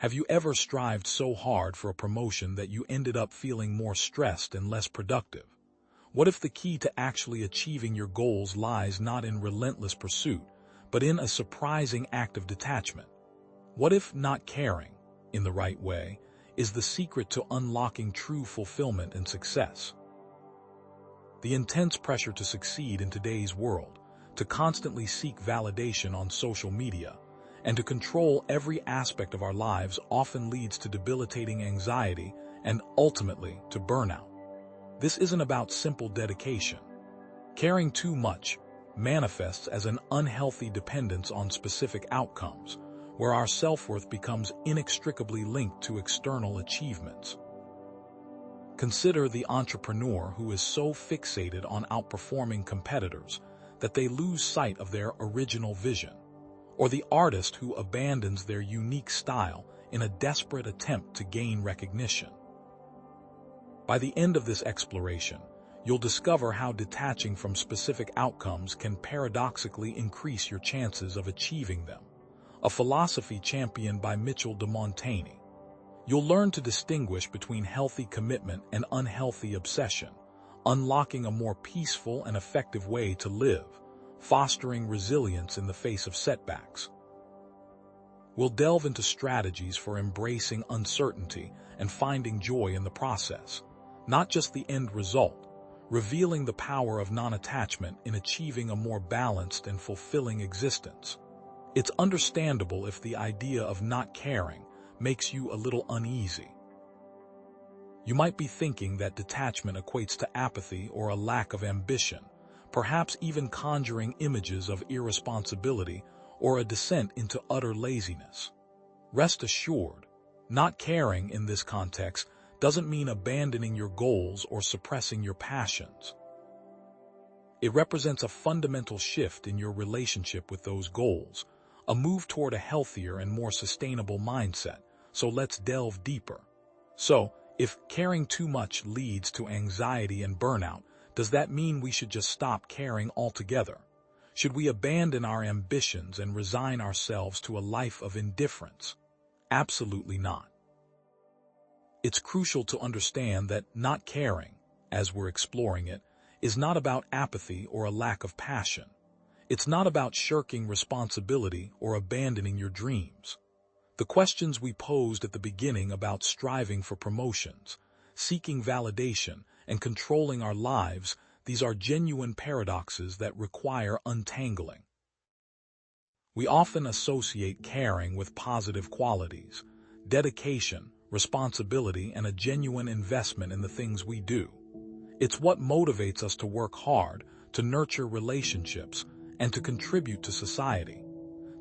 Have you ever strived so hard for a promotion that you ended up feeling more stressed and less productive? What if the key to actually achieving your goals lies not in relentless pursuit, but in a surprising act of detachment? What if not caring, in the right way, is the secret to unlocking true fulfillment and success? The intense pressure to succeed in today's world, to constantly seek validation on social media, and to control every aspect of our lives often leads to debilitating anxiety and ultimately to burnout. This isn't about simple dedication. Caring too much manifests as an unhealthy dependence on specific outcomes, where our self-worth becomes inextricably linked to external achievements. Consider the entrepreneur who is so fixated on outperforming competitors that they lose sight of their original vision, or the artist who abandons their unique style in a desperate attempt to gain recognition. By the end of this exploration, you'll discover how detaching from specific outcomes can paradoxically increase your chances of achieving them, a philosophy championed by Michel de Montaigne. You'll learn to distinguish between healthy commitment and unhealthy obsession, unlocking a more peaceful and effective way to live, fostering resilience in the face of setbacks. We'll delve into strategies for embracing uncertainty and finding joy in the process, not just the end result, revealing the power of non-attachment in achieving a more balanced and fulfilling existence. It's understandable if the idea of not caring makes you a little uneasy. You might be thinking that detachment equates to apathy or a lack of ambition, perhaps even conjuring images of irresponsibility or a descent into utter laziness. Rest assured, not caring in this context doesn't mean abandoning your goals or suppressing your passions. It represents a fundamental shift in your relationship with those goals, a move toward a healthier and more sustainable mindset. So let's delve deeper. So, if caring too much leads to anxiety and burnout, does that mean we should just stop caring altogether? Should we abandon our ambitions and resign ourselves to a life of indifference? Absolutely not. It's crucial to understand that not caring, as we're exploring it, is not about apathy or a lack of passion. It's not about shirking responsibility or abandoning your dreams. The questions we posed at the beginning about striving for promotions, seeking validation, and controlling our lives, these are genuine paradoxes that require untangling. We often associate caring with positive qualities, dedication, responsibility, and a genuine investment in the things we do. It's what motivates us to work hard, to nurture relationships, and to contribute to society.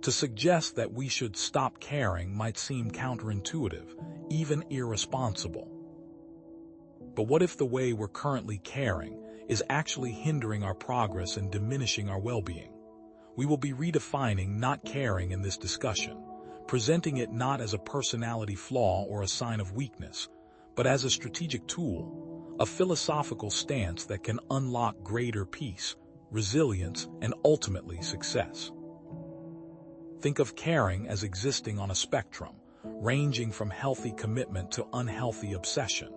To suggest that we should stop caring might seem counterintuitive, even irresponsible. But what if the way we're currently caring is actually hindering our progress and diminishing our well-being? We will be redefining not caring in this discussion, presenting it not as a personality flaw or a sign of weakness, but as a strategic tool, a philosophical stance that can unlock greater peace, resilience, and ultimately success. Think of caring as existing on a spectrum, ranging from healthy commitment to unhealthy obsession.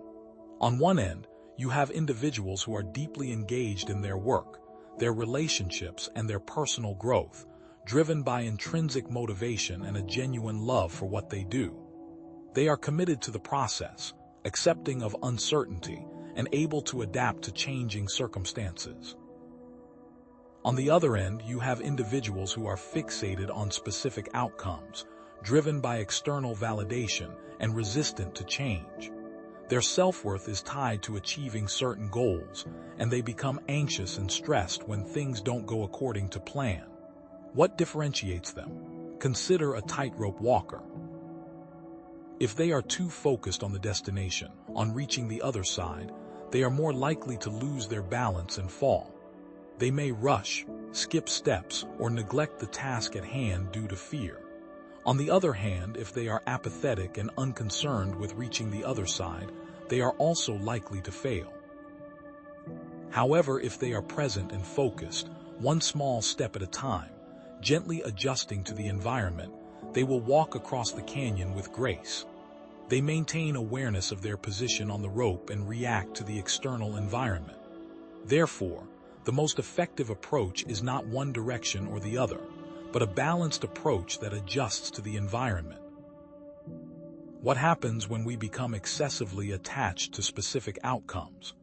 On one end, you have individuals who are deeply engaged in their work, their relationships, and their personal growth, driven by intrinsic motivation and a genuine love for what they do. They are committed to the process, accepting of uncertainty, and able to adapt to changing circumstances. On the other end, you have individuals who are fixated on specific outcomes, driven by external validation and resistant to change. Their self-worth is tied to achieving certain goals, and they become anxious and stressed when things don't go according to plan. What differentiates them? Consider a tightrope walker. If they are too focused on the destination, on reaching the other side, they are more likely to lose their balance and fall. They may rush, skip steps, or neglect the task at hand due to fear. On the other hand, if they are apathetic and unconcerned with reaching the other side, they are also likely to fail. However, if they are present and focused, one small step at a time, gently adjusting to the environment, They will walk across the canyon with grace. They maintain awareness of their position on the rope and react to the external environment. Therefore, the most effective approach is not one direction or the other, but a balanced approach that adjusts to the environment. What happens when we become excessively attached to specific outcomes?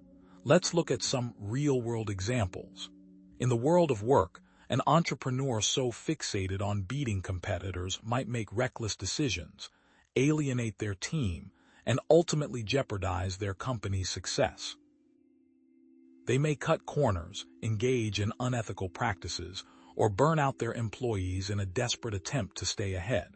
Let's look at some real-world examples. In the world of work, an entrepreneur so fixated on beating competitors might make reckless decisions, alienate their team, and ultimately jeopardize their company's success. They may cut corners, engage in unethical practices, or burn out their employees in a desperate attempt to stay ahead.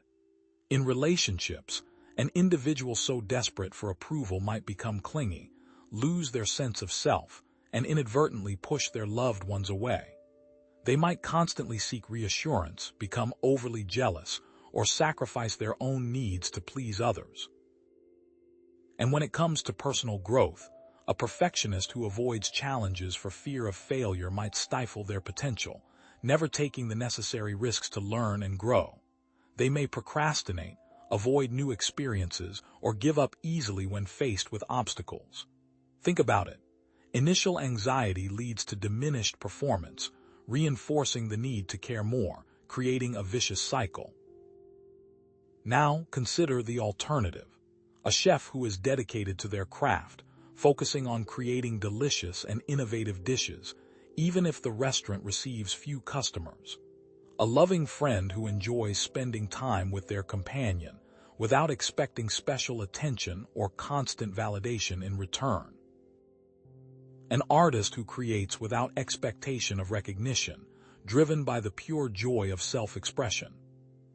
In relationships, an individual so desperate for approval might become clingy, lose their sense of self, and inadvertently push their loved ones away. They might constantly seek reassurance, become overly jealous, or sacrifice their own needs to please others. And when it comes to personal growth, a perfectionist who avoids challenges for fear of failure might stifle their potential, never taking the necessary risks to learn and grow. They may procrastinate, avoid new experiences, or give up easily when faced with obstacles. Think about it. Initial anxiety leads to diminished performance, reinforcing the need to care more, creating a vicious cycle. Now, consider the alternative. A chef who is dedicated to their craft, focusing on creating delicious and innovative dishes, even if the restaurant receives few customers. A loving friend who enjoys spending time with their companion, without expecting special attention or constant validation in return. An artist who creates without expectation of recognition, driven by the pure joy of self-expression.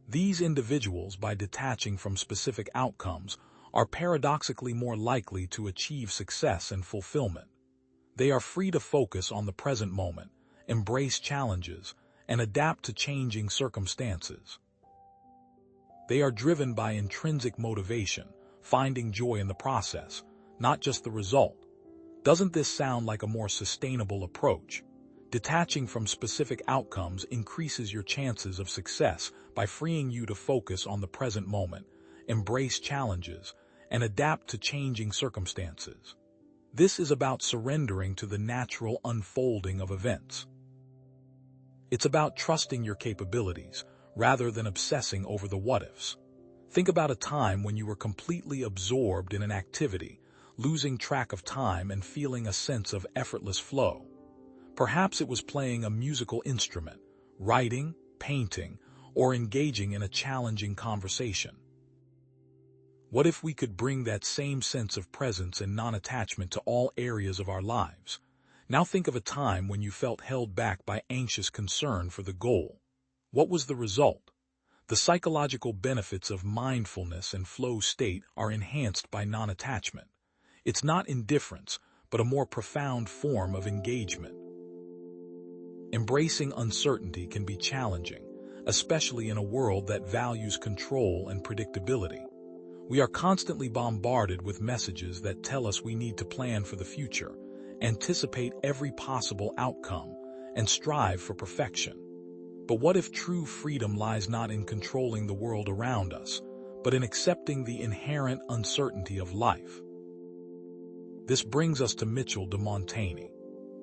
These individuals, by detaching from specific outcomes, are paradoxically more likely to achieve success and fulfillment. They are free to focus on the present moment, embrace challenges, and adapt to changing circumstances. They are driven by intrinsic motivation, finding joy in the process, not just the result. Doesn't this sound like a more sustainable approach? Detaching from specific outcomes increases your chances of success by freeing you to focus on the present moment, embrace challenges, and adapt to changing circumstances. This is about surrendering to the natural unfolding of events. It's about trusting your capabilities, rather than obsessing over the what-ifs. Think about a time when you were completely absorbed in an activity, losing track of time and feeling a sense of effortless flow. Perhaps it was playing a musical instrument, writing, painting, or engaging in a challenging conversation. What if we could bring that same sense of presence and non-attachment to all areas of our lives? Now think of a time when you felt held back by anxious concern for the goal. What was the result? The psychological benefits of mindfulness and flow state are enhanced by non-attachment. It's not indifference, but a more profound form of engagement. Embracing uncertainty can be challenging, especially in a world that values control and predictability. We are constantly bombarded with messages that tell us we need to plan for the future, anticipate every possible outcome, and strive for perfection. But what if true freedom lies not in controlling the world around us, but in accepting the inherent uncertainty of life? This brings us to Michel de Montaigne.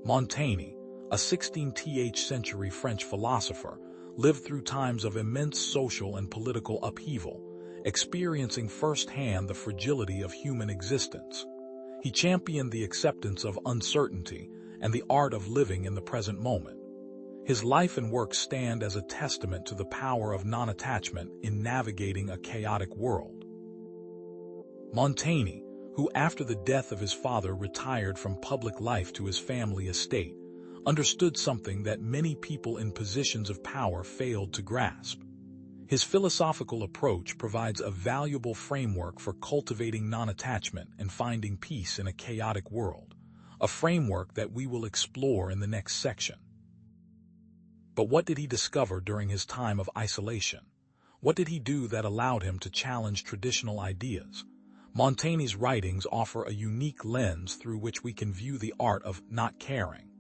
Montaigne, a 16th century French philosopher, lived through times of immense social and political upheaval, experiencing firsthand the fragility of human existence. He championed the acceptance of uncertainty and the art of living in the present moment. His life and work stand as a testament to the power of non-attachment in navigating a chaotic world. Montaigne, who after the death of his father retired from public life to his family estate, understood something that many people in positions of power failed to grasp. His philosophical approach provides a valuable framework for cultivating non-attachment and finding peace in a chaotic world, a framework that we will explore in the next section. But what did he discover during his time of isolation? What did he do that allowed him to challenge traditional ideas? Montaigne's writings offer a unique lens through which we can view the art of not caring.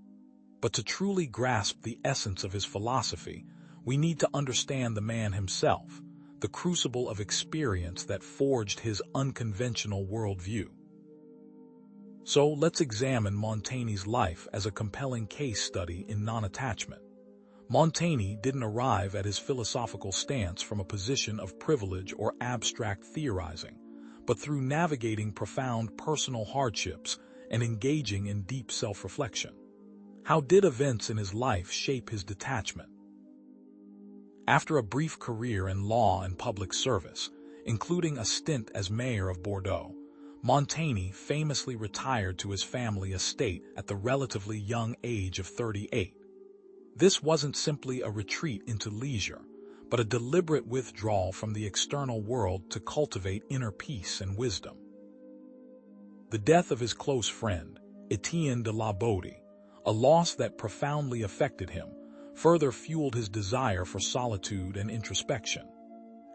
But to truly grasp the essence of his philosophy, we need to understand the man himself, the crucible of experience that forged his unconventional worldview. So let's examine Montaigne's life as a compelling case study in non-attachment. Montaigne didn't arrive at his philosophical stance from a position of privilege or abstract theorizing, but through navigating profound personal hardships and engaging in deep self-reflection. How did events in his life shape his detachment? After a brief career in law and public service, including a stint as mayor of Bordeaux, Montaigne famously retired to his family estate at the relatively young age of 38. This wasn't simply a retreat into leisure, but a deliberate withdrawal from the external world to cultivate inner peace and wisdom. The death of his close friend, Etienne de la Bodie, a loss that profoundly affected him, further fueled his desire for solitude and introspection.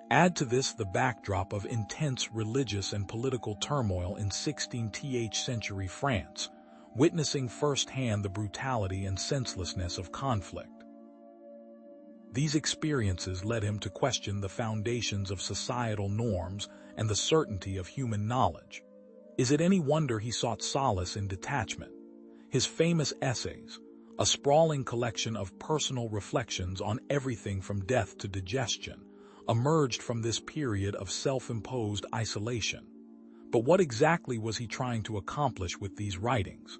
Add to this the backdrop of intense religious and political turmoil in 16th century France, witnessing firsthand the brutality and senselessness of conflict. These experiences led him to question the foundations of societal norms and the certainty of human knowledge. Is it any wonder he sought solace in detachment? His famous essays, a sprawling collection of personal reflections on everything from death to digestion, emerged from this period of self-imposed isolation. But what exactly was he trying to accomplish with these writings?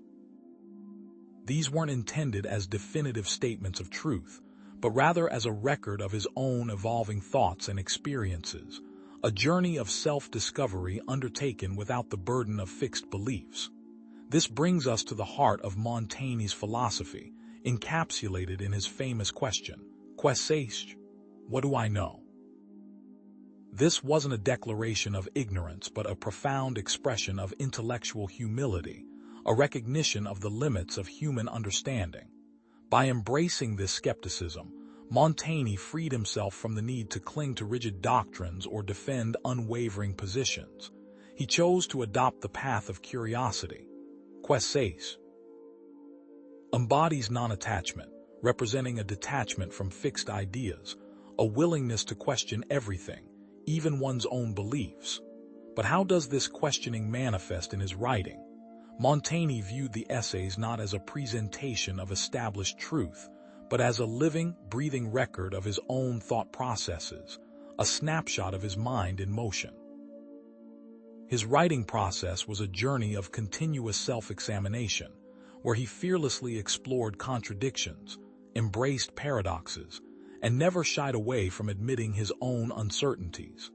These weren't intended as definitive statements of truth, but rather as a record of his own evolving thoughts and experiences, a journey of self-discovery undertaken without the burden of fixed beliefs. This brings us to the heart of Montaigne's philosophy, encapsulated in his famous question, "Que sais-je?" What do I know? This wasn't a declaration of ignorance, but a profound expression of intellectual humility, a recognition of the limits of human understanding. By embracing this skepticism, Montaigne freed himself from the need to cling to rigid doctrines or defend unwavering positions. He chose to adopt the path of curiosity. Que sais-je embodies non-attachment, representing a detachment from fixed ideas, a willingness to question everything, even one's own beliefs. But how does this questioning manifest in his writing? Montaigne viewed the essays not as a presentation of established truth, but as a living, breathing record of his own thought processes, a snapshot of his mind in motion. His writing process was a journey of continuous self-examination, where he fearlessly explored contradictions, embraced paradoxes, and never shied away from admitting his own uncertainties.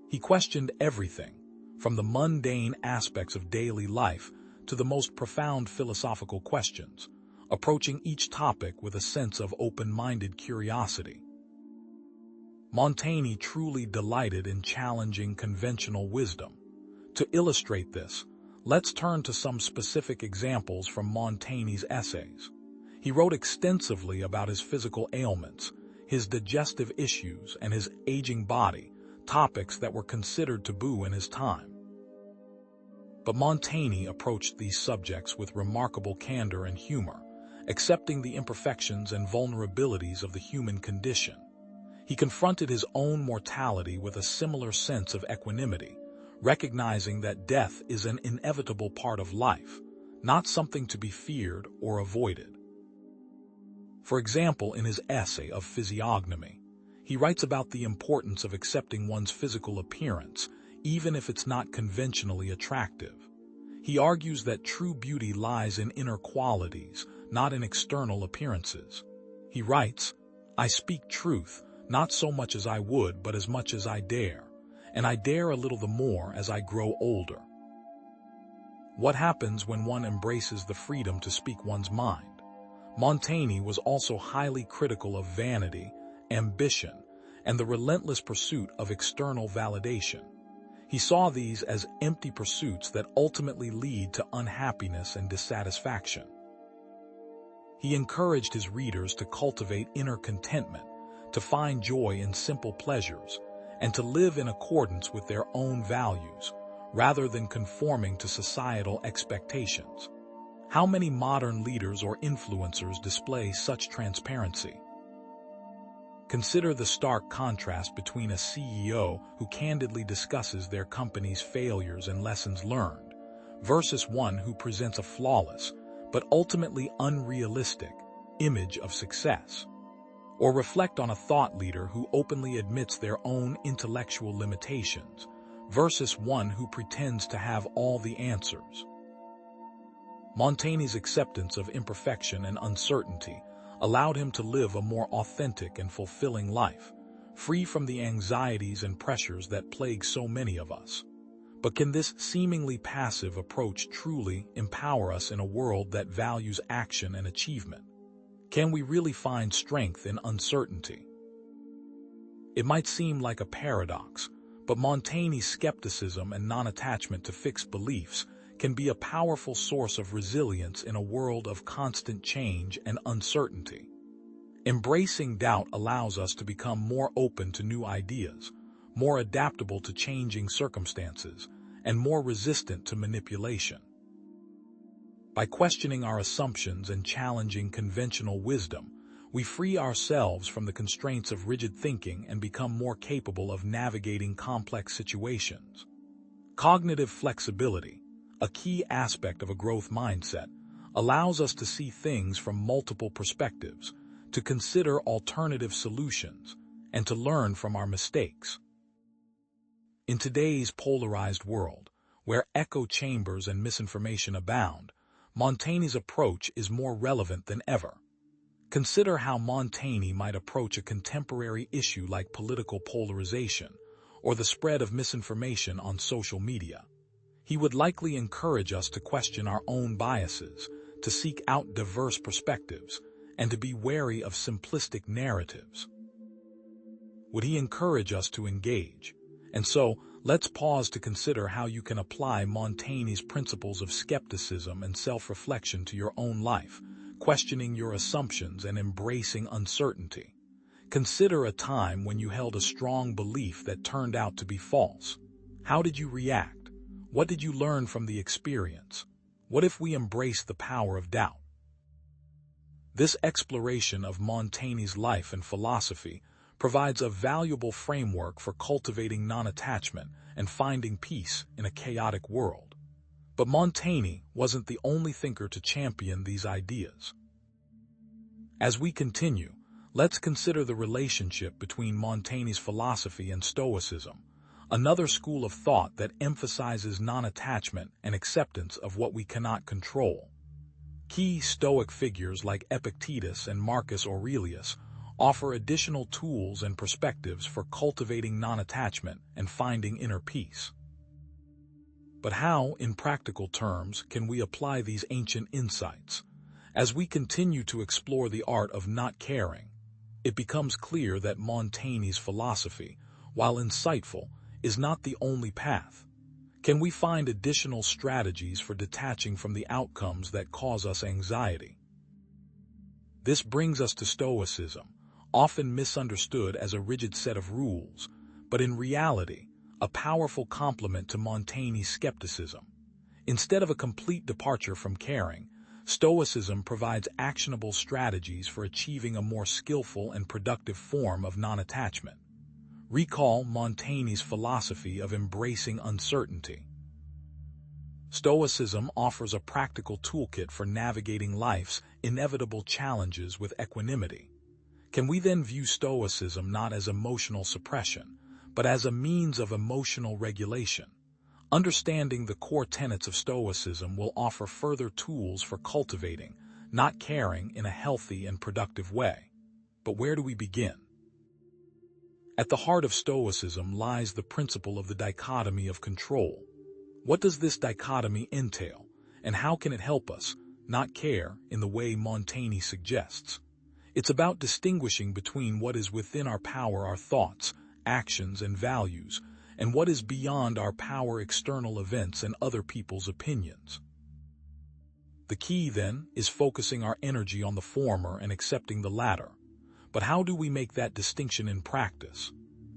He questioned everything, from the mundane aspects of daily life to the most profound philosophical questions, approaching each topic with a sense of open-minded curiosity. Montaigne truly delighted in challenging conventional wisdom. To illustrate this, let's turn to some specific examples from Montaigne's essays. He wrote extensively about his physical ailments, his digestive issues, and his aging body, topics that were considered taboo in his time. But Montaigne approached these subjects with remarkable candor and humor, accepting the imperfections and vulnerabilities of the human condition. He confronted his own mortality with a similar sense of equanimity, recognizing that death is an inevitable part of life, not something to be feared or avoided. For example, in his essay of Physiognomy, he writes about the importance of accepting one's physical appearance, even if it's not conventionally attractive. He argues that true beauty lies in inner qualities, not in external appearances. He writes, "I speak truth, not so much as I would, but as much as I dare, and I dare a little the more as I grow older." What happens when one embraces the freedom to speak one's mind? Montaigne was also highly critical of vanity, ambition, and the relentless pursuit of external validation. He saw these as empty pursuits that ultimately lead to unhappiness and dissatisfaction. He encouraged his readers to cultivate inner contentment, to find joy in simple pleasures, and to live in accordance with their own values, rather than conforming to societal expectations. How many modern leaders or influencers display such transparency? Consider the stark contrast between a CEO who candidly discusses their company's failures and lessons learned, versus one who presents a flawless, but ultimately unrealistic, image of success. Or reflect on a thought leader who openly admits their own intellectual limitations, versus one who pretends to have all the answers. Montaigne's acceptance of imperfection and uncertainty allowed him to live a more authentic and fulfilling life, free from the anxieties and pressures that plague so many of us. But can this seemingly passive approach truly empower us in a world that values action and achievement? Can we really find strength in uncertainty? It might seem like a paradox, but Montaigne's skepticism and non-attachment to fixed beliefs can be a powerful source of resilience in a world of constant change and uncertainty. Embracing doubt allows us to become more open to new ideas, more adaptable to changing circumstances, and more resistant to manipulation. By questioning our assumptions and challenging conventional wisdom, we free ourselves from the constraints of rigid thinking and become more capable of navigating complex situations. Cognitive flexibility, a key aspect of a growth mindset, allows us to see things from multiple perspectives, to consider alternative solutions, and to learn from our mistakes. In today's polarized world, where echo chambers and misinformation abound, Montaigne's approach is more relevant than ever. Consider how Montaigne might approach a contemporary issue like political polarization or the spread of misinformation on social media. He would likely encourage us to question our own biases, to seek out diverse perspectives, and to be wary of simplistic narratives. Would he encourage us to engage? And so, let's pause to consider how you can apply Montaigne's principles of skepticism and self-reflection to your own life, questioning your assumptions and embracing uncertainty. Consider a time when you held a strong belief that turned out to be false. How did you react? What did you learn from the experience? What if we embrace the power of doubt? This exploration of Montaigne's life and philosophy provides a valuable framework for cultivating non-attachment and finding peace in a chaotic world. But Montaigne wasn't the only thinker to champion these ideas. As we continue, let's consider the relationship between Montaigne's philosophy and Stoicism, another school of thought that emphasizes non-attachment and acceptance of what we cannot control. Key Stoic figures like Epicurus and Marcus Aurelius offer additional tools and perspectives for cultivating non-attachment and finding inner peace. But how, in practical terms, can we apply these ancient insights? As we continue to explore the art of not caring, it becomes clear that Montaigne's philosophy, while insightful, is not the only path. Can we find additional strategies for detaching from the outcomes that cause us anxiety? This brings us to Stoicism, often misunderstood as a rigid set of rules, but in reality, a powerful complement to Montaigne's skepticism. Instead of a complete departure from caring, Stoicism provides actionable strategies for achieving a more skillful and productive form of non-attachment. Recall Montaigne's philosophy of embracing uncertainty. Stoicism offers a practical toolkit for navigating life's inevitable challenges with equanimity. Can we then view Stoicism not as emotional suppression, but as a means of emotional regulation? Understanding the core tenets of Stoicism will offer further tools for cultivating, not caring in a healthy and productive way. But where do we begin? At the heart of Stoicism lies the principle of the dichotomy of control. What does this dichotomy entail, and how can it help us not care in the way Montaigne suggests? It's about distinguishing between what is within our power, our thoughts, actions, and values, and what is beyond our power, external events and other people's opinions. The key, then, is focusing our energy on the former and accepting the latter. But how do we make that distinction in practice?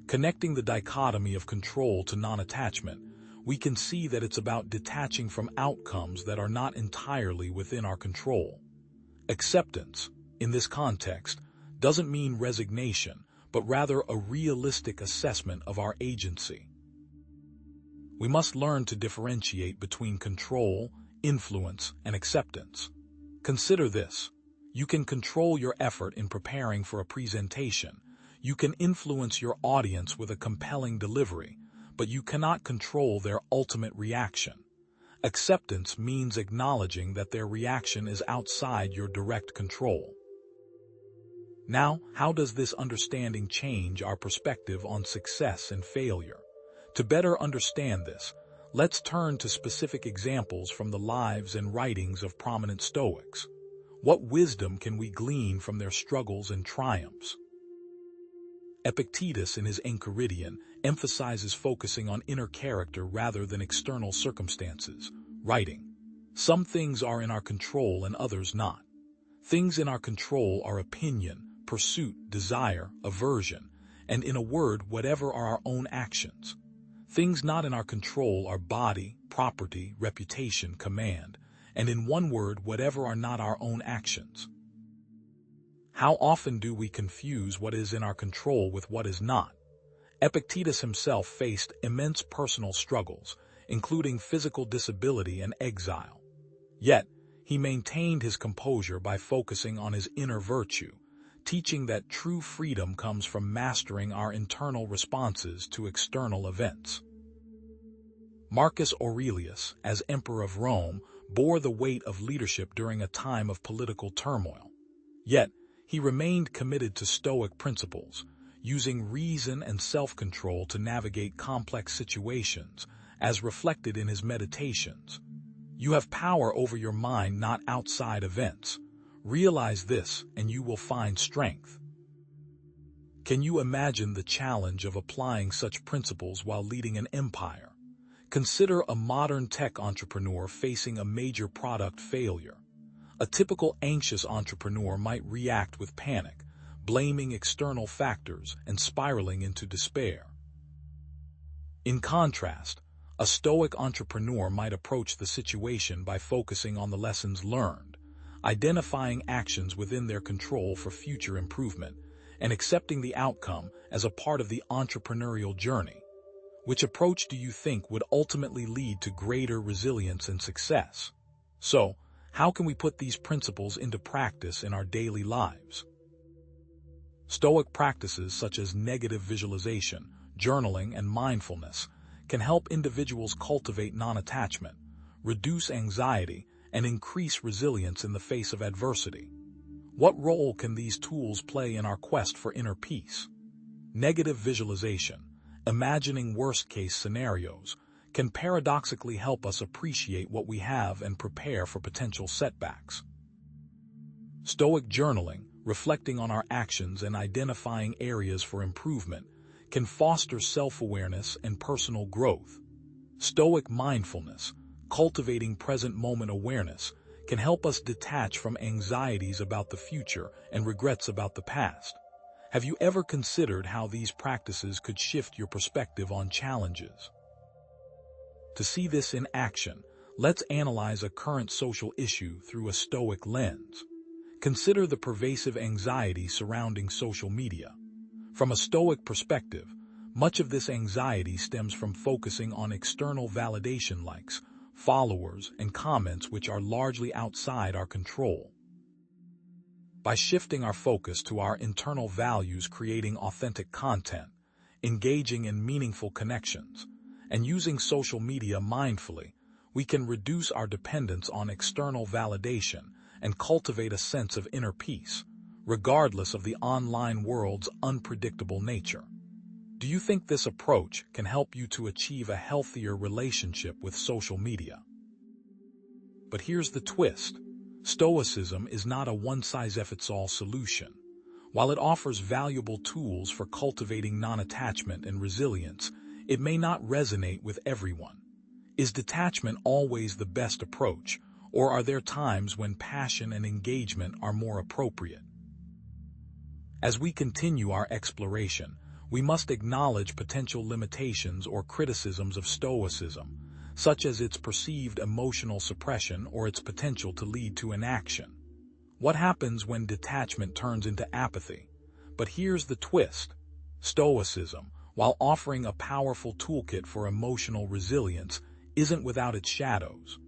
Connecting the dichotomy of control to non-attachment, we can see that it's about detaching from outcomes that are not entirely within our control. Acceptance, in this context, doesn't mean resignation, but rather a realistic assessment of our agency. We must learn to differentiate between control, influence, and acceptance. Consider this. You can control your effort in preparing for a presentation. You can influence your audience with a compelling delivery, but you cannot control their ultimate reaction. Acceptance means acknowledging that their reaction is outside your direct control. Now, how does this understanding change our perspective on success and failure? To better understand this, let's turn to specific examples from the lives and writings of prominent Stoics. What wisdom can we glean from their struggles and triumphs? Epicurus in his Enchiridion emphasizes focusing on inner character rather than external circumstances, writing, "Some things are in our control and others not. Things in our control are opinion, pursuit, desire, aversion, and in a word, whatever are our own actions. Things not in our control are body, property, reputation, command, and in one word, whatever are not our own actions." How often do we confuse what is in our control with what is not? Epicurus himself faced immense personal struggles, including physical disability and exile. Yet, he maintained his composure by focusing on his inner virtue, teaching that true freedom comes from mastering our internal responses to external events. Marcus Aurelius, as Emperor of Rome, bore the weight of leadership during a time of political turmoil. Yet, he remained committed to Stoic principles, using reason and self-control to navigate complex situations, as reflected in his meditations. You have power over your mind, not outside events. Realize this, and you will find strength. Can you imagine the challenge of applying such principles while leading an empire? Consider a modern tech entrepreneur facing a major product failure. A typical anxious entrepreneur might react with panic, blaming external factors and spiraling into despair. In contrast, a Stoic entrepreneur might approach the situation by focusing on the lessons learned, identifying actions within their control for future improvement, and accepting the outcome as a part of the entrepreneurial journey. Which approach do you think would ultimately lead to greater resilience and success? So, how can we put these principles into practice in our daily lives? Stoic practices such as negative visualization, journaling, and mindfulness can help individuals cultivate non-attachment, reduce anxiety, and increase resilience in the face of adversity. What role can these tools play in our quest for inner peace? Negative visualization, imagining worst-case scenarios, can paradoxically help us appreciate what we have and prepare for potential setbacks. Stoic journaling, reflecting on our actions and identifying areas for improvement, can foster self-awareness and personal growth. Stoic mindfulness, cultivating present-moment awareness, can help us detach from anxieties about the future and regrets about the past. Have you ever considered how these practices could shift your perspective on challenges? To see this in action, let's analyze a current social issue through a Stoic lens. Consider the pervasive anxiety surrounding social media. From a Stoic perspective, much of this anxiety stems from focusing on external validation, likes, followers, and comments which are largely outside our control. By shifting our focus to our internal values, creating authentic content, engaging in meaningful connections, and using social media mindfully, we can reduce our dependence on external validation and cultivate a sense of inner peace, regardless of the online world's unpredictable nature. Do you think this approach can help you to achieve a healthier relationship with social media? But here's the twist. Stoicism is not a one-size-fits-all solution. While it offers valuable tools for cultivating non-attachment and resilience, it may not resonate with everyone. Is detachment always the best approach, or are there times when passion and engagement are more appropriate? As we continue our exploration, we must acknowledge potential limitations or criticisms of Stoicism, such as its perceived emotional suppression or its potential to lead to inaction. What happens when detachment turns into apathy? But here's the twist. Stoicism, while offering a powerful toolkit for emotional resilience, isn't without its shadows.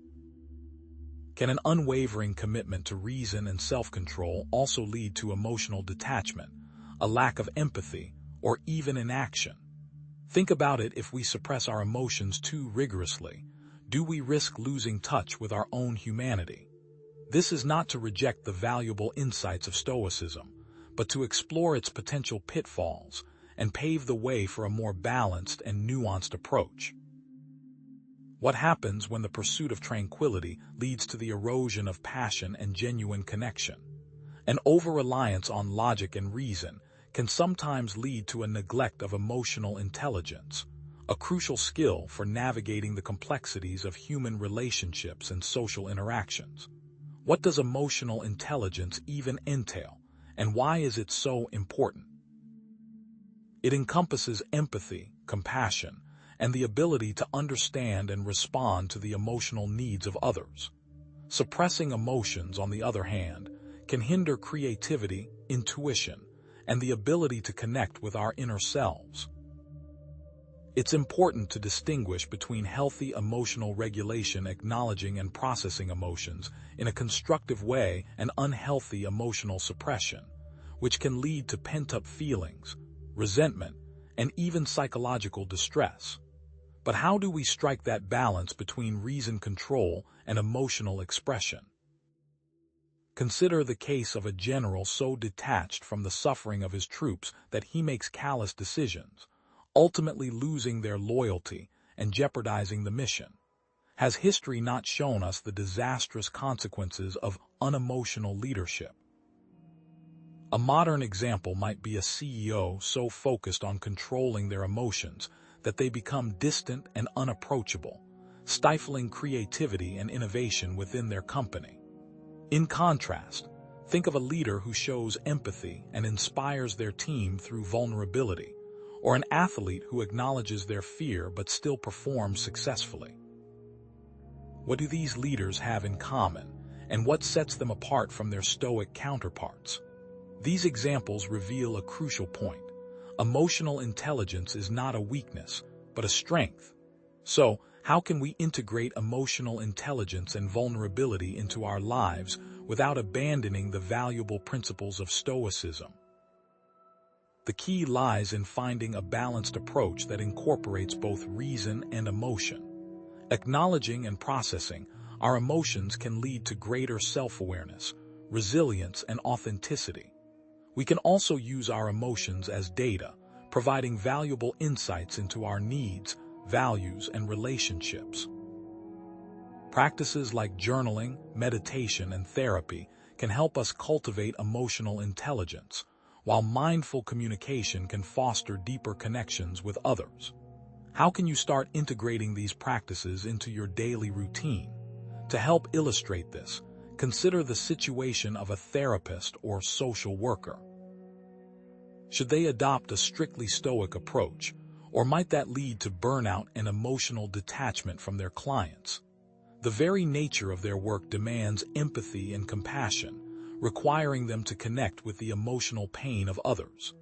Can an unwavering commitment to reason and self-control also lead to emotional detachment, a lack of empathy, or even inaction? Think about it: if we suppress our emotions too rigorously, do we risk losing touch with our own humanity? This is not to reject the valuable insights of Stoicism, but to explore its potential pitfalls and pave the way for a more balanced and nuanced approach. What happens when the pursuit of tranquility leads to the erosion of passion and genuine connection? An over-reliance on logic and reason can sometimes lead to a neglect of emotional intelligence, a crucial skill for navigating the complexities of human relationships and social interactions. What does emotional intelligence even entail, and why is it so important? It encompasses empathy, compassion, and the ability to understand and respond to the emotional needs of others. Suppressing emotions, on the other hand, can hinder creativity, intuition, and the ability to connect with our inner selves. It's important to distinguish between healthy emotional regulation, acknowledging and processing emotions in a constructive way, and unhealthy emotional suppression, which can lead to pent-up feelings, resentment, and even psychological distress. But how do we strike that balance between reason control and emotional expression? Consider the case of a general so detached from the suffering of his troops that he makes callous decisions, ultimately losing their loyalty and jeopardizing the mission. Has history not shown us the disastrous consequences of unemotional leadership? A modern example might be a CEO so focused on controlling their emotions that they become distant and unapproachable, stifling creativity and innovation within their company. In contrast, think of a leader who shows empathy and inspires their team through vulnerability, or an athlete who acknowledges their fear but still performs successfully. What do these leaders have in common, and what sets them apart from their Stoic counterparts? These examples reveal a crucial point. Emotional intelligence is not a weakness, but a strength. So, how can we integrate emotional intelligence and vulnerability into our lives without abandoning the valuable principles of Stoicism? The key lies in finding a balanced approach that incorporates both reason and emotion. Acknowledging and processing our emotions can lead to greater self-awareness, resilience, and authenticity. We can also use our emotions as data, providing valuable insights into our needs, values, and relationships. Practices like journaling, meditation, and therapy can help us cultivate emotional intelligence, while mindful communication can foster deeper connections with others. How can you start integrating these practices into your daily routine? To help illustrate this, consider the situation of a therapist or social worker. Should they adopt a strictly Stoic approach, or might that lead to burnout and emotional detachment from their clients? The very nature of their work demands empathy and compassion, requiring them to connect with the emotional pain of others.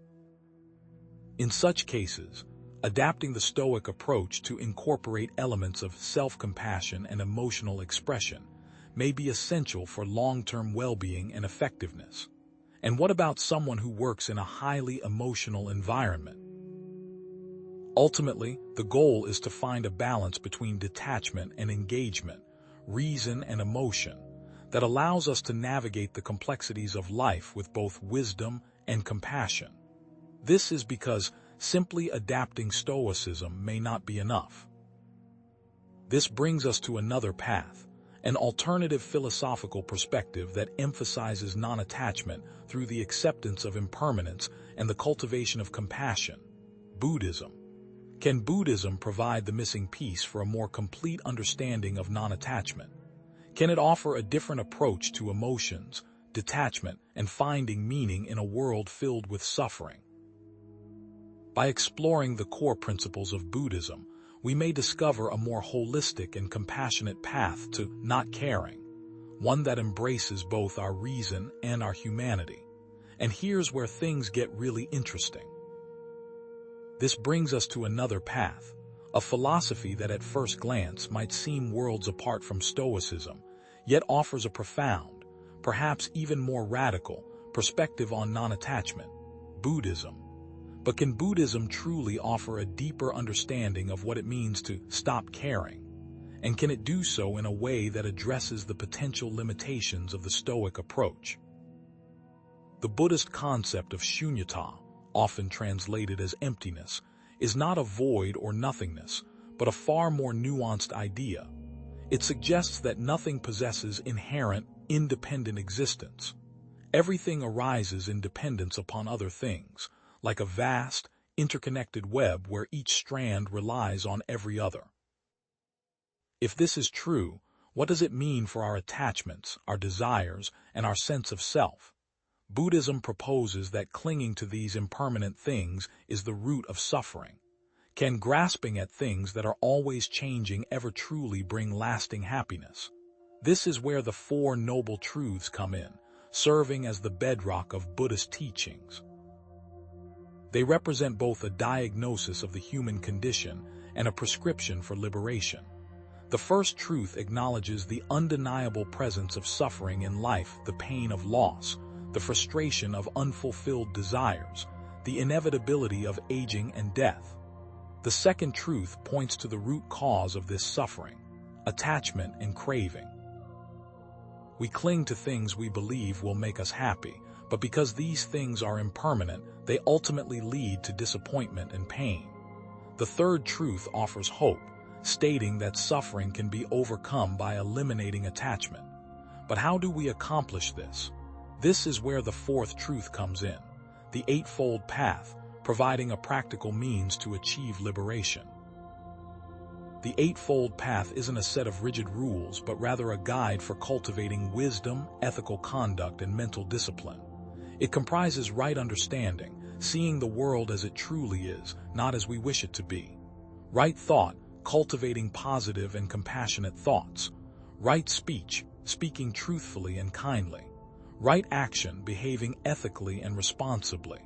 In such cases, adapting the Stoic approach to incorporate elements of self-compassion and emotional expression may be essential for long-term well-being and effectiveness. And what about someone who works in a highly emotional environment? Ultimately, the goal is to find a balance between detachment and engagement, reason and emotion, that allows us to navigate the complexities of life with both wisdom and compassion. This is because simply adapting Stoicism may not be enough. This brings us to another path, an alternative philosophical perspective that emphasizes non-attachment through the acceptance of impermanence and the cultivation of compassion: Buddhism. Can Buddhism provide the missing piece for a more complete understanding of non-attachment? Can it offer a different approach to emotions, detachment, and finding meaning in a world filled with suffering? By exploring the core principles of Buddhism, we may discover a more holistic and compassionate path to not caring, one that embraces both our reason and our humanity. And here's where things get really interesting. This brings us to another path, a philosophy that at first glance might seem worlds apart from Stoicism, yet offers a profound, perhaps even more radical, perspective on non-attachment: Buddhism. But can Buddhism truly offer a deeper understanding of what it means to stop caring? And can it do so in a way that addresses the potential limitations of the Stoic approach? The Buddhist concept of shunyata, often translated as emptiness, is not a void or nothingness, but a far more nuanced idea. It suggests that nothing possesses inherent, independent existence. Everything arises in dependence upon other things, like a vast, interconnected web where each strand relies on every other. If this is true, what does it mean for our attachments, our desires, and our sense of self? Buddhism proposes that clinging to these impermanent things is the root of suffering. Can grasping at things that are always changing ever truly bring lasting happiness? This is where the Four Noble Truths come in, serving as the bedrock of Buddhist teachings. They represent both a diagnosis of the human condition and a prescription for liberation. The first truth acknowledges the undeniable presence of suffering in life, the pain of loss, the frustration of unfulfilled desires, the inevitability of aging and death. The second truth points to the root cause of this suffering: attachment and craving. We cling to things we believe will make us happy, but because these things are impermanent, they ultimately lead to disappointment and pain. The third truth offers hope, stating that suffering can be overcome by eliminating attachment. But how do we accomplish this? This is where the fourth truth comes in, the Eightfold Path, providing a practical means to achieve liberation. The Eightfold Path isn't a set of rigid rules, but rather a guide for cultivating wisdom, ethical conduct, and mental discipline. It comprises right understanding, seeing the world as it truly is, not as we wish it to be; right thought, cultivating positive and compassionate thoughts; right speech, speaking truthfully and kindly; right action, behaving ethically and responsibly;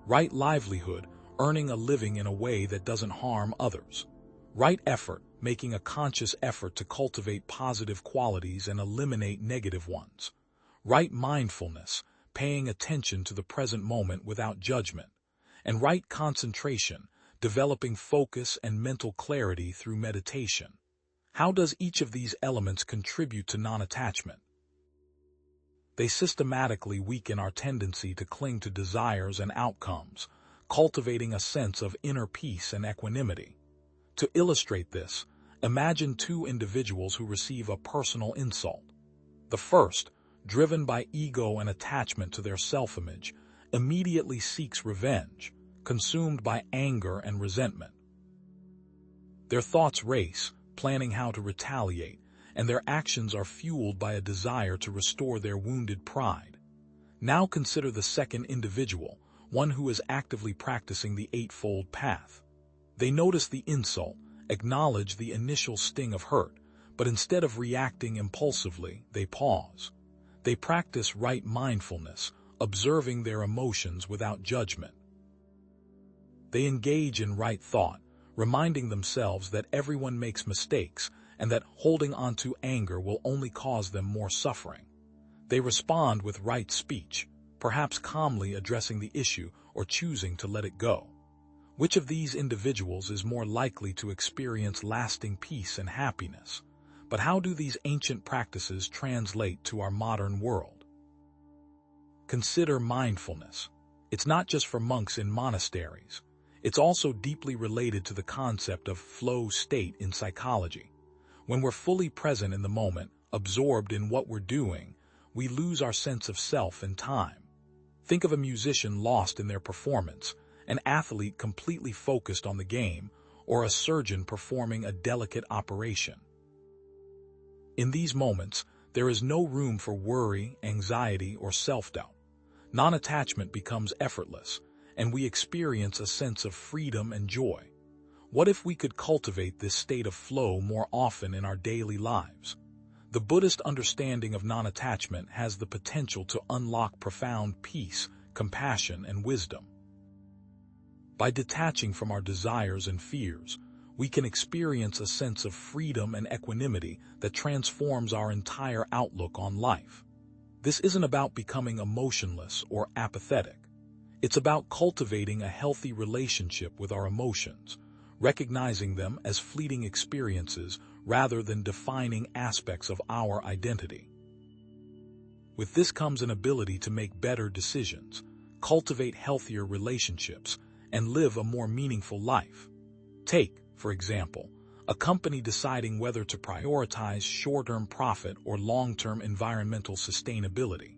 right livelihood, earning a living in a way that doesn't harm others; right effort, making a conscious effort to cultivate positive qualities and eliminate negative ones; right mindfulness, paying attention to the present moment without judgment; and right concentration, developing focus and mental clarity through meditation. How does each of these elements contribute to non-attachment? They systematically weaken our tendency to cling to desires and outcomes, cultivating a sense of inner peace and equanimity. To illustrate this, imagine two individuals who receive a personal insult. The first, driven by ego and attachment to their self-image, immediately seeks revenge, consumed by anger and resentment. Their thoughts race, planning how to retaliate, and their actions are fueled by a desire to restore their wounded pride. Now consider the second individual, one who is actively practicing the Eightfold Path. They notice the insult, acknowledge the initial sting of hurt, but instead of reacting impulsively, they pause. They practice right mindfulness, observing their emotions without judgment. They engage in right thought, reminding themselves that everyone makes mistakes and that holding on to anger will only cause them more suffering. They respond with right speech, perhaps calmly addressing the issue or choosing to let it go. Which of these individuals is more likely to experience lasting peace and happiness? But how do these ancient practices translate to our modern world? Consider mindfulness. It's not just for monks in monasteries. It's also deeply related to the concept of flow state in psychology. When we're fully present in the moment, absorbed in what we're doing, we lose our sense of self and time. Think of a musician lost in their performance, an athlete completely focused on the game, or a surgeon performing a delicate operation. In these moments, there is no room for worry, anxiety, or self-doubt. Non-attachment becomes effortless, and we experience a sense of freedom and joy. What if we could cultivate this state of flow more often in our daily lives? The Buddhist understanding of non-attachment has the potential to unlock profound peace, compassion, and wisdom. By detaching from our desires and fears, we can experience a sense of freedom and equanimity that transforms our entire outlook on life. This isn't about becoming emotionless or apathetic. It's about cultivating a healthy relationship with our emotions, recognizing them as fleeting experiences rather than defining aspects of our identity. With this comes an ability to make better decisions, cultivate healthier relationships, and live a more meaningful life. Take, for example, a company deciding whether to prioritize short-term profit or long-term environmental sustainability.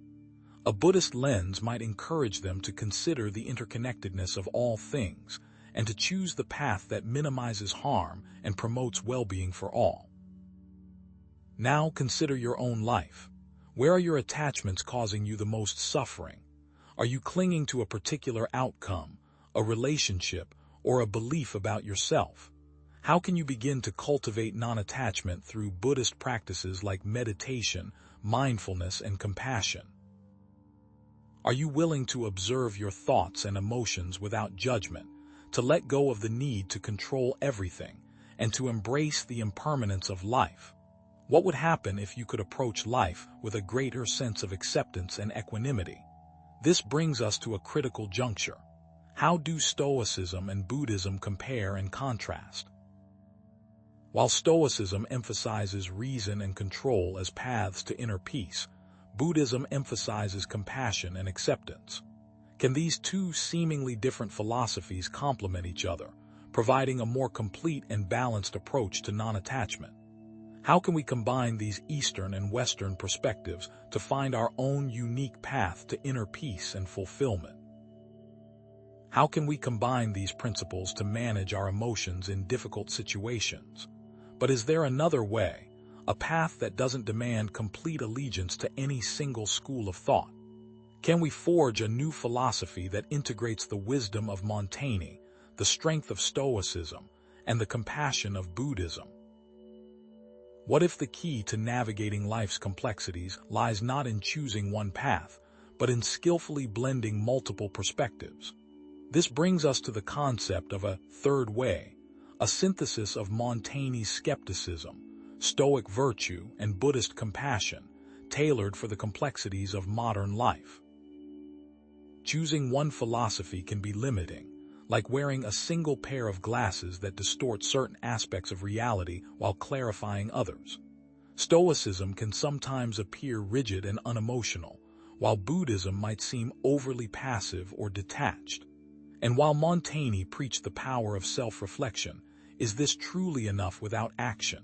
A Buddhist lens might encourage them to consider the interconnectedness of all things and to choose the path that minimizes harm and promotes well-being for all. Now consider your own life. Where are your attachments causing you the most suffering? Are you clinging to a particular outcome, a relationship, or a belief about yourself? How can you begin to cultivate non-attachment through Buddhist practices like meditation, mindfulness, and compassion? Are you willing to observe your thoughts and emotions without judgment, to let go of the need to control everything, and to embrace the impermanence of life? What would happen if you could approach life with a greater sense of acceptance and equanimity? This brings us to a critical juncture. How do Stoicism and Buddhism compare and contrast? While Stoicism emphasizes reason and control as paths to inner peace, Buddhism emphasizes compassion and acceptance. Can these two seemingly different philosophies complement each other, providing a more complete and balanced approach to non-attachment? How can we combine these Eastern and Western perspectives to find our own unique path to inner peace and fulfillment? How can we combine these principles to manage our emotions in difficult situations? But is there another way, a path that doesn't demand complete allegiance to any single school of thought? Can we forge a new philosophy that integrates the wisdom of Montaigne, the strength of Stoicism, and the compassion of Buddhism? What if the key to navigating life's complexities lies not in choosing one path, but in skillfully blending multiple perspectives? This brings us to the concept of a third way, a synthesis of Montaigne's skepticism, Stoic virtue, and Buddhist compassion, tailored for the complexities of modern life. Choosing one philosophy can be limiting, like wearing a single pair of glasses that distort certain aspects of reality while clarifying others. Stoicism can sometimes appear rigid and unemotional, while Buddhism might seem overly passive or detached. And while Montaigne preached the power of self-reflection, is this truly enough without action?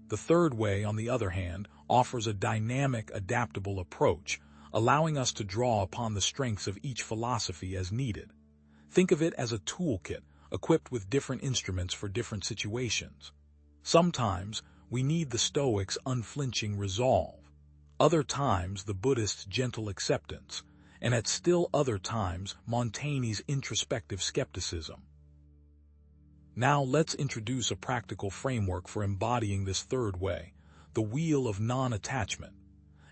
The third way, on the other hand, offers a dynamic, adaptable approach, allowing us to draw upon the strengths of each philosophy as needed. Think of it as a toolkit, equipped with different instruments for different situations. Sometimes, we need the Stoics' unflinching resolve. Other times, the Buddhists' gentle acceptance. And at still other times, Montaigne's introspective skepticism. Now let's introduce a practical framework for embodying this third way, the wheel of non-attachment.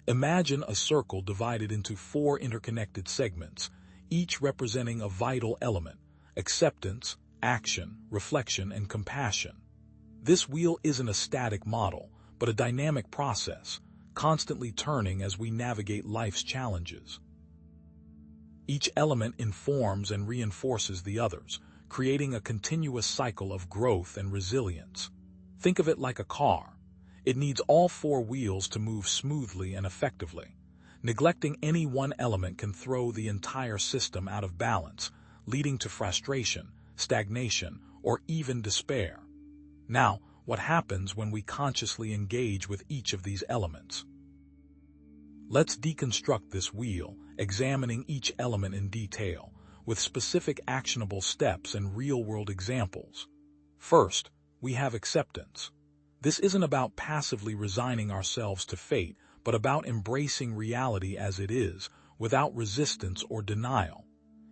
Imagine a circle divided into 4 interconnected segments, each representing a vital element: acceptance, action, reflection, and compassion. This wheel isn't a static model, but a dynamic process, constantly turning as we navigate life's challenges. Each element informs and reinforces the others, creating a continuous cycle of growth and resilience. Think of it like a car. It needs all 4 wheels to move smoothly and effectively. Neglecting any one element can throw the entire system out of balance, leading to frustration, stagnation, or even despair. Now, what happens when we consciously engage with each of these elements? Let's deconstruct this wheel, examining each element in detail, with specific actionable steps and real-world examples. First, we have acceptance. This isn't about passively resigning ourselves to fate, but about embracing reality as it is, without resistance or denial.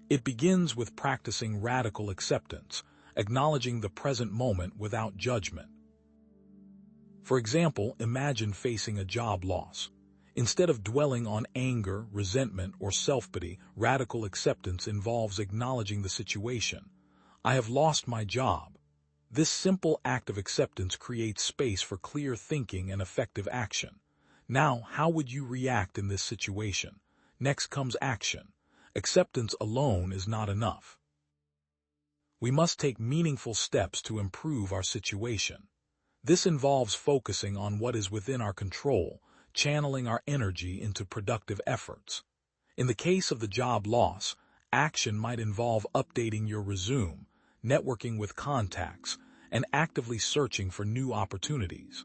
It begins with practicing radical acceptance, acknowledging the present moment without judgment. For example, imagine facing a job loss. Instead of dwelling on anger, resentment, or self-pity, radical acceptance involves acknowledging the situation. I have lost my job. This simple act of acceptance creates space for clear thinking and effective action. Now, how would you react in this situation? Next comes action. Acceptance alone is not enough. We must take meaningful steps to improve our situation. This involves focusing on what is within our control, channeling our energy into productive efforts. In the case of the job loss, action might involve updating your resume, networking with contacts, and actively searching for new opportunities.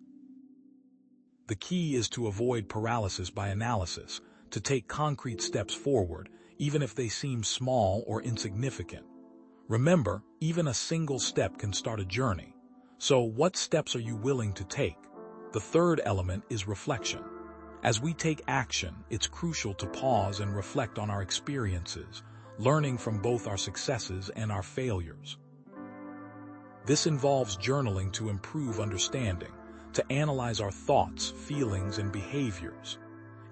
The key is to avoid paralysis by analysis, to take concrete steps forward, even if they seem small or insignificant. Remember, even a single step can start a journey. So, what steps are you willing to take? The third element is reflection. As we take action, it's crucial to pause and reflect on our experiences, learning from both our successes and our failures. This involves journaling to improve understanding, to analyze our thoughts, feelings, and behaviors.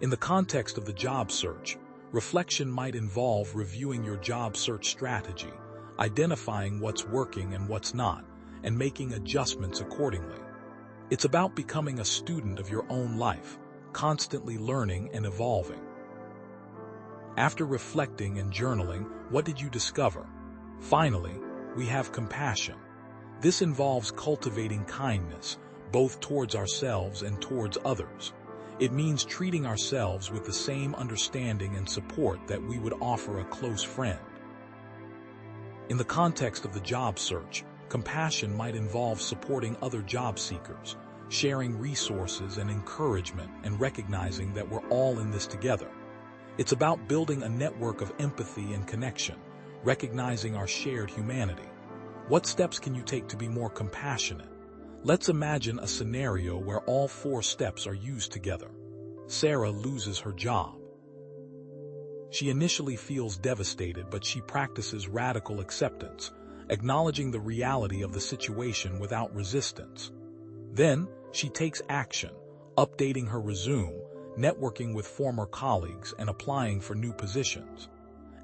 In the context of the job search, reflection might involve reviewing your job search strategy, identifying what's working and what's not, and making adjustments accordingly. It's about becoming a student of your own life, constantly learning and evolving. After reflecting and journaling, what did you discover? Finally, we have compassion. This involves cultivating kindness, both towards ourselves and towards others. It means treating ourselves with the same understanding and support that we would offer a close friend. In the context of the job search, compassion might involve supporting other job seekers, sharing resources and encouragement, and recognizing that we're all in this together. It's about building a network of empathy and connection, recognizing our shared humanity. What steps can you take to be more compassionate? Let's imagine a scenario where all 4 steps are used together. Sarah loses her job. She initially feels devastated, but she practices radical acceptance, acknowledging the reality of the situation without resistance. Then, she takes action, updating her resume, networking with former colleagues, and applying for new positions.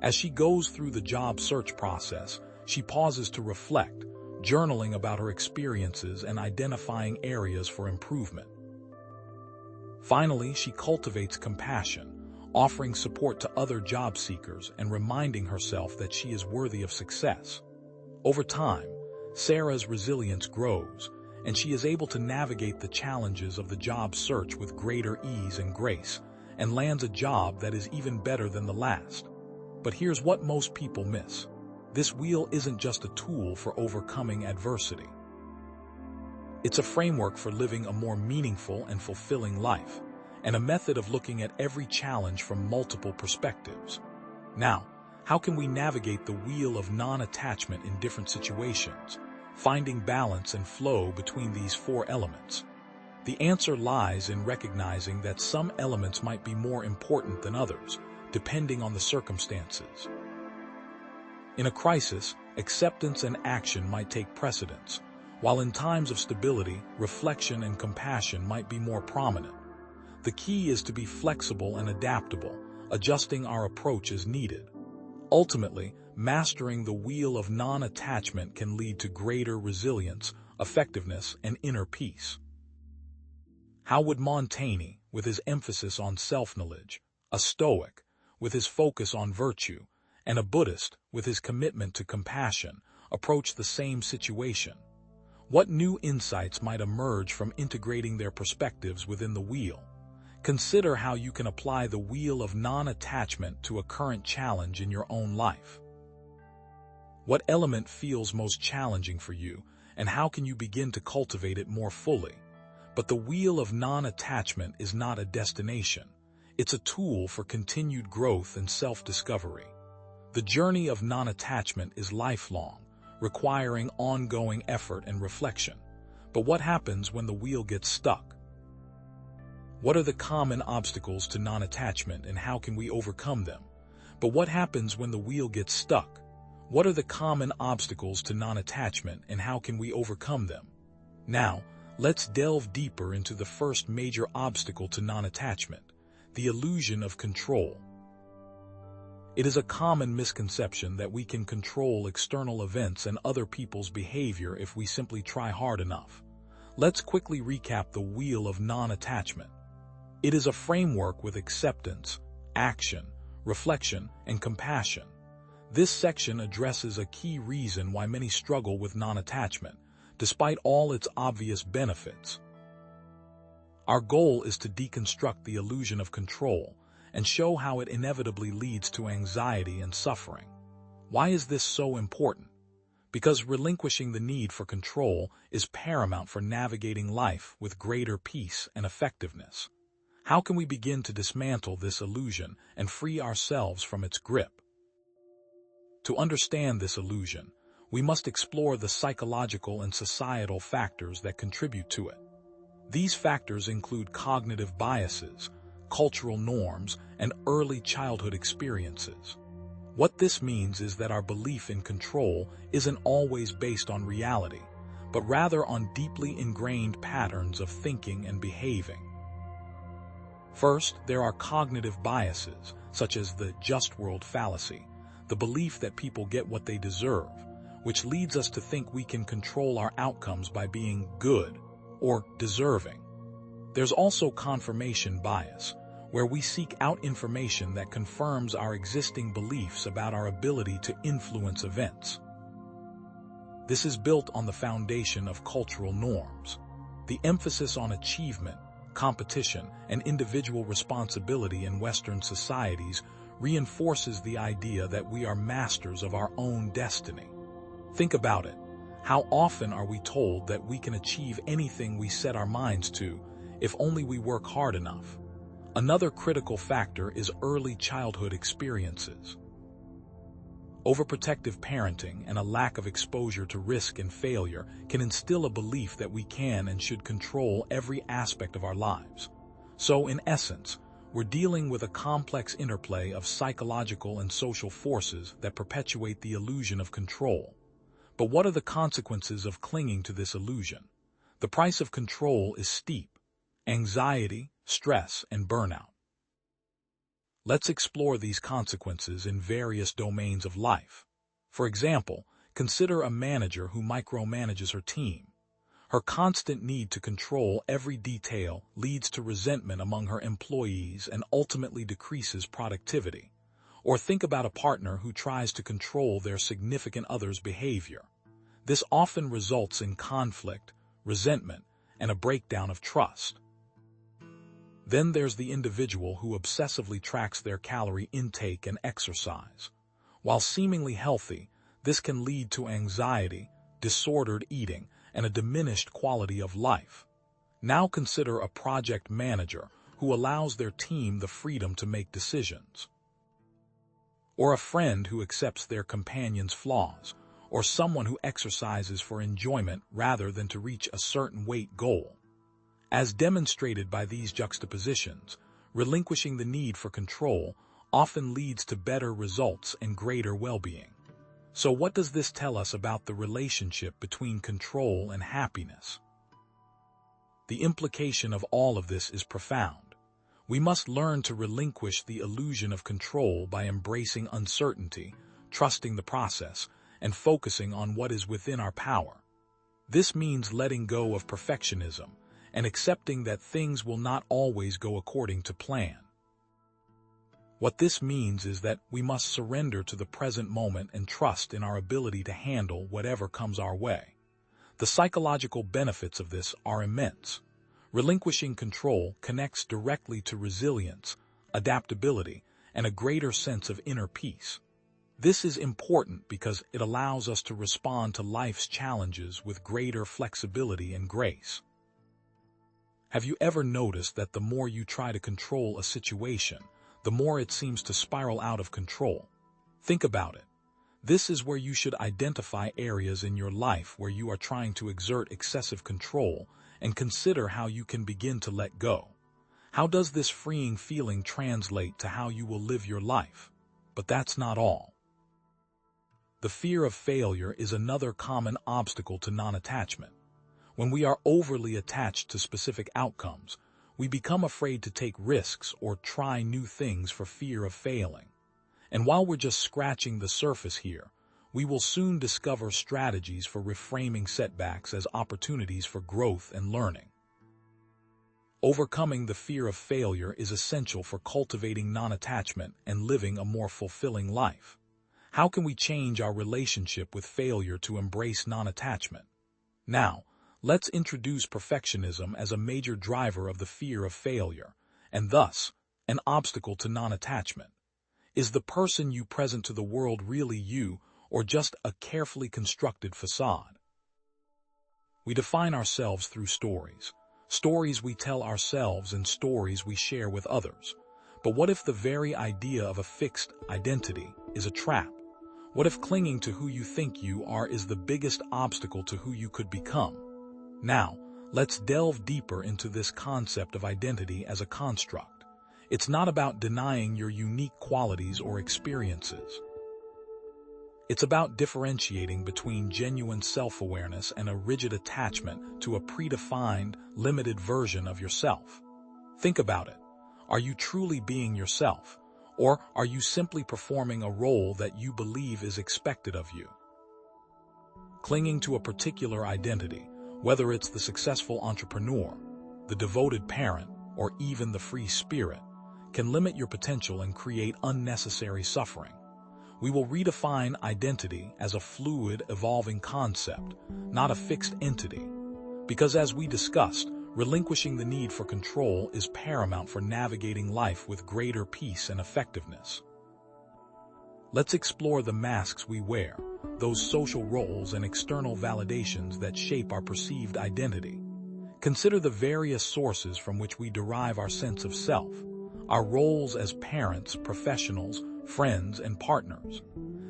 As she goes through the job search process, she pauses to reflect, journaling about her experiences and identifying areas for improvement. Finally, she cultivates compassion, offering support to other job seekers and reminding herself that she is worthy of success. Over time, Sarah's resilience grows, and she is able to navigate the challenges of the job search with greater ease and grace, and lands a job that is even better than the last. But here's what most people miss. This wheel isn't just a tool for overcoming adversity. It's a framework for living a more meaningful and fulfilling life, and a method of looking at every challenge from multiple perspectives. Now, how can we navigate the wheel of non-attachment in different situations, finding balance and flow between these 4 elements? The answer lies in recognizing that some elements might be more important than others, depending on the circumstances. In a crisis, acceptance and action might take precedence, while in times of stability, reflection and compassion might be more prominent. The key is to be flexible and adaptable, adjusting our approach as needed. Ultimately, mastering the wheel of non-attachment can lead to greater resilience, effectiveness, and inner peace. How would Montaigne, with his emphasis on self-knowledge, a Stoic, with his focus on virtue, and a Buddhist, with his commitment to compassion, approach the same situation? What new insights might emerge from integrating their perspectives within the wheel? Consider how you can apply the wheel of non-attachment to a current challenge in your own life. What element feels most challenging for you, and how can you begin to cultivate it more fully? But the wheel of non-attachment is not a destination. It's a tool for continued growth and self-discovery. The journey of non-attachment is lifelong, requiring ongoing effort and reflection. But what happens when the wheel gets stuck? What are the common obstacles to non-attachment, and how can we overcome them? But what happens when the wheel gets stuck? What are the common obstacles to non-attachment, and how can we overcome them? Now, let's delve deeper into the first major obstacle to non-attachment: the illusion of control. It is a common misconception that we can control external events and other people's behavior if we simply try hard enough. Let's quickly recap the wheel of non-attachment. It is a framework with acceptance, action, reflection, and compassion. This section addresses a key reason why many struggle with non-attachment, despite all its obvious benefits. Our goal is to deconstruct the illusion of control and show how it inevitably leads to anxiety and suffering. Why is this so important? Because relinquishing the need for control is paramount for navigating life with greater peace and effectiveness. How can we begin to dismantle this illusion and free ourselves from its grip? To understand this illusion, we must explore the psychological and societal factors that contribute to it. These factors include cognitive biases, cultural norms, and early childhood experiences. What this means is that our belief in control isn't always based on reality, but rather on deeply ingrained patterns of thinking and behaving. First, there are cognitive biases, such as the just world fallacy, the belief that people get what they deserve, which leads us to think we can control our outcomes by being good or deserving. There's also confirmation bias, where we seek out information that confirms our existing beliefs about our ability to influence events. This is built on the foundation of cultural norms. The emphasis on achievement, competition, and individual responsibility in Western societies reinforces the idea that we are masters of our own destiny. Think about it. How often are we told that we can achieve anything we set our minds to if only we work hard enough? Another critical factor is early childhood experiences. Overprotective parenting and a lack of exposure to risk and failure can instill a belief that we can and should control every aspect of our lives. So, in essence, we're dealing with a complex interplay of psychological and social forces that perpetuate the illusion of control. But what are the consequences of clinging to this illusion? The price of control is steep: anxiety, stress, and burnout. Let's explore these consequences in various domains of life. For example, consider a manager who micromanages her team. Her constant need to control every detail leads to resentment among her employees and ultimately decreases productivity. Or think about a partner who tries to control their significant other's behavior. This often results in conflict, resentment, and a breakdown of trust. Then there's the individual who obsessively tracks their calorie intake and exercise. While seemingly healthy, this can lead to anxiety, disordered eating, and a diminished quality of life. Now consider a project manager who allows their team the freedom to make decisions. Or a friend who accepts their companion's flaws, or someone who exercises for enjoyment rather than to reach a certain weight goal. As demonstrated by these juxtapositions, relinquishing the need for control often leads to better results and greater well-being. So what does this tell us about the relationship between control and happiness? The implication of all of this is profound. We must learn to relinquish the illusion of control by embracing uncertainty, trusting the process, and focusing on what is within our power. This means letting go of perfectionism and accepting that things will not always go according to plan. What this means is that we must surrender to the present moment and trust in our ability to handle whatever comes our way. The psychological benefits of this are immense. Relinquishing control connects directly to resilience, adaptability, and a greater sense of inner peace. This is important because it allows us to respond to life's challenges with greater flexibility and grace. Have you ever noticed that the more you try to control a situation, the more it seems to spiral out of control? Think about it. This is where you should identify areas in your life where you are trying to exert excessive control and consider how you can begin to let go. How does this freeing feeling translate to how you will live your life? But that's not all. The fear of failure is another common obstacle to non-attachment. When we are overly attached to specific outcomes, we become afraid to take risks or try new things for fear of failing. And while we're just scratching the surface here, we will soon discover strategies for reframing setbacks as opportunities for growth and learning. Overcoming the fear of failure is essential for cultivating non-attachment and living a more fulfilling life. How can we change our relationship with failure to embrace non-attachment? Now, let's introduce perfectionism as a major driver of the fear of failure, and thus, an obstacle to non-attachment. Is the person you present to the world really you, or just a carefully constructed facade? We define ourselves through stories. Stories we tell ourselves and stories we share with others. But what if the very idea of a fixed identity is a trap? What if clinging to who you think you are is the biggest obstacle to who you could become? Now, let's delve deeper into this concept of identity as a construct. It's not about denying your unique qualities or experiences. It's about differentiating between genuine self-awareness and a rigid attachment to a predefined, limited version of yourself. Think about it. Are you truly being yourself, or are you simply performing a role that you believe is expected of you? Clinging to a particular identity, whether it's the successful entrepreneur, the devoted parent, or even the free spirit, can limit your potential and create unnecessary suffering. We will redefine identity as a fluid, evolving concept, not a fixed entity. Because as we discussed, relinquishing the need for control is paramount for navigating life with greater peace and effectiveness. Let's explore the masks we wear, those social roles and external validations that shape our perceived identity. Consider the various sources from which we derive our sense of self, our roles as parents, professionals, friends, and partners.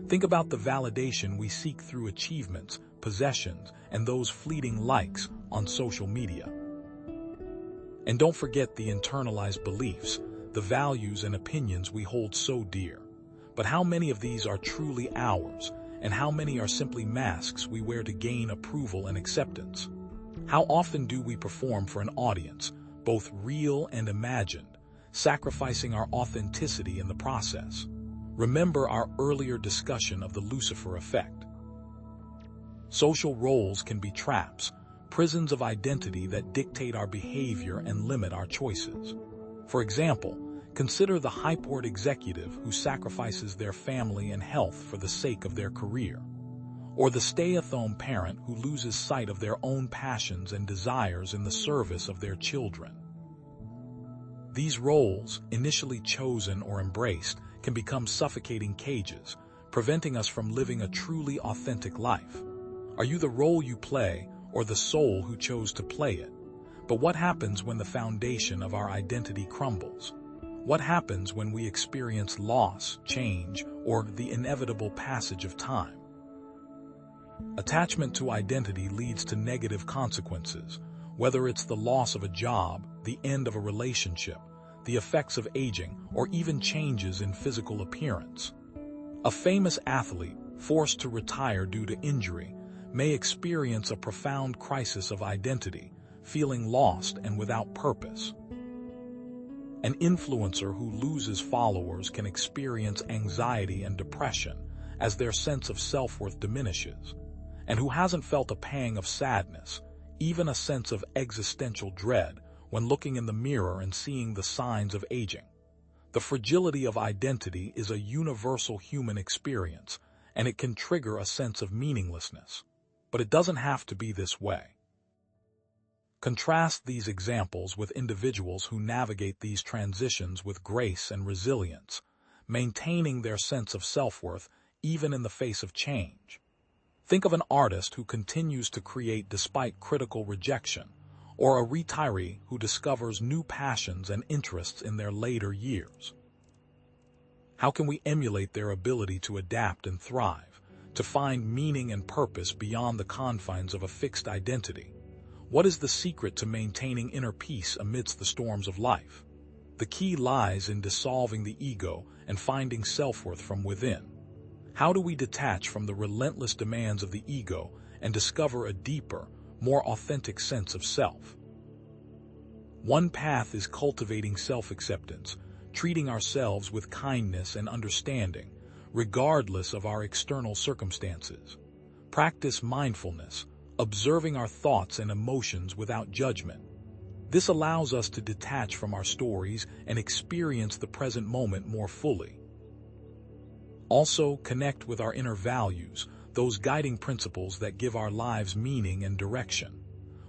Think about the validation we seek through achievements, possessions, and those fleeting likes on social media. And don't forget the internalized beliefs, the values and opinions we hold so dear. But how many of these are truly ours, and how many are simply masks we wear to gain approval and acceptance? How often do we perform for an audience, both real and imagined, sacrificing our authenticity in the process? Remember our earlier discussion of the Lucifer effect. Social roles can be traps, prisons of identity that dictate our behavior and limit our choices. For example, consider the hyper executive who sacrifices their family and health for the sake of their career, or the stay-at-home parent who loses sight of their own passions and desires in the service of their children. These roles, initially chosen or embraced, can become suffocating cages, preventing us from living a truly authentic life. Are you the role you play, or the soul who chose to play it? But what happens when the foundation of our identity crumbles? What happens when we experience loss, change, or the inevitable passage of time? Attachment to identity leads to negative consequences, whether it's the loss of a job, the end of a relationship, the effects of aging, or even changes in physical appearance. A famous athlete, forced to retire due to injury, may experience a profound crisis of identity, feeling lost and without purpose. An influencer who loses followers can experience anxiety and depression as their sense of self-worth diminishes, and who hasn't felt a pang of sadness, even a sense of existential dread, when looking in the mirror and seeing the signs of aging. The fragility of identity is a universal human experience, and it can trigger a sense of meaninglessness. But it doesn't have to be this way. Contrast these examples with individuals who navigate these transitions with grace and resilience, maintaining their sense of self-worth even in the face of change. Think of an artist who continues to create despite critical rejection, or a retiree who discovers new passions and interests in their later years. How can we emulate their ability to adapt and thrive, to find meaning and purpose beyond the confines of a fixed identity? What is the secret to maintaining inner peace amidst the storms of life? The key lies in dissolving the ego and finding self-worth from within. How do we detach from the relentless demands of the ego and discover a deeper, more authentic sense of self? One path is cultivating self-acceptance, treating ourselves with kindness and understanding, regardless of our external circumstances. Practice mindfulness, observing our thoughts and emotions without judgment. This allows us to detach from our stories and experience the present moment more fully. Also, connect with our inner values, those guiding principles that give our lives meaning and direction.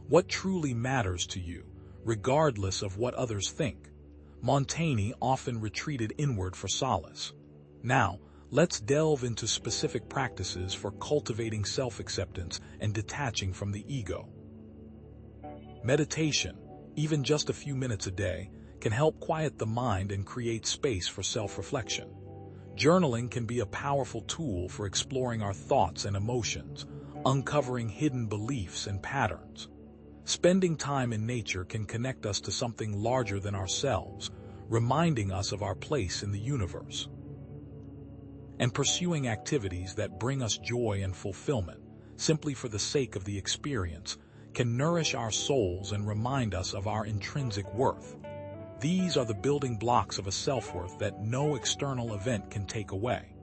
What truly matters to you, regardless of what others think? Montaigne often retreated inward for solace. Now, let's delve into specific practices for cultivating self-acceptance and detaching from the ego. Meditation, even just a few minutes a day, can help quiet the mind and create space for self-reflection. Journaling can be a powerful tool for exploring our thoughts and emotions, uncovering hidden beliefs and patterns. Spending time in nature can connect us to something larger than ourselves, reminding us of our place in the universe. And pursuing activities that bring us joy and fulfillment, simply for the sake of the experience, can nourish our souls and remind us of our intrinsic worth. These are the building blocks of a self-worth that no external event can take away.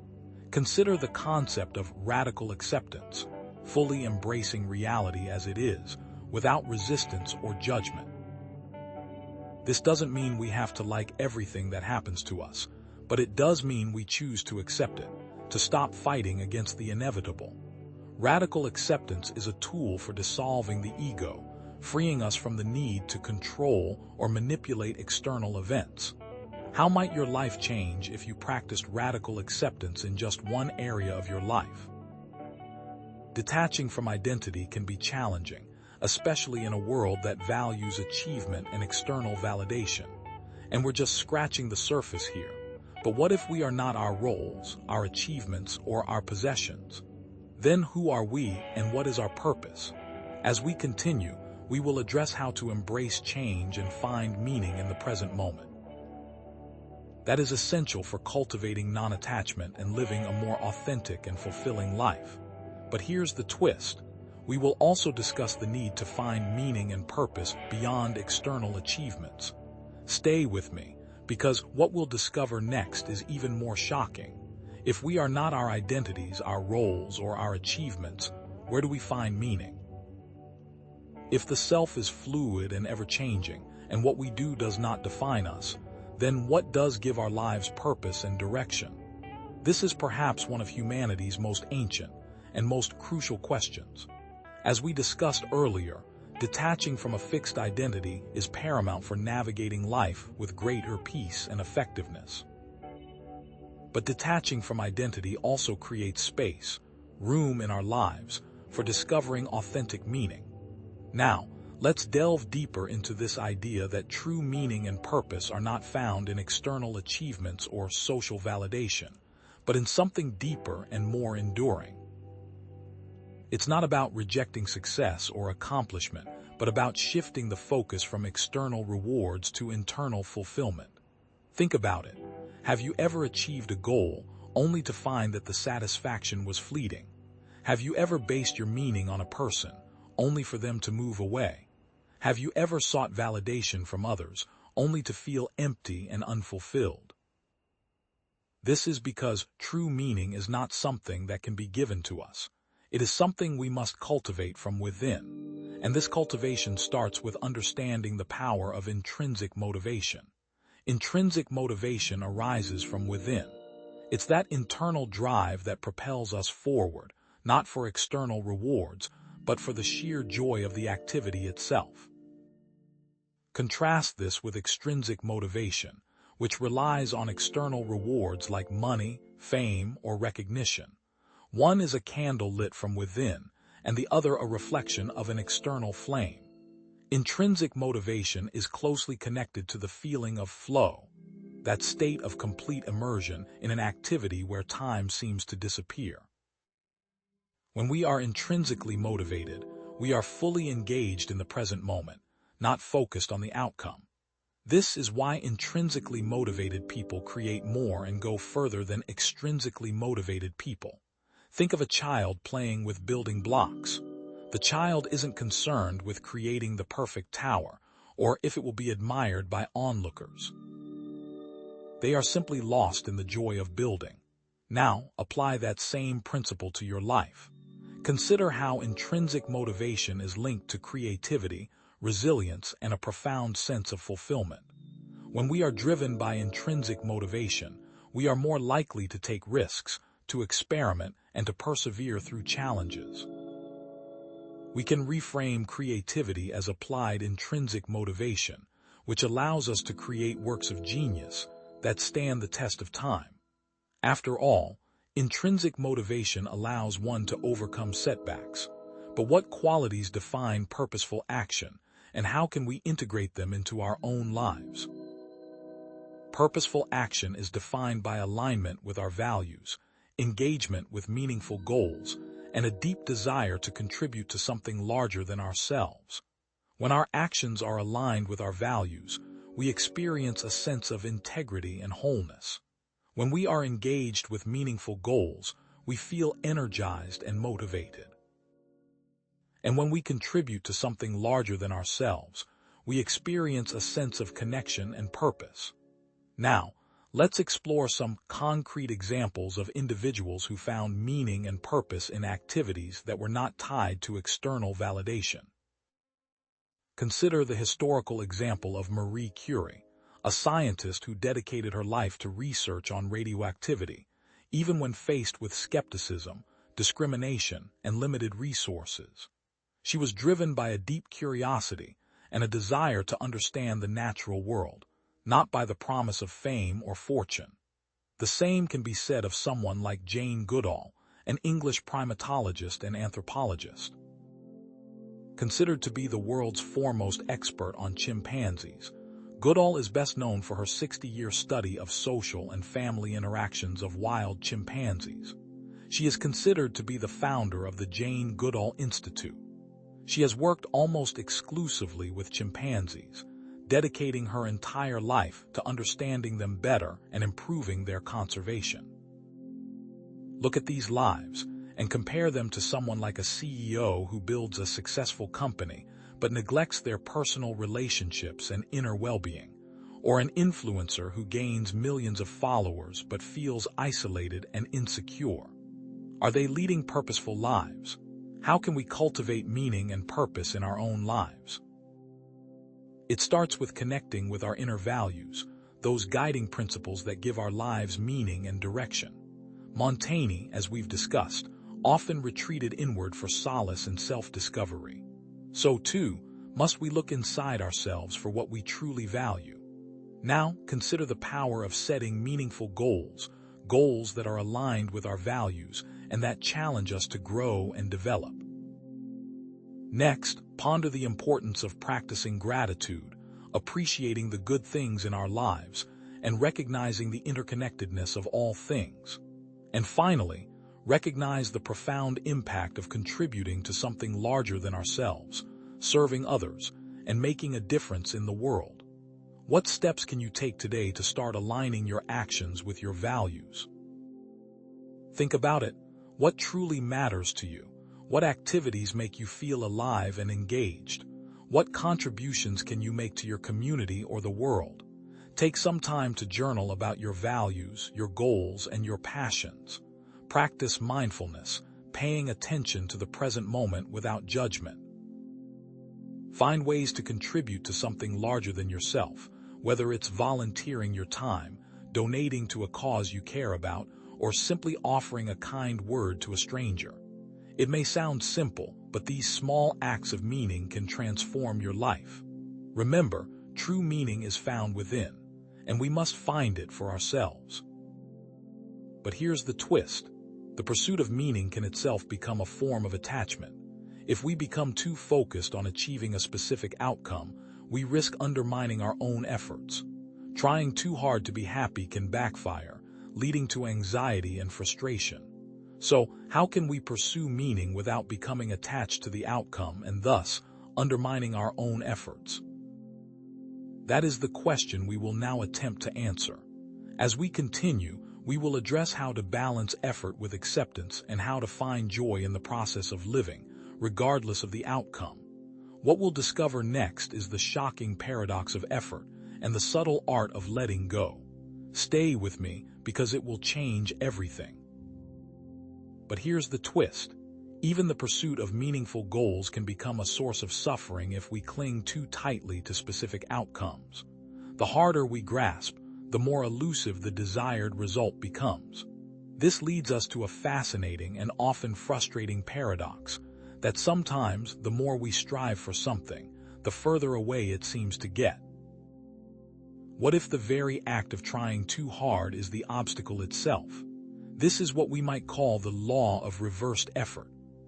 Consider the concept of radical acceptance, fully embracing reality as it is, without resistance or judgment. This doesn't mean we have to like everything that happens to us, but it does mean we choose to accept it, to stop fighting against the inevitable. Radical acceptance is a tool for dissolving the ego, freeing us from the need to control or manipulate external events. How might your life change if you practiced radical acceptance in just one area of your life? Detaching from identity can be challenging, especially in a world that values achievement and external validation. And we're just scratching the surface here. But what if we are not our roles, our achievements, or our possessions? Then who are we and what is our purpose? As we continue, we will address how to embrace change and find meaning in the present moment. That is essential for cultivating non-attachment and living a more authentic and fulfilling life. But here's the twist. We will also discuss the need to find meaning and purpose beyond external achievements. Stay with me, because what we'll discover next is even more shocking. If we are not our identities, our roles, or our achievements, where do we find meaning? If the self is fluid and ever-changing, and what we do does not define us, then what does give our lives purpose and direction? This is perhaps one of humanity's most ancient and most crucial questions. As we discussed earlier, detaching from a fixed identity is paramount for navigating life with greater peace and effectiveness. But detaching from identity also creates space, room in our lives, for discovering authentic meaning. Now, let's delve deeper into this idea that true meaning and purpose are not found in external achievements or social validation, but in something deeper and more enduring. It's not about rejecting success or accomplishment, but about shifting the focus from external rewards to internal fulfillment. Think about it. Have you ever achieved a goal only to find that the satisfaction was fleeting? Have you ever based your meaning on a person only for them to move away? Have you ever sought validation from others only to feel empty and unfulfilled? This is because true meaning is not something that can be given to us. It is something we must cultivate from within. And this cultivation starts with understanding the power of intrinsic motivation. Intrinsic motivation arises from within. It's that internal drive that propels us forward, not for external rewards, but for the sheer joy of the activity itself. Contrast this with extrinsic motivation, which relies on external rewards like money, fame, or recognition. One is a candle lit from within, and the other a reflection of an external flame. Intrinsic motivation is closely connected to the feeling of flow, that state of complete immersion in an activity where time seems to disappear. When we are intrinsically motivated, we are fully engaged in the present moment, not focused on the outcome. This is why intrinsically motivated people create more and go further than extrinsically motivated people. Think of a child playing with building blocks. The child isn't concerned with creating the perfect tower or if it will be admired by onlookers. They are simply lost in the joy of building. Now, apply that same principle to your life. Consider how intrinsic motivation is linked to creativity, resilience, and a profound sense of fulfillment. When we are driven by intrinsic motivation, we are more likely to take risks, to experiment, and to persevere through challenges. We can reframe creativity as applied intrinsic motivation, which allows us to create works of genius that stand the test of time. After all, intrinsic motivation allows one to overcome setbacks. But what qualities define purposeful action, and how can we integrate them into our own lives? Purposeful action is defined by alignment with our values, engagement with meaningful goals, and a deep desire to contribute to something larger than ourselves. When our actions are aligned with our values, we experience a sense of integrity and wholeness. When we are engaged with meaningful goals, we feel energized and motivated. And when we contribute to something larger than ourselves, we experience a sense of connection and purpose. Now, let's explore some concrete examples of individuals who found meaning and purpose in activities that were not tied to external validation. Consider the historical example of Marie Curie, a scientist who dedicated her life to research on radioactivity, even when faced with skepticism, discrimination, and limited resources. She was driven by a deep curiosity and a desire to understand the natural world, not by the promise of fame or fortune. The same can be said of someone like Jane Goodall, an English primatologist and anthropologist. Considered to be the world's foremost expert on chimpanzees, Goodall is best known for her 60-year study of social and family interactions of wild chimpanzees. She is considered to be the founder of the Jane Goodall Institute. She has worked almost exclusively with chimpanzees, dedicating her entire life to understanding them better and improving their conservation. Look at these lives and compare them to someone like a CEO who builds a successful company but neglects their personal relationships and inner well-being, or an influencer who gains millions of followers but feels isolated and insecure. Are they leading purposeful lives? How can we cultivate meaning and purpose in our own lives? It starts with connecting with our inner values, those guiding principles that give our lives meaning and direction. Montaigne, as we've discussed, often retreated inward for solace and self-discovery. So, too, must we look inside ourselves for what we truly value. Now, consider the power of setting meaningful goals, goals that are aligned with our values and that challenge us to grow and develop. Next, ponder the importance of practicing gratitude, appreciating the good things in our lives, and recognizing the interconnectedness of all things. And finally, recognize the profound impact of contributing to something larger than ourselves, serving others, and making a difference in the world. What steps can you take today to start aligning your actions with your values? Think about it. What truly matters to you? What activities make you feel alive and engaged? What contributions can you make to your community or the world? Take some time to journal about your values, your goals, and your passions. Practice mindfulness, paying attention to the present moment without judgment. Find ways to contribute to something larger than yourself, whether it's volunteering your time, donating to a cause you care about, or simply offering a kind word to a stranger. It may sound simple, but these small acts of meaning can transform your life. Remember, true meaning is found within, and we must find it for ourselves. But here's the twist. The pursuit of meaning can itself become a form of attachment. If we become too focused on achieving a specific outcome, we risk undermining our own efforts. Trying too hard to be happy can backfire, leading to anxiety and frustration. So, how can we pursue meaning without becoming attached to the outcome and thus undermining our own efforts? That is the question we will now attempt to answer. As we continue, we will address how to balance effort with acceptance and how to find joy in the process of living, regardless of the outcome. What we'll discover next is the shocking paradox of effort and the subtle art of letting go. Stay with me because it will change everything. But here's the twist. Even the pursuit of meaningful goals can become a source of suffering if we cling too tightly to specific outcomes. The harder we grasp, the more elusive the desired result becomes. This leads us to a fascinating and often frustrating paradox, that sometimes the more we strive for something, the further away it seems to get. What if the very act of trying too hard is the obstacle itself? This is what we might call the law of reversed effort,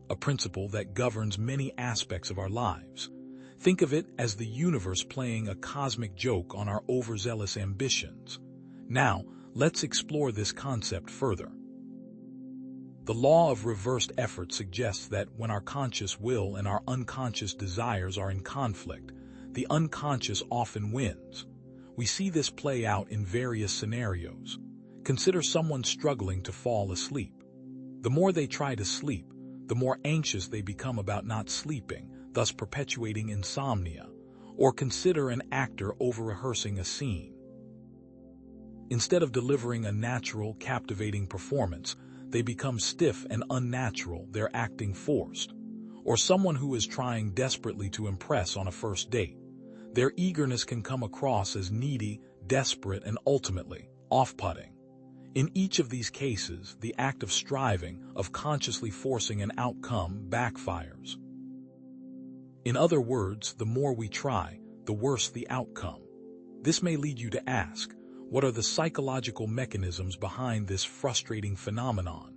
a principle that governs many aspects of our lives. Think of it as the universe playing a cosmic joke on our overzealous ambitions. Now, let's explore this concept further. The law of reversed effort suggests that when our conscious will and our unconscious desires are in conflict, the unconscious often wins. We see this play out in various scenarios. Consider someone struggling to fall asleep. The more they try to sleep, the more anxious they become about not sleeping, thus perpetuating insomnia. Or consider an actor over-rehearsing a scene. Instead of delivering a natural, captivating performance, they become stiff and unnatural, they're acting forced. Or someone who is trying desperately to impress on a first date. Their eagerness can come across as needy, desperate, and ultimately off-putting. In each of these cases, the act of striving, of consciously forcing an outcome, backfires. In other words, the more we try, the worse the outcome. This may lead you to ask, what are the psychological mechanisms behind this frustrating phenomenon?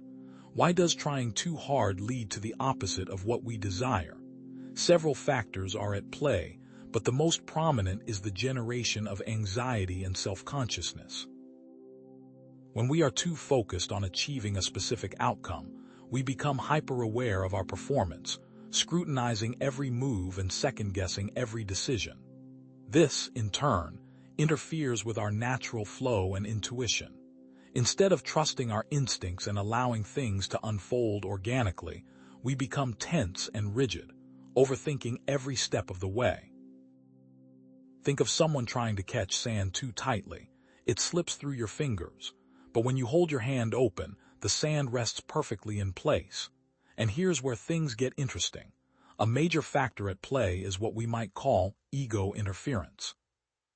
Why does trying too hard lead to the opposite of what we desire? Several factors are at play, but the most prominent is the generation of anxiety and self-consciousness. When we are too focused on achieving a specific outcome, we become hyper-aware of our performance, scrutinizing every move and second-guessing every decision. This, in turn, interferes with our natural flow and intuition. Instead of trusting our instincts and allowing things to unfold organically, we become tense and rigid, overthinking every step of the way. Think of someone trying to catch sand too tightly. It slips through your fingers. But when you hold your hand open, the sand rests perfectly in place. And here's where things get interesting. A major factor at play is what we might call ego interference.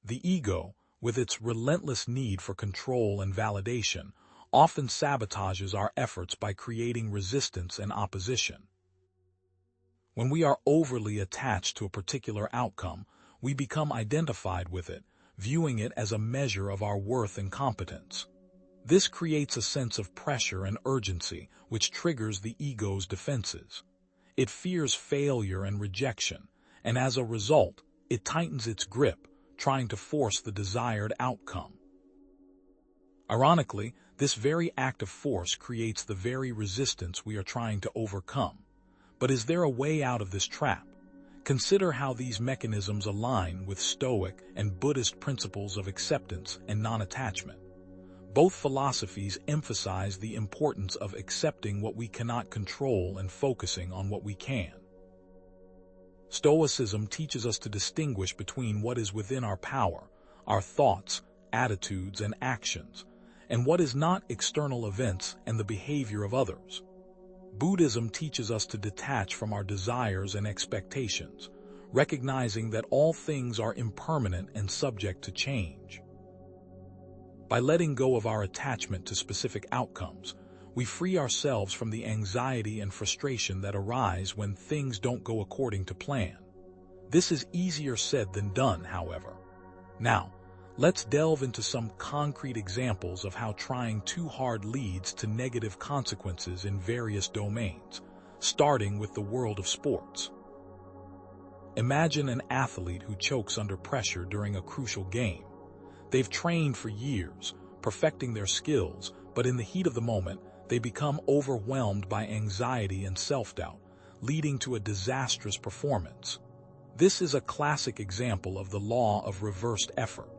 The ego, with its relentless need for control and validation, often sabotages our efforts by creating resistance and opposition. When we are overly attached to a particular outcome, we become identified with it, viewing it as a measure of our worth and competence. This creates a sense of pressure and urgency, which triggers the ego's defenses. It fears failure and rejection, and as a result, it tightens its grip, trying to force the desired outcome. Ironically, this very act of force creates the very resistance we are trying to overcome. But is there a way out of this trap? Consider how these mechanisms align with Stoic and Buddhist principles of acceptance and non-attachment. Both philosophies emphasize the importance of accepting what we cannot control and focusing on what we can. Stoicism teaches us to distinguish between what is within our power, our thoughts, attitudes, and actions, and what is not external events and the behavior of others. Buddhism teaches us to detach from our desires and expectations, recognizing that all things are impermanent and subject to change. By letting go of our attachment to specific outcomes, we free ourselves from the anxiety and frustration that arise when things don't go according to plan. This is easier said than done, however. Now, let's delve into some concrete examples of how trying too hard leads to negative consequences in various domains, starting with the world of sports. Imagine an athlete who chokes under pressure during a crucial game. They've trained for years, perfecting their skills, but in the heat of the moment, they become overwhelmed by anxiety and self-doubt, leading to a disastrous performance. This is a classic example of the law of reversed effort.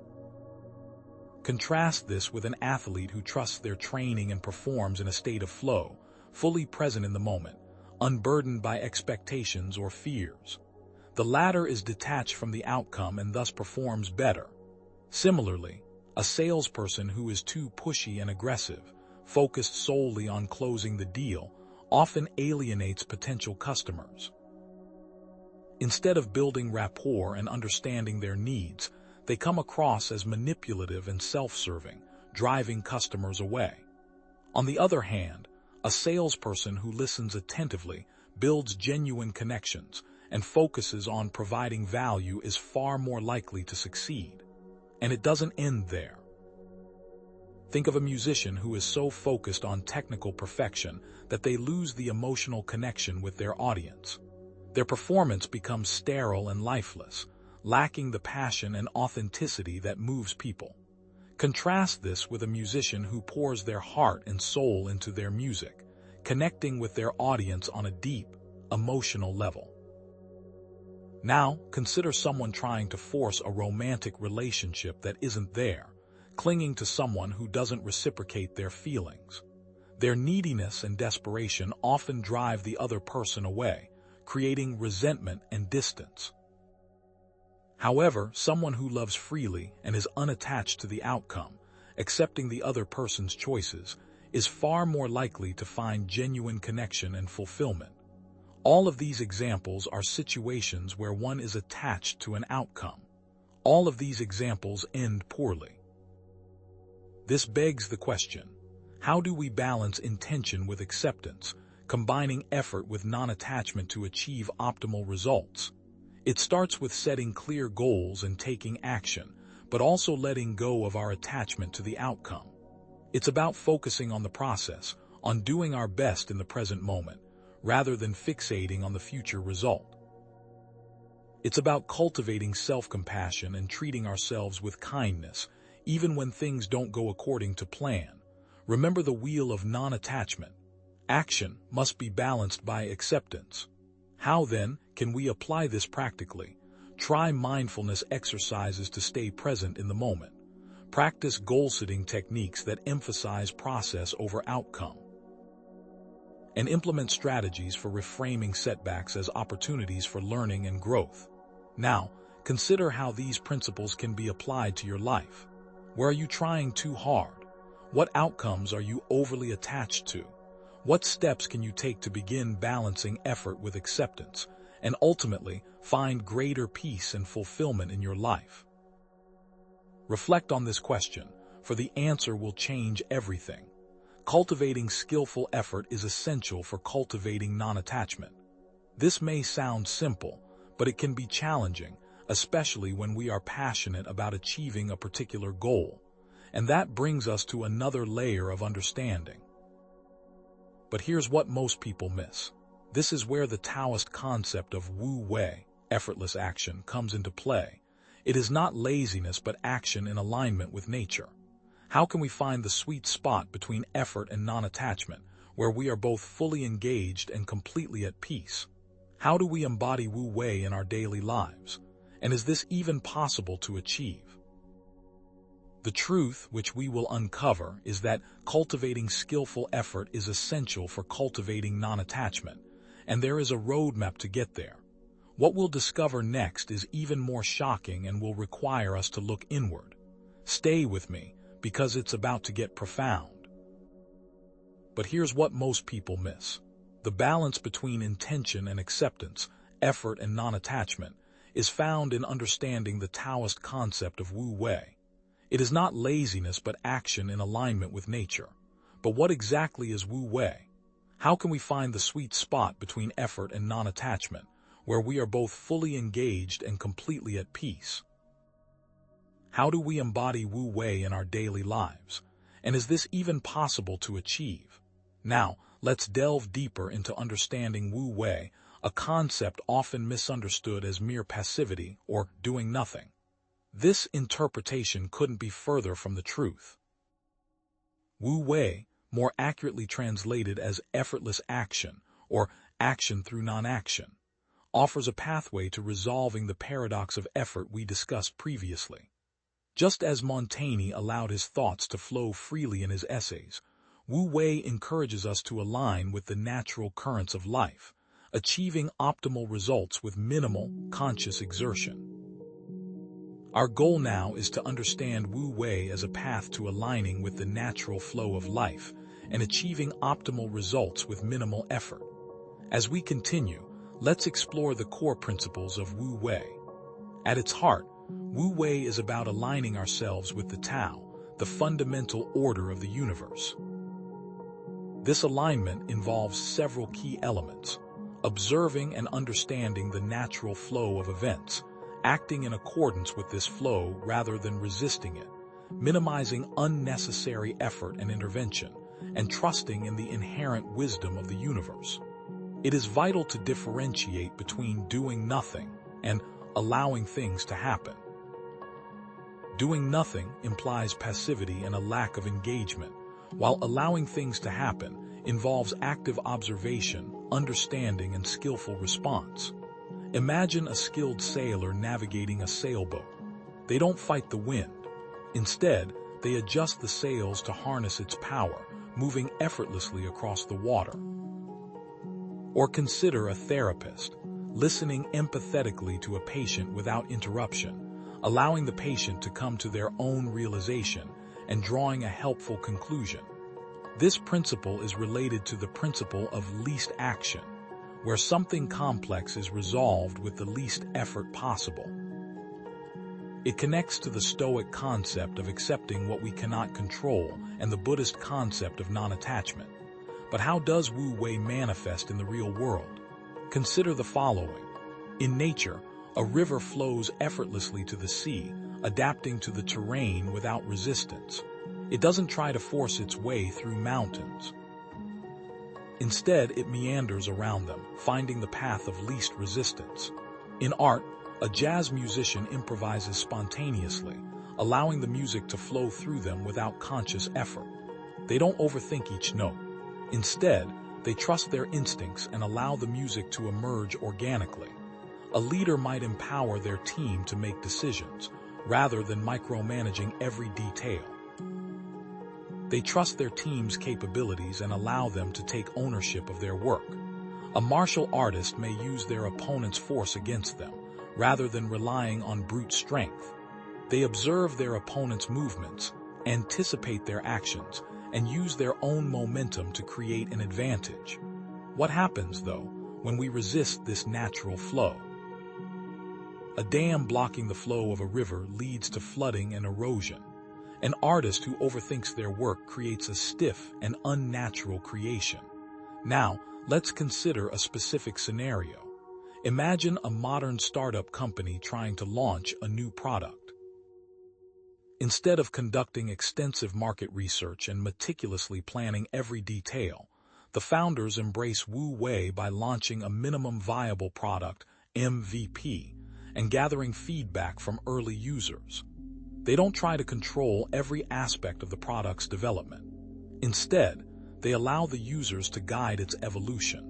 Contrast this with an athlete who trusts their training and performs in a state of flow, fully present in the moment, unburdened by expectations or fears. The latter is detached from the outcome and thus performs better. Similarly, a salesperson who is too pushy and aggressive, focused solely on closing the deal, often alienates potential customers. Instead of building rapport and understanding their needs, they come across as manipulative and self-serving, driving customers away. On the other hand, a salesperson who listens attentively, builds genuine connections, and focuses on providing value is far more likely to succeed. And it doesn't end there. Think of a musician who is so focused on technical perfection that they lose the emotional connection with their audience. Their performance becomes sterile and lifeless, lacking the passion and authenticity that moves people. Contrast this with a musician who pours their heart and soul into their music, connecting with their audience on a deep, emotional level. Now, consider someone trying to force a romantic relationship that isn't there, clinging to someone who doesn't reciprocate their feelings. Their neediness and desperation often drive the other person away, creating resentment and distance. However, someone who loves freely and is unattached to the outcome, accepting the other person's choices, is far more likely to find genuine connection and fulfillment. All of these examples are situations where one is attached to an outcome. All of these examples end poorly. This begs the question, how do we balance intention with acceptance, combining effort with non-attachment to achieve optimal results? It starts with setting clear goals and taking action, but also letting go of our attachment to the outcome. It's about focusing on the process, on doing our best in the present moment, rather than fixating on the future result. It's about cultivating self-compassion and treating ourselves with kindness, even when things don't go according to plan. Remember the wheel of non-attachment. Action must be balanced by acceptance. How, then, can we apply this practically? Try mindfulness exercises to stay present in the moment. Practice goal-setting techniques that emphasize process over outcome. And implement strategies for reframing setbacks as opportunities for learning and growth. Now, consider how these principles can be applied to your life. Where are you trying too hard? What outcomes are you overly attached to? What steps can you take to begin balancing effort with acceptance, and ultimately find greater peace and fulfillment in your life? Reflect on this question, for the answer will change everything. Cultivating skillful effort is essential for cultivating non-attachment. This may sound simple, but it can be challenging, especially when we are passionate about achieving a particular goal. And that brings us to another layer of understanding. But here's what most people miss. This is where the Taoist concept of Wu Wei, effortless action, comes into play. It is not laziness but action in alignment with nature. How can we find the sweet spot between effort and non-attachment, where we are both fully engaged and completely at peace? How do we embody Wu Wei in our daily lives? And is this even possible to achieve? The truth, which we will uncover, is that cultivating skillful effort is essential for cultivating non-attachment, and there is a roadmap to get there. What we'll discover next is even more shocking and will require us to look inward. Stay with me, because it's about to get profound. But here's what most people miss. The balance between intention and acceptance, effort and non-attachment, is found in understanding the Taoist concept of Wu Wei. It is not laziness but action in alignment with nature. But what exactly is Wu Wei? How can we find the sweet spot between effort and non-attachment, where we are both fully engaged and completely at peace? How do we embody Wu Wei in our daily lives? And is this even possible to achieve? Now, let's delve deeper into understanding Wu Wei, a concept often misunderstood as mere passivity or doing nothing. This interpretation couldn't be further from the truth. Wu Wei, more accurately translated as effortless action or action through non-action, offers a pathway to resolving the paradox of effort we discussed previously. Just as Montaigne allowed his thoughts to flow freely in his essays, Wu Wei encourages us to align with the natural currents of life, achieving optimal results with minimal conscious exertion. Our goal now is to understand Wu Wei as a path to aligning with the natural flow of life and achieving optimal results with minimal effort. As we continue, let's explore the core principles of Wu Wei. At its heart, Wu Wei is about aligning ourselves with the Tao, the fundamental order of the universe. This alignment involves several key elements: observing and understanding the natural flow of events, acting in accordance with this flow rather than resisting it, minimizing unnecessary effort and intervention, and trusting in the inherent wisdom of the universe. It is vital to differentiate between doing nothing and allowing things to happen. Doing nothing implies passivity and a lack of engagement, while allowing things to happen involves active observation, understanding, and skillful response. Imagine a skilled sailor navigating a sailboat. They don't fight the wind. Instead, they adjust the sails to harness its power, moving effortlessly across the water. Or consider a therapist, listening empathetically to a patient without interruption, allowing the patient to come to their own realization and drawing a helpful conclusion. This principle is related to the principle of least action, where something complex is resolved with the least effort possible. It connects to the Stoic concept of accepting what we cannot control and the Buddhist concept of non-attachment. But how does Wu Wei manifest in the real world? Consider the following. In nature, a river flows effortlessly to the sea, adapting to the terrain without resistance. It doesn't try to force its way through mountains. Instead, it meanders around them, finding the path of least resistance. In art, a jazz musician improvises spontaneously, allowing the music to flow through them without conscious effort. They don't overthink each note. Instead, they trust their instincts and allow the music to emerge organically. A leader might empower their team to make decisions, rather than micromanaging every detail. They trust their team's capabilities and allow them to take ownership of their work. A martial artist may use their opponent's force against them, rather than relying on brute strength. They observe their opponent's movements, anticipate their actions, and use their own momentum to create an advantage. What happens, though, when we resist this natural flow? A dam blocking the flow of a river leads to flooding and erosion. An artist who overthinks their work creates a stiff and unnatural creation. Now, let's consider a specific scenario. Imagine a modern startup company trying to launch a new product. Instead of conducting extensive market research and meticulously planning every detail, the founders embrace Wu Wei by launching a minimum viable product, MVP, and gathering feedback from early users. They don't try to control every aspect of the product's development. Instead, they allow the users to guide its evolution.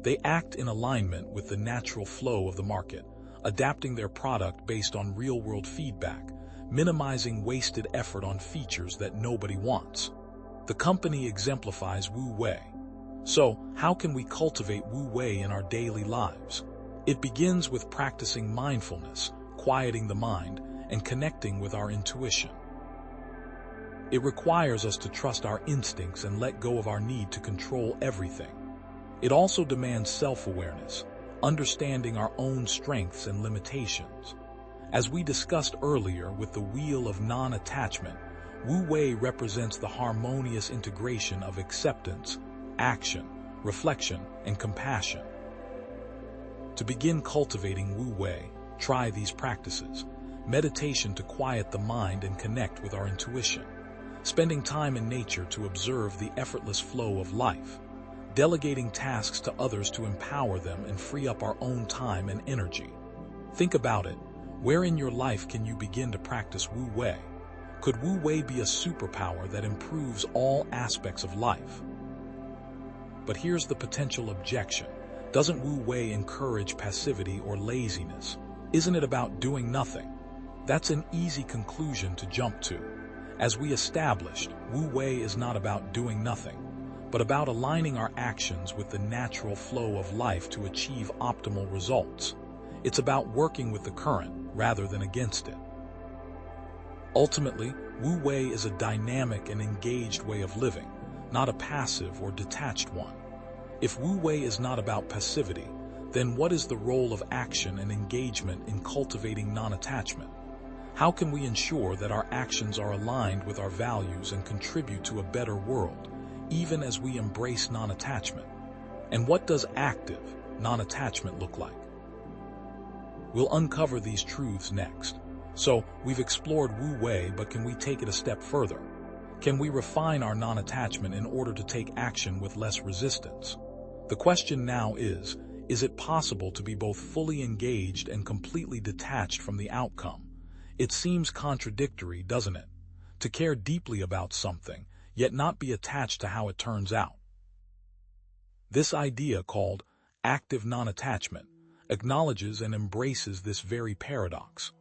They act in alignment with the natural flow of the market, adapting their product based on real-world feedback, minimizing wasted effort on features that nobody wants. The company exemplifies Wu Wei. So, how can we cultivate Wu Wei in our daily lives? It begins with practicing mindfulness, quieting the mind, and connecting with our intuition. It requires us to trust our instincts and let go of our need to control everything. It also demands self-awareness, understanding our own strengths and limitations. As we discussed earlier with the wheel of non-attachment, Wu Wei represents the harmonious integration of acceptance, action, reflection, and compassion. To begin cultivating Wu Wei, try these practices. Meditation to quiet the mind and connect with our intuition. Spending time in nature to observe the effortless flow of life. Delegating tasks to others to empower them and free up our own time and energy. Think about it. Where in your life can you begin to practice Wu Wei? Could Wu Wei be a superpower that improves all aspects of life? But here's the potential objection. Doesn't Wu Wei encourage passivity or laziness? Isn't it about doing nothing? That's an easy conclusion to jump to. As we established, Wu Wei is not about doing nothing, but about aligning our actions with the natural flow of life to achieve optimal results. It's about working with the current rather than against it. Ultimately, Wu Wei is a dynamic and engaged way of living, not a passive or detached one. If Wu Wei is not about passivity, then what is the role of action and engagement in cultivating non-attachment? How can we ensure that our actions are aligned with our values and contribute to a better world, even as we embrace non-attachment? And what does active, non-attachment look like? We'll uncover these truths next. So, we've explored Wu Wei, but can we take it a step further? Can we refine our non-attachment in order to take action with less resistance? The question now is it possible to be both fully engaged and completely detached from the outcome? It seems contradictory, doesn't it? To care deeply about something, yet not be attached to how it turns out. This idea, called active non-attachment, acknowledges and embraces this very paradox.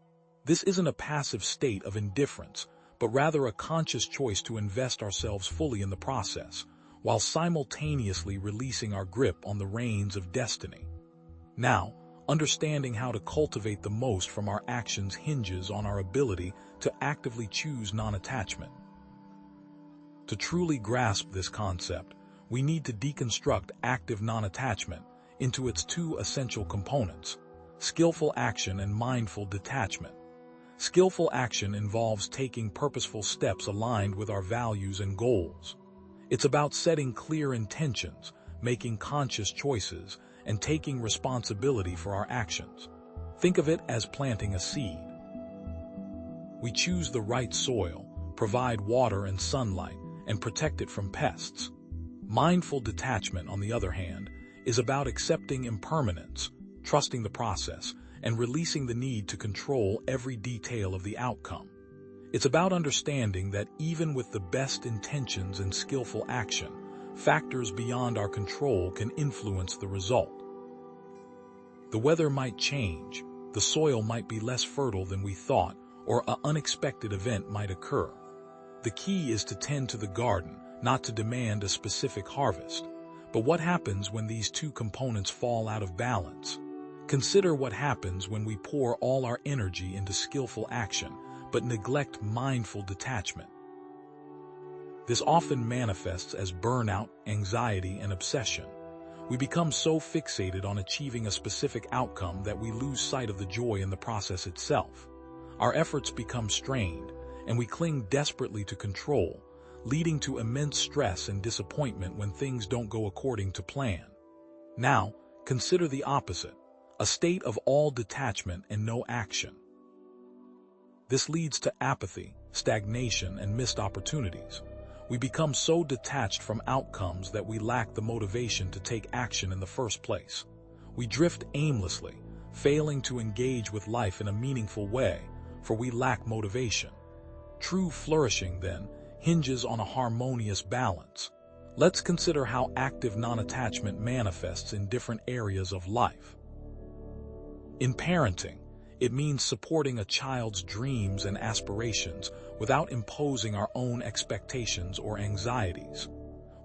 This isn't a passive state of indifference, but rather a conscious choice to invest ourselves fully in the process, while simultaneously releasing our grip on the reins of destiny. Now, understanding how to cultivate the most from our actions hinges on our ability to actively choose non-attachment. To truly grasp this concept, we need to deconstruct active non-attachment into its two essential components: skillful action and mindful detachment. Skillful action involves taking purposeful steps aligned with our values and goals. It's about setting clear intentions, making conscious choices, and taking responsibility for our actions. Think of it as planting a seed. We choose the right soil, provide water and sunlight, and protect it from pests. Mindful detachment, on the other hand, is about accepting impermanence, trusting the process, and releasing the need to control every detail of the outcome. It's about understanding that even with the best intentions and skillful action, factors beyond our control can influence the result. The weather might change, the soil might be less fertile than we thought, or an unexpected event might occur. The key is to tend to the garden, not to demand a specific harvest. But what happens when these two components fall out of balance? Consider what happens when we pour all our energy into skillful action, but neglect mindful detachment. This often manifests as burnout, anxiety, and obsession. We become so fixated on achieving a specific outcome that we lose sight of the joy in the process itself. Our efforts become strained, and we cling desperately to control, leading to immense stress and disappointment when things don't go according to plan. Now, consider the opposite, a state of all detachment and no action. This leads to apathy, stagnation, and missed opportunities. We become so detached from outcomes that we lack the motivation to take action in the first place. We drift aimlessly, failing to engage with life in a meaningful way, for we lack motivation. True flourishing, then, hinges on a harmonious balance. Let's consider how active non-attachment manifests in different areas of life. In parenting, it means supporting a child's dreams and aspirations without imposing our own expectations or anxieties.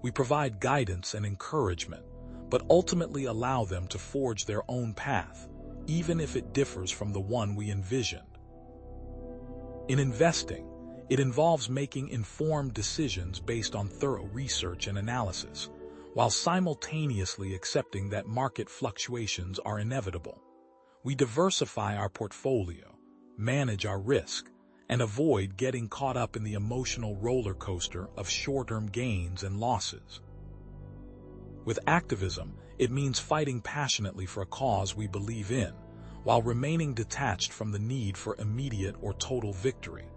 We provide guidance and encouragement, but ultimately allow them to forge their own path, even if it differs from the one we envisioned. In investing, it involves making informed decisions based on thorough research and analysis, while simultaneously accepting that market fluctuations are inevitable. We diversify our portfolio, manage our risk, and avoid getting caught up in the emotional roller coaster of short-term gains and losses. With activism, it means fighting passionately for a cause we believe in, while remaining detached from the need for immediate or total victory.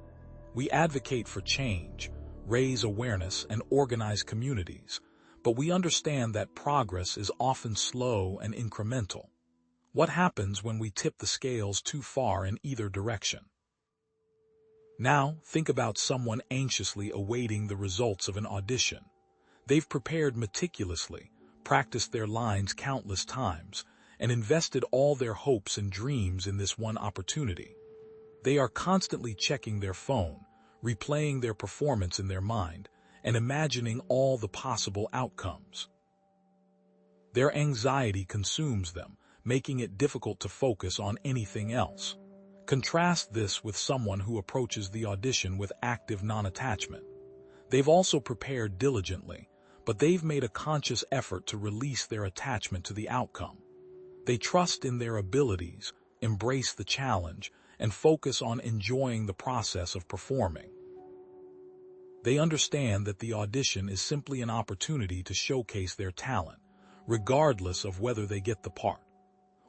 We advocate for change, raise awareness, and organize communities, but we understand that progress is often slow and incremental. What happens when we tip the scales too far in either direction? Now, think about someone anxiously awaiting the results of an audition. They've prepared meticulously, practiced their lines countless times, and invested all their hopes and dreams in this one opportunity. They are constantly checking their phone, replaying their performance in their mind, and imagining all the possible outcomes. Their anxiety consumes them, making it difficult to focus on anything else. Contrast this with someone who approaches the audition with active non-attachment. They've also prepared diligently, but they've made a conscious effort to release their attachment to the outcome. They trust in their abilities, embrace the challenge, and focus on enjoying the process of performing. They understand that the audition is simply an opportunity to showcase their talent, regardless of whether they get the part.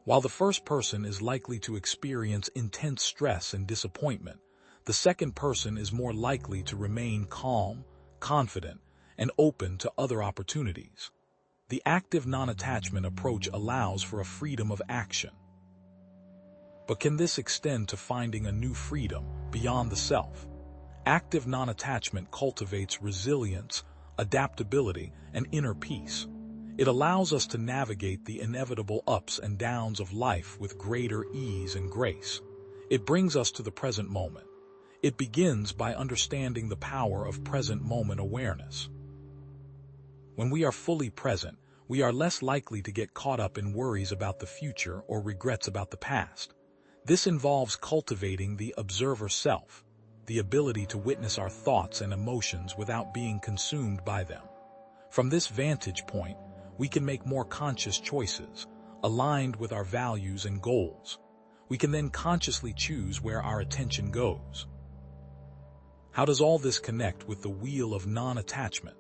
While the first person is likely to experience intense stress and disappointment, the second person is more likely to remain calm, confident, and open to other opportunities. The active non-attachment approach allows for a freedom of action. But can this extend to finding a new freedom beyond the self? Active non-attachment cultivates resilience, adaptability, and inner peace. It allows us to navigate the inevitable ups and downs of life with greater ease and grace. It brings us to the present moment. It begins by understanding the power of present moment awareness. When we are fully present, we are less likely to get caught up in worries about the future or regrets about the past. This involves cultivating the observer self, the ability to witness our thoughts and emotions without being consumed by them. From this vantage point, we can make more conscious choices, aligned with our values and goals. We can then consciously choose where our attention goes. How does all this connect with the wheel of non-attachment?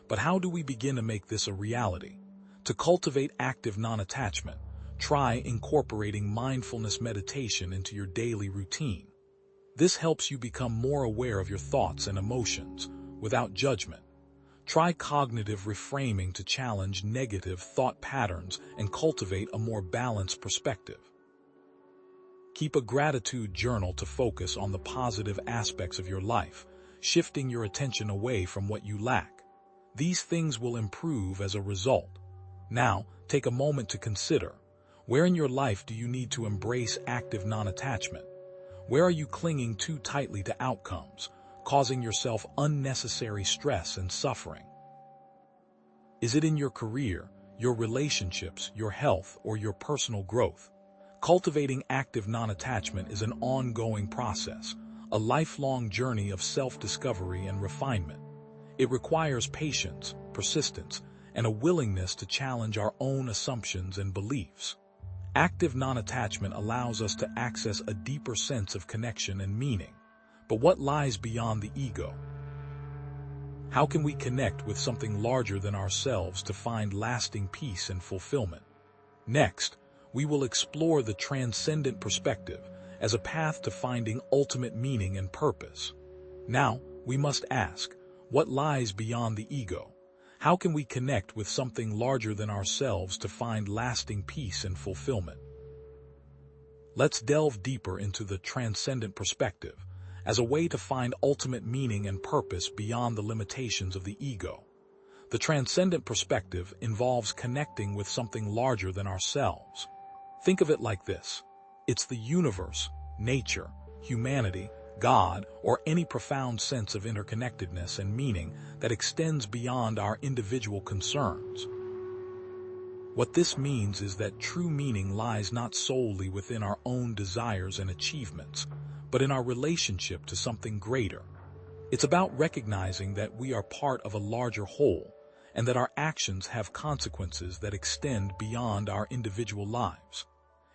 But how do we begin to make this a reality? To cultivate active non-attachment, try incorporating mindfulness meditation into your daily routine. This helps you become more aware of your thoughts and emotions without judgment. Try cognitive reframing to challenge negative thought patterns and cultivate a more balanced perspective. Keep a gratitude journal to focus on the positive aspects of your life, shifting your attention away from what you lack. These things will improve as a result. Now, take a moment to consider, where in your life do you need to embrace active non-attachment? Where are you clinging too tightly to outcomes, causing yourself unnecessary stress and suffering? Is it in your career, your relationships, your health, or your personal growth? Cultivating active non-attachment is an ongoing process, a lifelong journey of self-discovery and refinement. It requires patience, persistence, and a willingness to challenge our own assumptions and beliefs. Active non-attachment allows us to access a deeper sense of connection and meaning. But what lies beyond the ego? How can we connect with something larger than ourselves to find lasting peace and fulfillment? Next, we will explore the transcendent perspective as a path to finding ultimate meaning and purpose. Now, we must ask, what lies beyond the ego? How can we connect with something larger than ourselves to find lasting peace and fulfillment? Let's delve deeper into the transcendent perspective as a way to find ultimate meaning and purpose beyond the limitations of the ego. The transcendent perspective involves connecting with something larger than ourselves. Think of it like this. It's the universe, nature, humanity, God, or any profound sense of interconnectedness and meaning that extends beyond our individual concerns. What this means is that true meaning lies not solely within our own desires and achievements, but in our relationship to something greater. It's about recognizing that we are part of a larger whole, and that our actions have consequences that extend beyond our individual lives.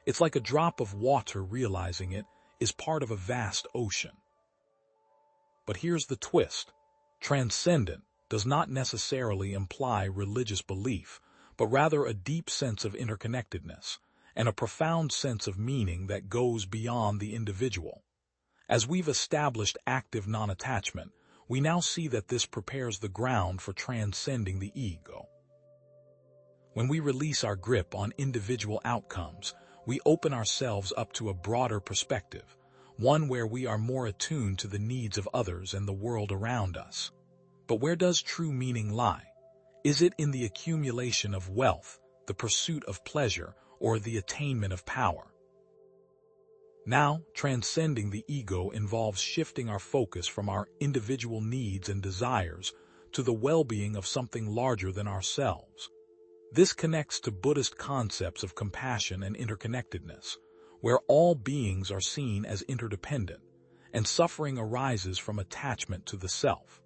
It's like a drop of water realizing it is part of a vast ocean. But here's the twist. Transcendent does not necessarily imply religious belief, but rather a deep sense of interconnectedness and a profound sense of meaning that goes beyond the individual. As we've established active non-attachment, we now see that this prepares the ground for transcending the ego. When we release our grip on individual outcomes, we open ourselves up to a broader perspective, one where we are more attuned to the needs of others and the world around us. But where does true meaning lie? Is it in the accumulation of wealth, the pursuit of pleasure, or the attainment of power? Now, transcending the ego involves shifting our focus from our individual needs and desires to the well-being of something larger than ourselves. This connects to Buddhist concepts of compassion and interconnectedness, where all beings are seen as interdependent, and suffering arises from attachment to the self.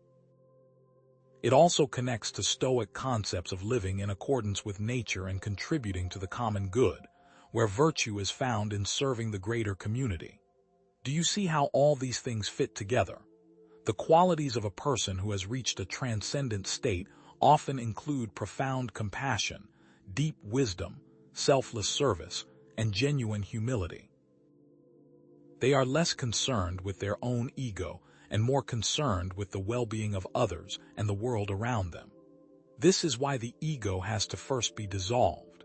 It also connects to Stoic concepts of living in accordance with nature and contributing to the common good, where virtue is found in serving the greater community. Do you see how all these things fit together? The qualities of a person who has reached a transcendent state often include profound compassion, deep wisdom, selfless service, and genuine humility. They are less concerned with their own ego and more concerned with the well-being of others and the world around them. This is why the ego has to first be dissolved.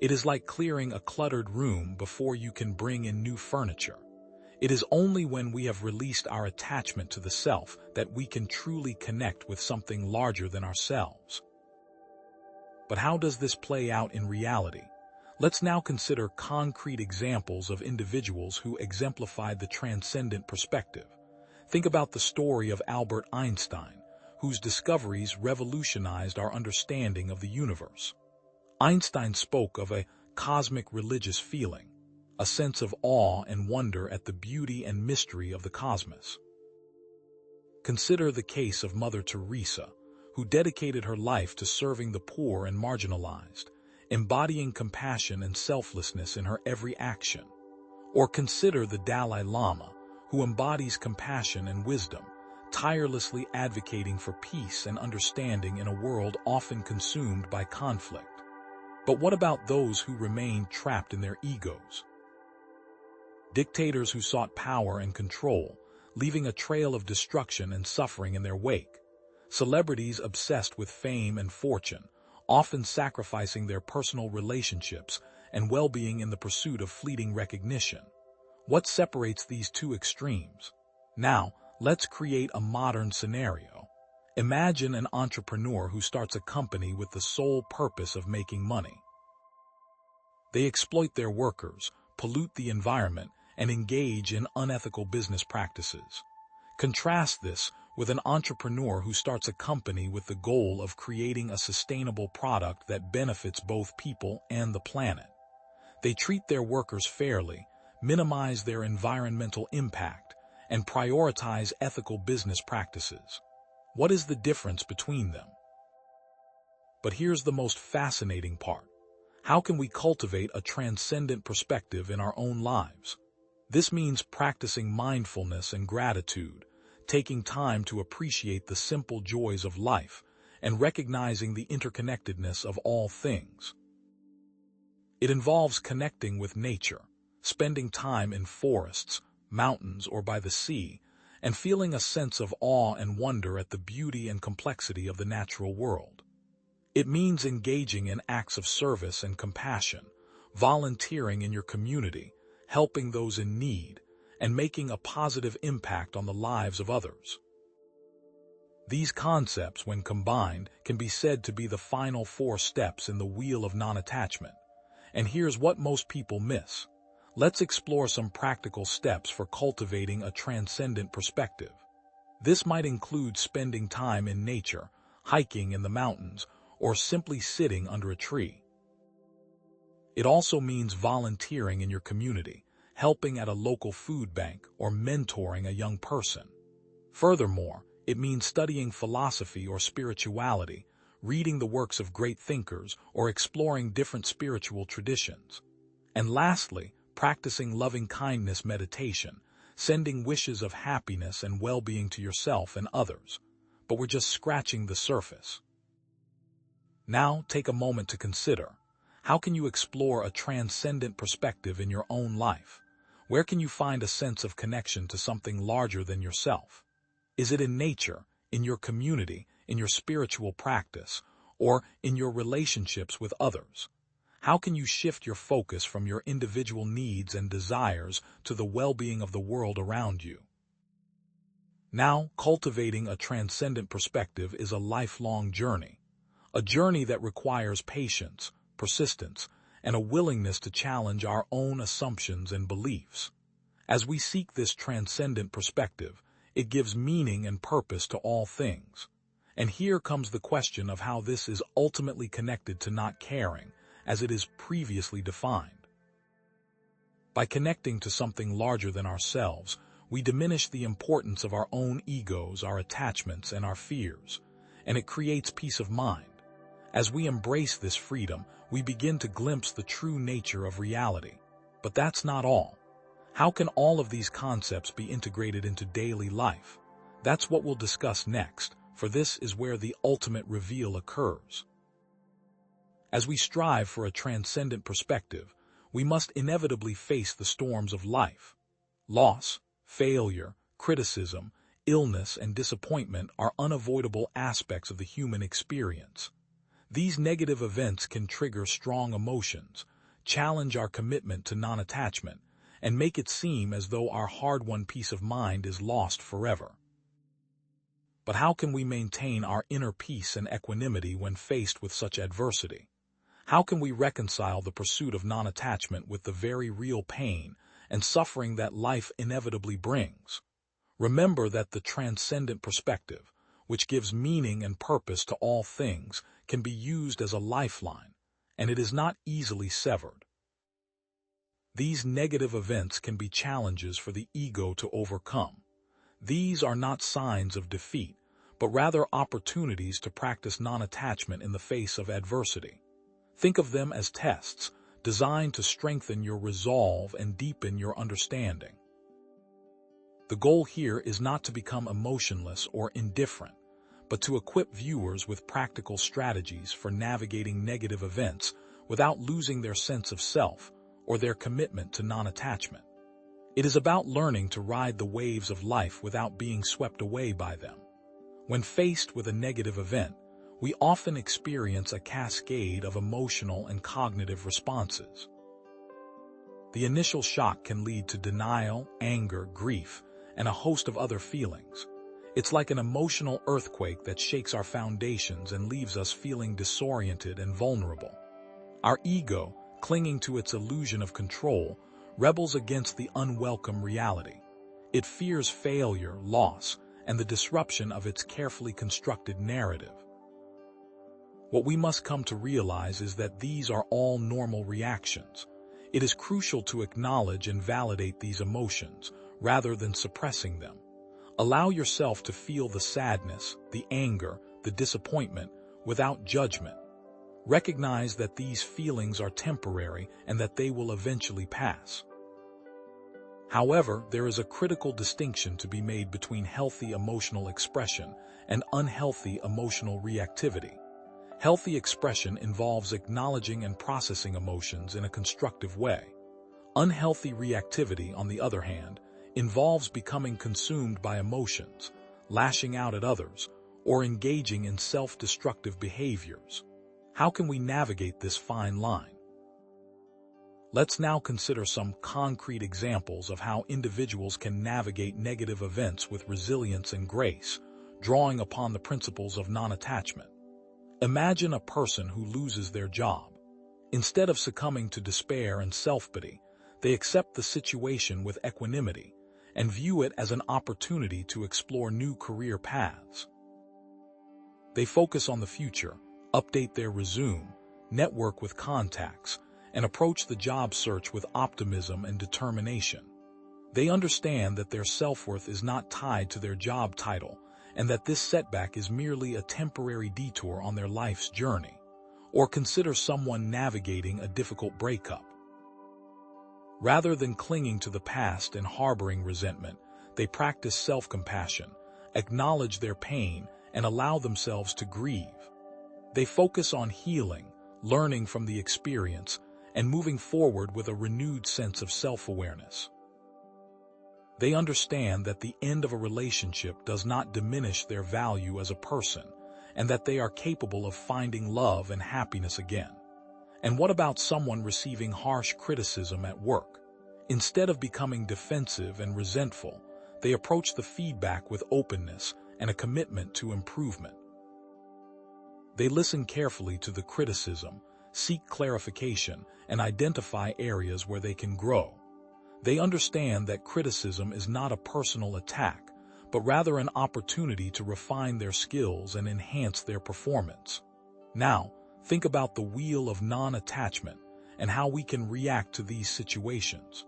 It is like clearing a cluttered room before you can bring in new furniture. It is only when we have released our attachment to the self that we can truly connect with something larger than ourselves. But how does this play out in reality? Let's now consider concrete examples of individuals who exemplified the transcendent perspective. Think about the story of Albert Einstein, whose discoveries revolutionized our understanding of the universe. Einstein spoke of a cosmic religious feeling, a sense of awe and wonder at the beauty and mystery of the cosmos. Consider the case of Mother Teresa, who dedicated her life to serving the poor and marginalized, embodying compassion and selflessness in her every action. Or consider the Dalai Lama, who embodies compassion and wisdom, tirelessly advocating for peace and understanding in a world often consumed by conflict. But what about those who remained trapped in their egos? Dictators who sought power and control, leaving a trail of destruction and suffering in their wake. Celebrities obsessed with fame and fortune, often sacrificing their personal relationships and well-being in the pursuit of fleeting recognition. What separates these two extremes? Now, let's create a modern scenario. Imagine an entrepreneur who starts a company with the sole purpose of making money. They exploit their workers, pollute the environment, and engage in unethical business practices. Contrast this with an entrepreneur who starts a company with the goal of creating a sustainable product that benefits both people and the planet. They treat their workers fairly, minimize their environmental impact, and prioritize ethical business practices. What is the difference between them? But here's the most fascinating part. How can we cultivate a transcendent perspective in our own lives? This means practicing mindfulness and gratitude, taking time to appreciate the simple joys of life, and recognizing the interconnectedness of all things. It involves connecting with nature, spending time in forests, mountains, or by the sea, and feeling a sense of awe and wonder at the beauty and complexity of the natural world. It means engaging in acts of service and compassion, volunteering in your community, helping those in need, and making a positive impact on the lives of others. These concepts, when combined, can be said to be the final 4 steps in the wheel of non-attachment. And here's what most people miss. Let's explore some practical steps for cultivating a transcendent perspective. This might include spending time in nature, hiking in the mountains, or simply sitting under a tree. It also means volunteering in your community, helping at a local food bank, or mentoring a young person. Furthermore, it means studying philosophy or spirituality, reading the works of great thinkers, or exploring different spiritual traditions. And lastly, practicing loving-kindness meditation, sending wishes of happiness and well-being to yourself and others. But we're just scratching the surface. Now, take a moment to consider, how can you explore a transcendent perspective in your own life? Where can you find a sense of connection to something larger than yourself? Is it in nature, in your community, in your spiritual practice, or in your relationships with others? How can you shift your focus from your individual needs and desires to the well-being of the world around you? Now, cultivating a transcendent perspective is a lifelong journey, a journey that requires patience, persistence, and a willingness to challenge our own assumptions and beliefs. As we seek this transcendent perspective, it gives meaning and purpose to all things. And here comes the question of how this is ultimately connected to not caring, as it is previously defined. By connecting to something larger than ourselves, we diminish the importance of our own egos, our attachments, and our fears, and it creates peace of mind. As we embrace this freedom, we begin to glimpse the true nature of reality. But that's not all. How can all of these concepts be integrated into daily life? That's what we'll discuss next, for this is where the ultimate reveal occurs. As we strive for a transcendent perspective, we must inevitably face the storms of life. Loss, failure, criticism, illness, and disappointment are unavoidable aspects of the human experience. These negative events can trigger strong emotions, challenge our commitment to non-attachment, and make it seem as though our hard-won peace of mind is lost forever. But how can we maintain our inner peace and equanimity when faced with such adversity? How can we reconcile the pursuit of non-attachment with the very real pain and suffering that life inevitably brings? Remember that the transcendent perspective, which gives meaning and purpose to all things, can be used as a lifeline, and it is not easily severed. These negative events can be challenges for the ego to overcome. These are not signs of defeat, but rather opportunities to practice non-attachment in the face of adversity. Think of them as tests, designed to strengthen your resolve and deepen your understanding. The goal here is not to become emotionless or indifferent, but to equip viewers with practical strategies for navigating negative events without losing their sense of self or their commitment to non-attachment. It is about learning to ride the waves of life without being swept away by them. When faced with a negative event, we often experience a cascade of emotional and cognitive responses. The initial shock can lead to denial, anger, grief, and a host of other feelings. It's like an emotional earthquake that shakes our foundations and leaves us feeling disoriented and vulnerable. Our ego, clinging to its illusion of control, rebels against the unwelcome reality. It fears failure, loss, and the disruption of its carefully constructed narrative. What we must come to realize is that these are all normal reactions. It is crucial to acknowledge and validate these emotions, rather than suppressing them. Allow yourself to feel the sadness, the anger, the disappointment, without judgment. Recognize that these feelings are temporary and that they will eventually pass. However, there is a critical distinction to be made between healthy emotional expression and unhealthy emotional reactivity. Healthy expression involves acknowledging and processing emotions in a constructive way. Unhealthy reactivity, on the other hand, involves becoming consumed by emotions, lashing out at others, or engaging in self-destructive behaviors. How can we navigate this fine line? Let's now consider some concrete examples of how individuals can navigate negative events with resilience and grace, drawing upon the principles of non-attachment. Imagine a person who loses their job. Instead of succumbing to despair and self-pity, they accept the situation with equanimity and view it as an opportunity to explore new career paths. They focus on the future, update their resume, network with contacts, and approach the job search with optimism and determination. They understand that their self-worth is not tied to their job title, and that this setback is merely a temporary detour on their life's journey. Or consider someone navigating a difficult breakup. Rather than clinging to the past and harboring resentment, they practice self-compassion, acknowledge their pain, and allow themselves to grieve. They focus on healing, learning from the experience, and moving forward with a renewed sense of self-awareness. They understand that the end of a relationship does not diminish their value as a person, and that they are capable of finding love and happiness again. And what about someone receiving harsh criticism at work? Instead of becoming defensive and resentful, they approach the feedback with openness and a commitment to improvement. They listen carefully to the criticism, seek clarification, and identify areas where they can grow. They understand that criticism is not a personal attack, but rather an opportunity to refine their skills and enhance their performance. Now, think about the wheel of non-attachment and how we can react to these situations.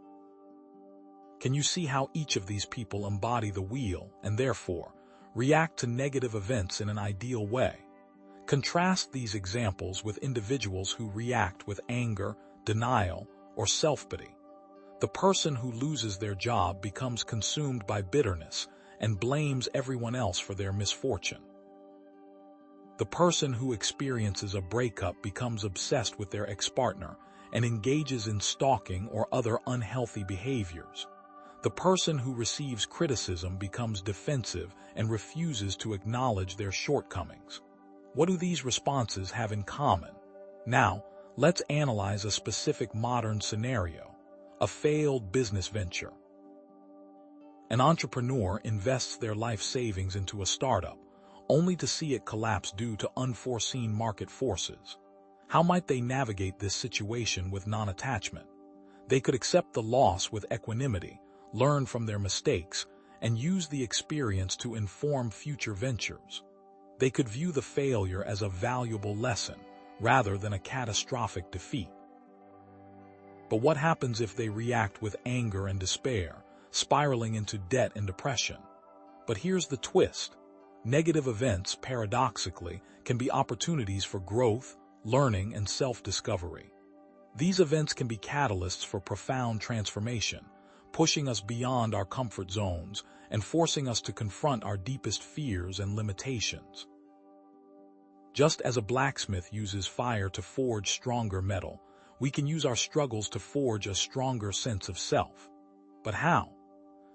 Can you see how each of these people embody the wheel and therefore react to negative events in an ideal way? Contrast these examples with individuals who react with anger, denial, or self-pity. The person who loses their job becomes consumed by bitterness and blames everyone else for their misfortune. The person who experiences a breakup becomes obsessed with their ex-partner and engages in stalking or other unhealthy behaviors. The person who receives criticism becomes defensive and refuses to acknowledge their shortcomings. What do these responses have in common? Now, let's analyze a specific modern scenario, a failed business venture. An entrepreneur invests their life savings into a startup, only to see it collapse due to unforeseen market forces. How might they navigate this situation with non-attachment? They could accept the loss with equanimity, learn from their mistakes, and use the experience to inform future ventures. They could view the failure as a valuable lesson, rather than a catastrophic defeat. But what happens if they react with anger and despair, spiraling into debt and depression? But here's the twist. Negative events, paradoxically, can be opportunities for growth, learning, and self-discovery. These events can be catalysts for profound transformation, pushing us beyond our comfort zones and forcing us to confront our deepest fears and limitations. Just as a blacksmith uses fire to forge stronger metal, we can use our struggles to forge a stronger sense of self. But how?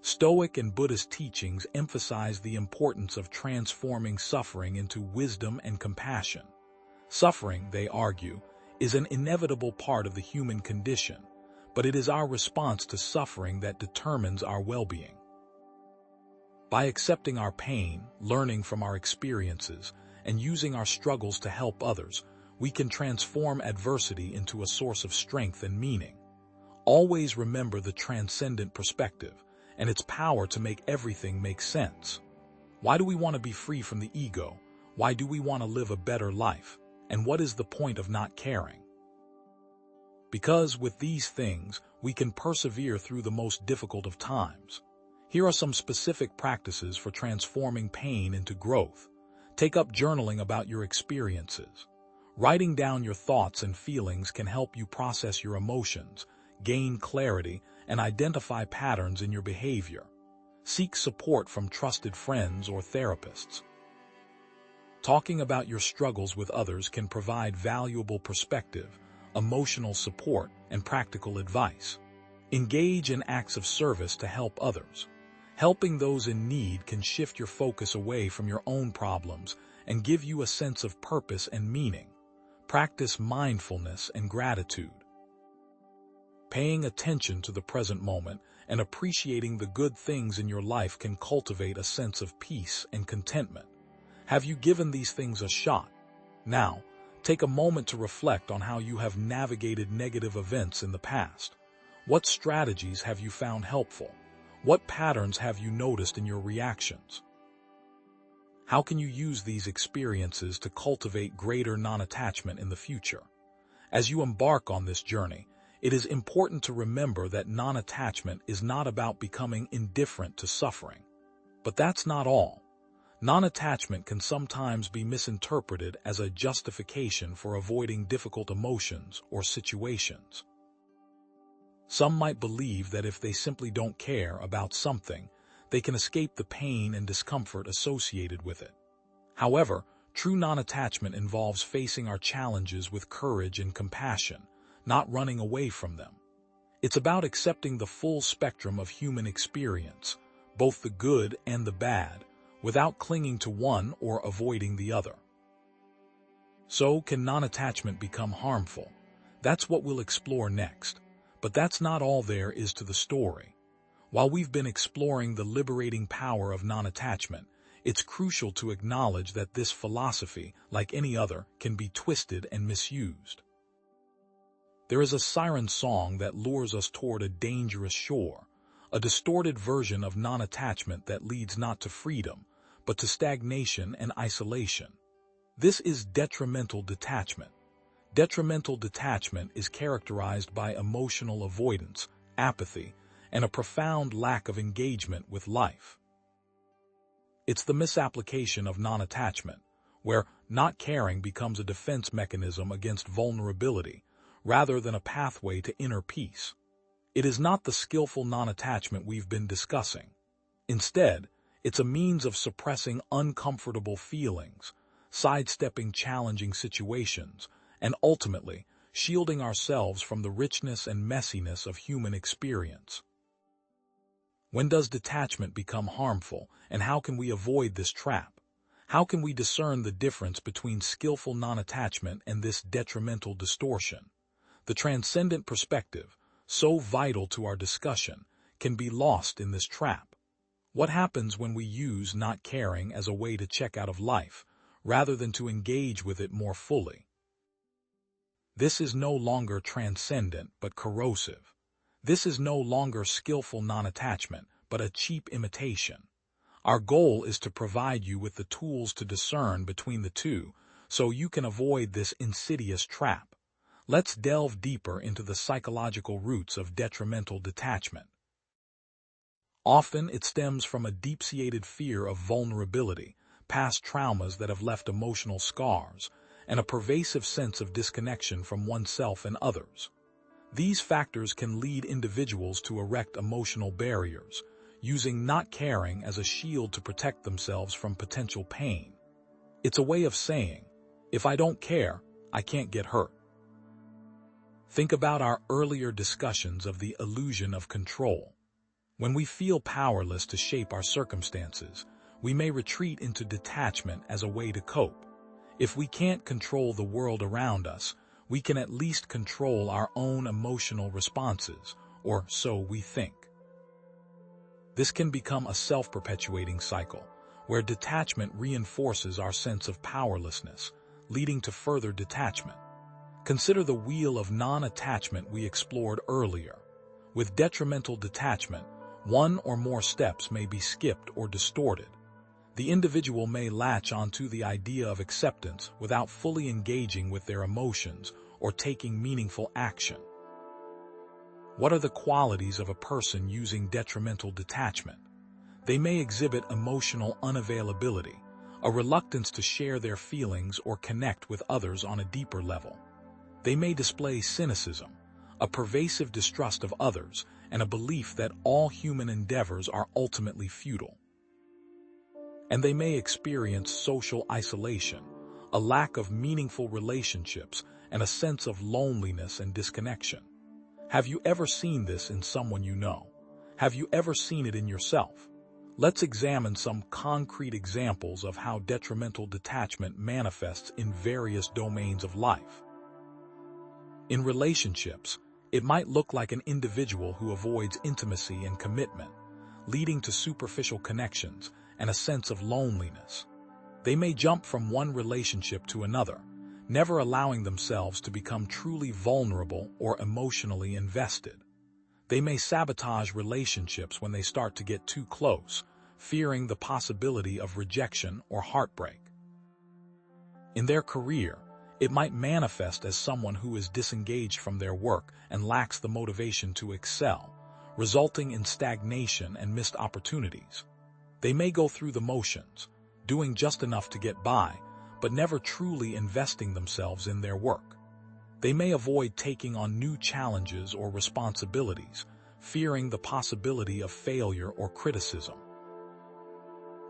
Stoic and Buddhist teachings emphasize the importance of transforming suffering into wisdom and compassion. Suffering, they argue, is an inevitable part of the human condition, but it is our response to suffering that determines our well-being. By accepting our pain, learning from our experiences, and using our struggles to help others, we can transform adversity into a source of strength and meaning. Always remember the transcendent perspective and its power to make everything make sense. Why do we want to be free from the ego? Why do we want to live a better life? And what is the point of not caring? Because with these things, we can persevere through the most difficult of times. Here are some specific practices for transforming pain into growth. Take up journaling about your experiences. Writing down your thoughts and feelings can help you process your emotions, gain clarity, and identify patterns in your behavior. Seek support from trusted friends or therapists. Talking about your struggles with others can provide valuable perspective, emotional support, and practical advice. Engage in acts of service to help others. Helping those in need can shift your focus away from your own problems and give you a sense of purpose and meaning. Practice mindfulness and gratitude. Paying attention to the present moment and appreciating the good things in your life can cultivate a sense of peace and contentment. Have you given these things a shot? Now, take a moment to reflect on how you have navigated negative events in the past. What strategies have you found helpful? What patterns have you noticed in your reactions? How can you use these experiences to cultivate greater non-attachment in the future? As you embark on this journey, it is important to remember that non-attachment is not about becoming indifferent to suffering. But that's not all. Non-attachment can sometimes be misinterpreted as a justification for avoiding difficult emotions or situations. Some might believe that if they simply don't care about something, they can escape the pain and discomfort associated with it. However, true non-attachment involves facing our challenges with courage and compassion, not running away from them. It's about accepting the full spectrum of human experience, both the good and the bad, without clinging to one or avoiding the other. So, can non-attachment become harmful? That's what we'll explore next. But that's not all there is to the story. While we've been exploring the liberating power of non-attachment, it's crucial to acknowledge that this philosophy, like any other, can be twisted and misused. There is a siren song that lures us toward a dangerous shore, a distorted version of non-attachment that leads not to freedom, but to stagnation and isolation. This is detrimental detachment. Detrimental detachment is characterized by emotional avoidance, apathy, and a profound lack of engagement with life. It's the misapplication of non-attachment, where not caring becomes a defense mechanism against vulnerability, rather than a pathway to inner peace. It is not the skillful non-attachment we've been discussing. Instead, it's a means of suppressing uncomfortable feelings, sidestepping challenging situations, and ultimately, shielding ourselves from the richness and messiness of human experience. When does detachment become harmful, and how can we avoid this trap? How can we discern the difference between skillful non-attachment and this detrimental distortion? The transcendent perspective, so vital to our discussion, can be lost in this trap. What happens when we use not caring as a way to check out of life, rather than to engage with it more fully? This is no longer transcendent but corrosive. This is no longer skillful non-attachment, but a cheap imitation. Our goal is to provide you with the tools to discern between the two, so you can avoid this insidious trap. Let's delve deeper into the psychological roots of detrimental detachment. Often it stems from a deep-seated fear of vulnerability, past traumas that have left emotional scars, and a pervasive sense of disconnection from oneself and others. These factors can lead individuals to erect emotional barriers, using not caring as a shield to protect themselves from potential pain. It's a way of saying, if I don't care, I can't get hurt. Think about our earlier discussions of the illusion of control. When we feel powerless to shape our circumstances, we may retreat into detachment as a way to cope. If we can't control the world around us, we can at least control our own emotional responses, or so we think. This can become a self-perpetuating cycle, where detachment reinforces our sense of powerlessness, leading to further detachment. Consider the wheel of non-attachment we explored earlier. With detrimental detachment, one or more steps may be skipped or distorted. The individual may latch onto the idea of acceptance without fully engaging with their emotions or taking meaningful action. What are the qualities of a person using detrimental detachment? They may exhibit emotional unavailability, a reluctance to share their feelings or connect with others on a deeper level. They may display cynicism, a pervasive distrust of others, and a belief that all human endeavors are ultimately futile. And they may experience social isolation, a lack of meaningful relationships, and a sense of loneliness and disconnection. Have you ever seen this in someone you know? Have you ever seen it in yourself? Let's examine some concrete examples of how detrimental detachment manifests in various domains of life. In relationships, it might look like an individual who avoids intimacy and commitment, leading to superficial connections and a sense of loneliness. They may jump from one relationship to another, never allowing themselves to become truly vulnerable or emotionally invested. They may sabotage relationships when they start to get too close, fearing the possibility of rejection or heartbreak. In their career, it might manifest as someone who is disengaged from their work and lacks the motivation to excel, resulting in stagnation and missed opportunities. They may go through the motions, doing just enough to get by, but never truly investing themselves in their work. They may avoid taking on new challenges or responsibilities, fearing the possibility of failure or criticism.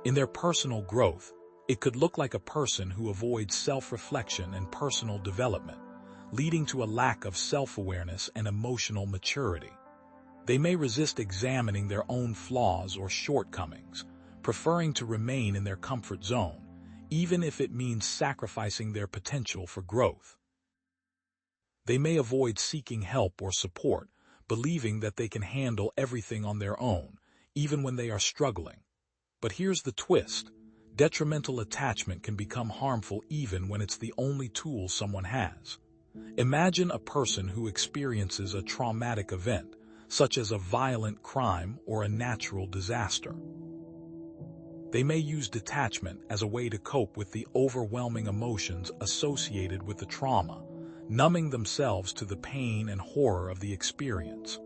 In their personal growth, it could look like a person who avoids self-reflection and personal development, leading to a lack of self-awareness and emotional maturity. They may resist examining their own flaws or shortcomings, preferring to remain in their comfort zone, even if it means sacrificing their potential for growth. They may avoid seeking help or support, believing that they can handle everything on their own, even when they are struggling. But here's the twist. Detrimental attachment can become harmful even when it's the only tool someone has. Imagine a person who experiences a traumatic event, such as a violent crime or a natural disaster. They may use detachment as a way to cope with the overwhelming emotions associated with the trauma, numbing themselves to the pain and horror of the experience.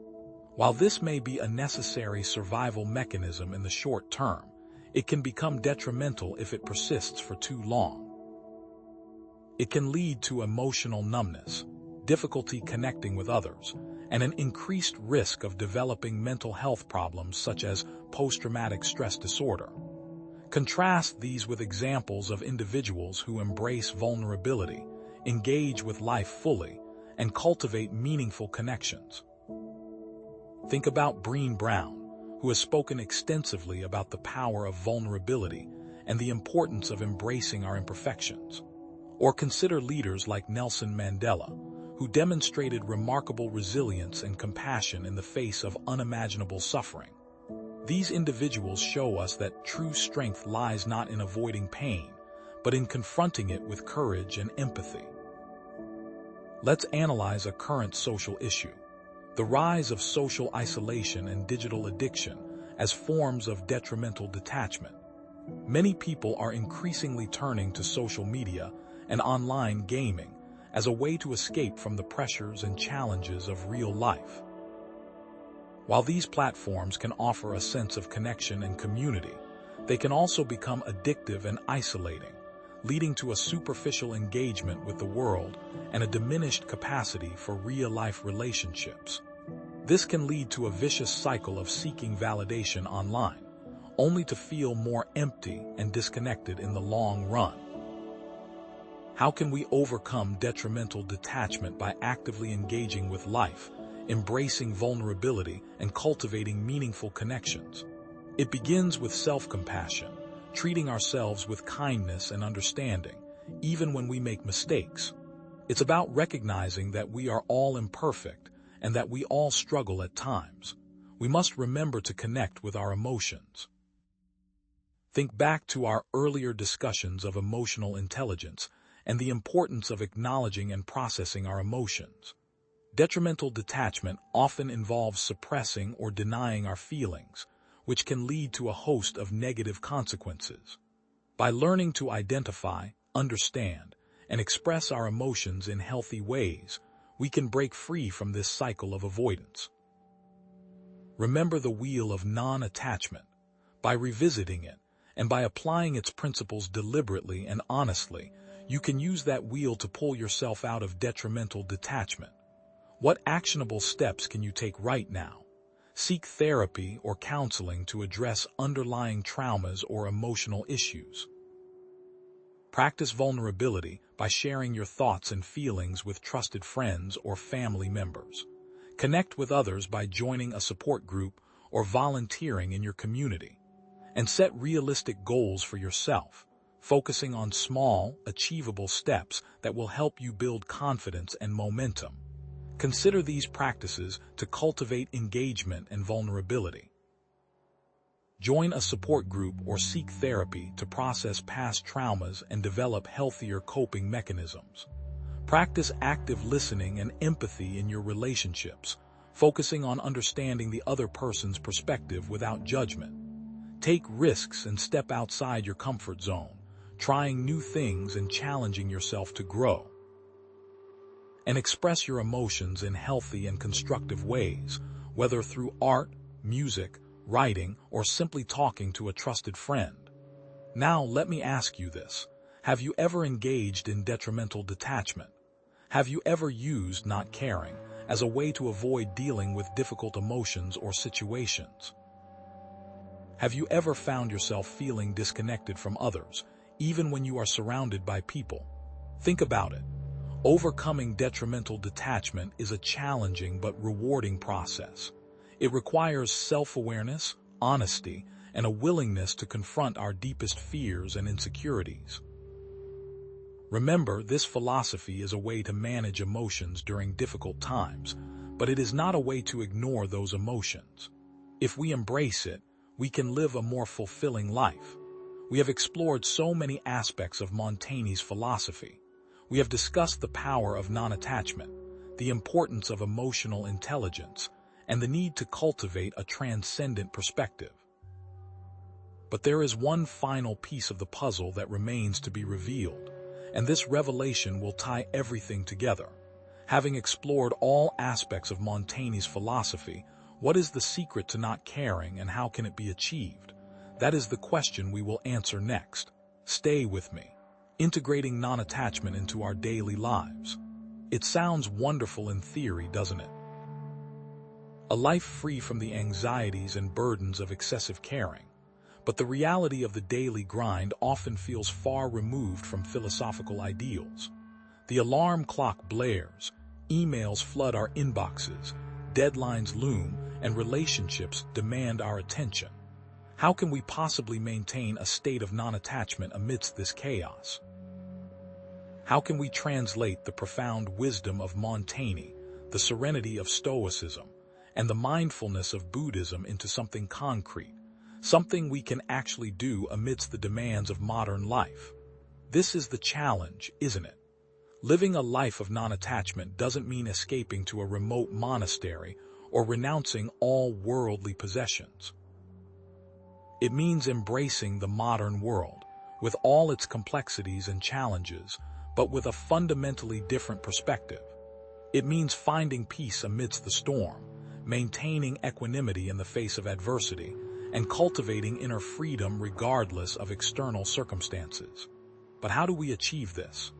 While this may be a necessary survival mechanism in the short term, it can become detrimental if it persists for too long. It can lead to emotional numbness, difficulty connecting with others, and an increased risk of developing mental health problems such as post-traumatic stress disorder. Contrast these with examples of individuals who embrace vulnerability, engage with life fully, and cultivate meaningful connections. Think about Brené Brown, who has spoken extensively about the power of vulnerability and the importance of embracing our imperfections. Or consider leaders like Nelson Mandela, who demonstrated remarkable resilience and compassion in the face of unimaginable suffering. These individuals show us that true strength lies not in avoiding pain, but in confronting it with courage and empathy. Let's analyze a current social issue: the rise of social isolation and digital addiction as forms of detrimental detachment. Many people are increasingly turning to social media and online gaming as a way to escape from the pressures and challenges of real life. While these platforms can offer a sense of connection and community, they can also become addictive and isolating, leading to a superficial engagement with the world and a diminished capacity for real-life relationships. This can lead to a vicious cycle of seeking validation online, only to feel more empty and disconnected in the long run. How can we overcome detrimental detachment by actively engaging with life, embracing vulnerability, and cultivating meaningful connections? It begins with self-compassion, treating ourselves with kindness and understanding, even when we make mistakes. It's about recognizing that we are all imperfect and that we all struggle at times. We must remember to connect with our emotions. Think back to our earlier discussions of emotional intelligence and the importance of acknowledging and processing our emotions. Detrimental detachment often involves suppressing or denying our feelings, which can lead to a host of negative consequences. By learning to identify, understand, and express our emotions in healthy ways, we can break free from this cycle of avoidance. Remember the wheel of non-attachment. By revisiting it, and by applying its principles deliberately and honestly, you can use that wheel to pull yourself out of detrimental detachment. What actionable steps can you take right now? Seek therapy or counseling to address underlying traumas or emotional issues. Practice vulnerability by sharing your thoughts and feelings with trusted friends or family members. Connect with others by joining a support group or volunteering in your community. And set realistic goals for yourself, focusing on small, achievable steps that will help you build confidence and momentum. Consider these practices to cultivate engagement and vulnerability. Join a support group or seek therapy to process past traumas and develop healthier coping mechanisms. Practice active listening and empathy in your relationships, focusing on understanding the other person's perspective without judgment. Take risks and step outside your comfort zone, trying new things and challenging yourself to grow. And express your emotions in healthy and constructive ways, whether through art, music, writing, or simply talking to a trusted friend. Now, let me ask you this. Have you ever engaged in detrimental detachment? Have you ever used not caring as a way to avoid dealing with difficult emotions or situations? Have you ever found yourself feeling disconnected from others, even when you are surrounded by people? Think about it. Overcoming detrimental detachment is a challenging but rewarding process. It requires self-awareness, honesty, and a willingness to confront our deepest fears and insecurities. Remember, this philosophy is a way to manage emotions during difficult times, but it is not a way to ignore those emotions. If we embrace it, we can live a more fulfilling life. We have explored so many aspects of Montaigne's philosophy. We have discussed the power of non-attachment, the importance of emotional intelligence, and the need to cultivate a transcendent perspective. But there is one final piece of the puzzle that remains to be revealed, and this revelation will tie everything together. Having explored all aspects of Montaigne's philosophy, what is the secret to not caring and how can it be achieved? That is the question we will answer next. Stay with me. Integrating non-attachment into our daily lives. It sounds wonderful in theory, doesn't it? A life free from the anxieties and burdens of excessive caring. But the reality of the daily grind often feels far removed from philosophical ideals. The alarm clock blares, emails flood our inboxes, deadlines loom, and relationships demand our attention. How can we possibly maintain a state of non-attachment amidst this chaos? How can we translate the profound wisdom of Montaigne, the serenity of Stoicism, and the mindfulness of Buddhism into something concrete, something we can actually do amidst the demands of modern life? This is the challenge, isn't it? Living a life of non-attachment doesn't mean escaping to a remote monastery or renouncing all worldly possessions. It means embracing the modern world, with all its complexities and challenges, but with a fundamentally different perspective. It means finding peace amidst the storm, maintaining equanimity in the face of adversity, and cultivating inner freedom regardless of external circumstances. But how do we achieve this?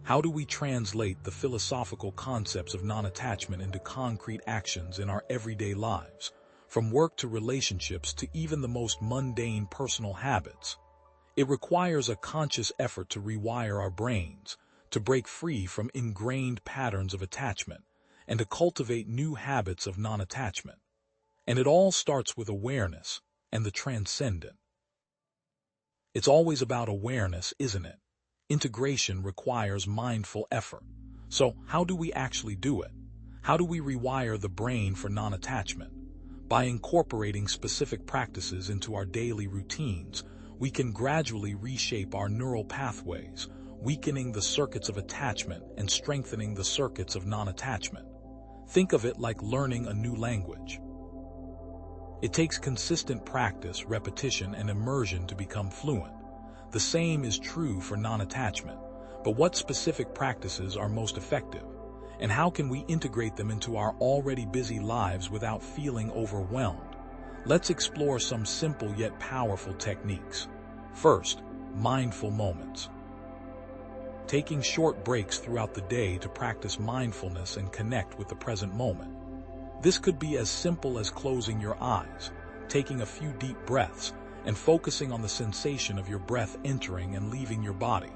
How do we translate the philosophical concepts of non-attachment into concrete actions in our everyday lives, from work to relationships to even the most mundane personal habits? It requires a conscious effort to rewire our brains, to break free from ingrained patterns of attachment, and to cultivate new habits of non-attachment. And it all starts with awareness and the transcendent. It's always about awareness, isn't it? Integration requires mindful effort. So how do we actually do it? How do we rewire the brain for non-attachment? By incorporating specific practices into our daily routines, we can gradually reshape our neural pathways, weakening the circuits of attachment and strengthening the circuits of non-attachment. Think of it like learning a new language. It takes consistent practice, repetition, and immersion to become fluent. The same is true for non-attachment. But what specific practices are most effective? And how can we integrate them into our already busy lives without feeling overwhelmed? Let's explore some simple yet powerful techniques. First, mindful moments. Taking short breaks throughout the day to practice mindfulness and connect with the present moment. This could be as simple as closing your eyes, taking a few deep breaths, and focusing on the sensation of your breath entering and leaving your body.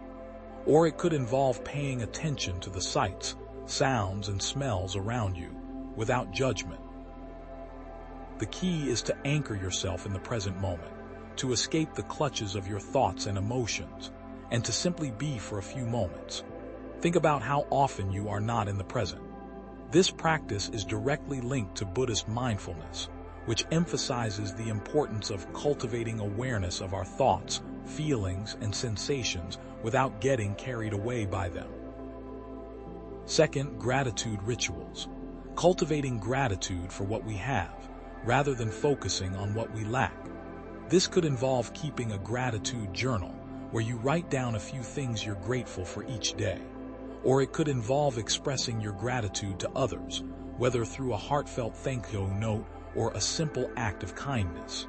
Or it could involve paying attention to the sights, sounds, and smells around you, without judgment. The key is to anchor yourself in the present moment, to escape the clutches of your thoughts and emotions, and to simply be for a few moments. Think about how often you are not in the present. This practice is directly linked to Buddhist mindfulness, which emphasizes the importance of cultivating awareness of our thoughts, feelings, and sensations without getting carried away by them. Second, gratitude rituals. Cultivating gratitude for what we have, rather than focusing on what we lack. This could involve keeping a gratitude journal, where you write down a few things you're grateful for each day. Or it could involve expressing your gratitude to others, whether through a heartfelt thank you note or a simple act of kindness.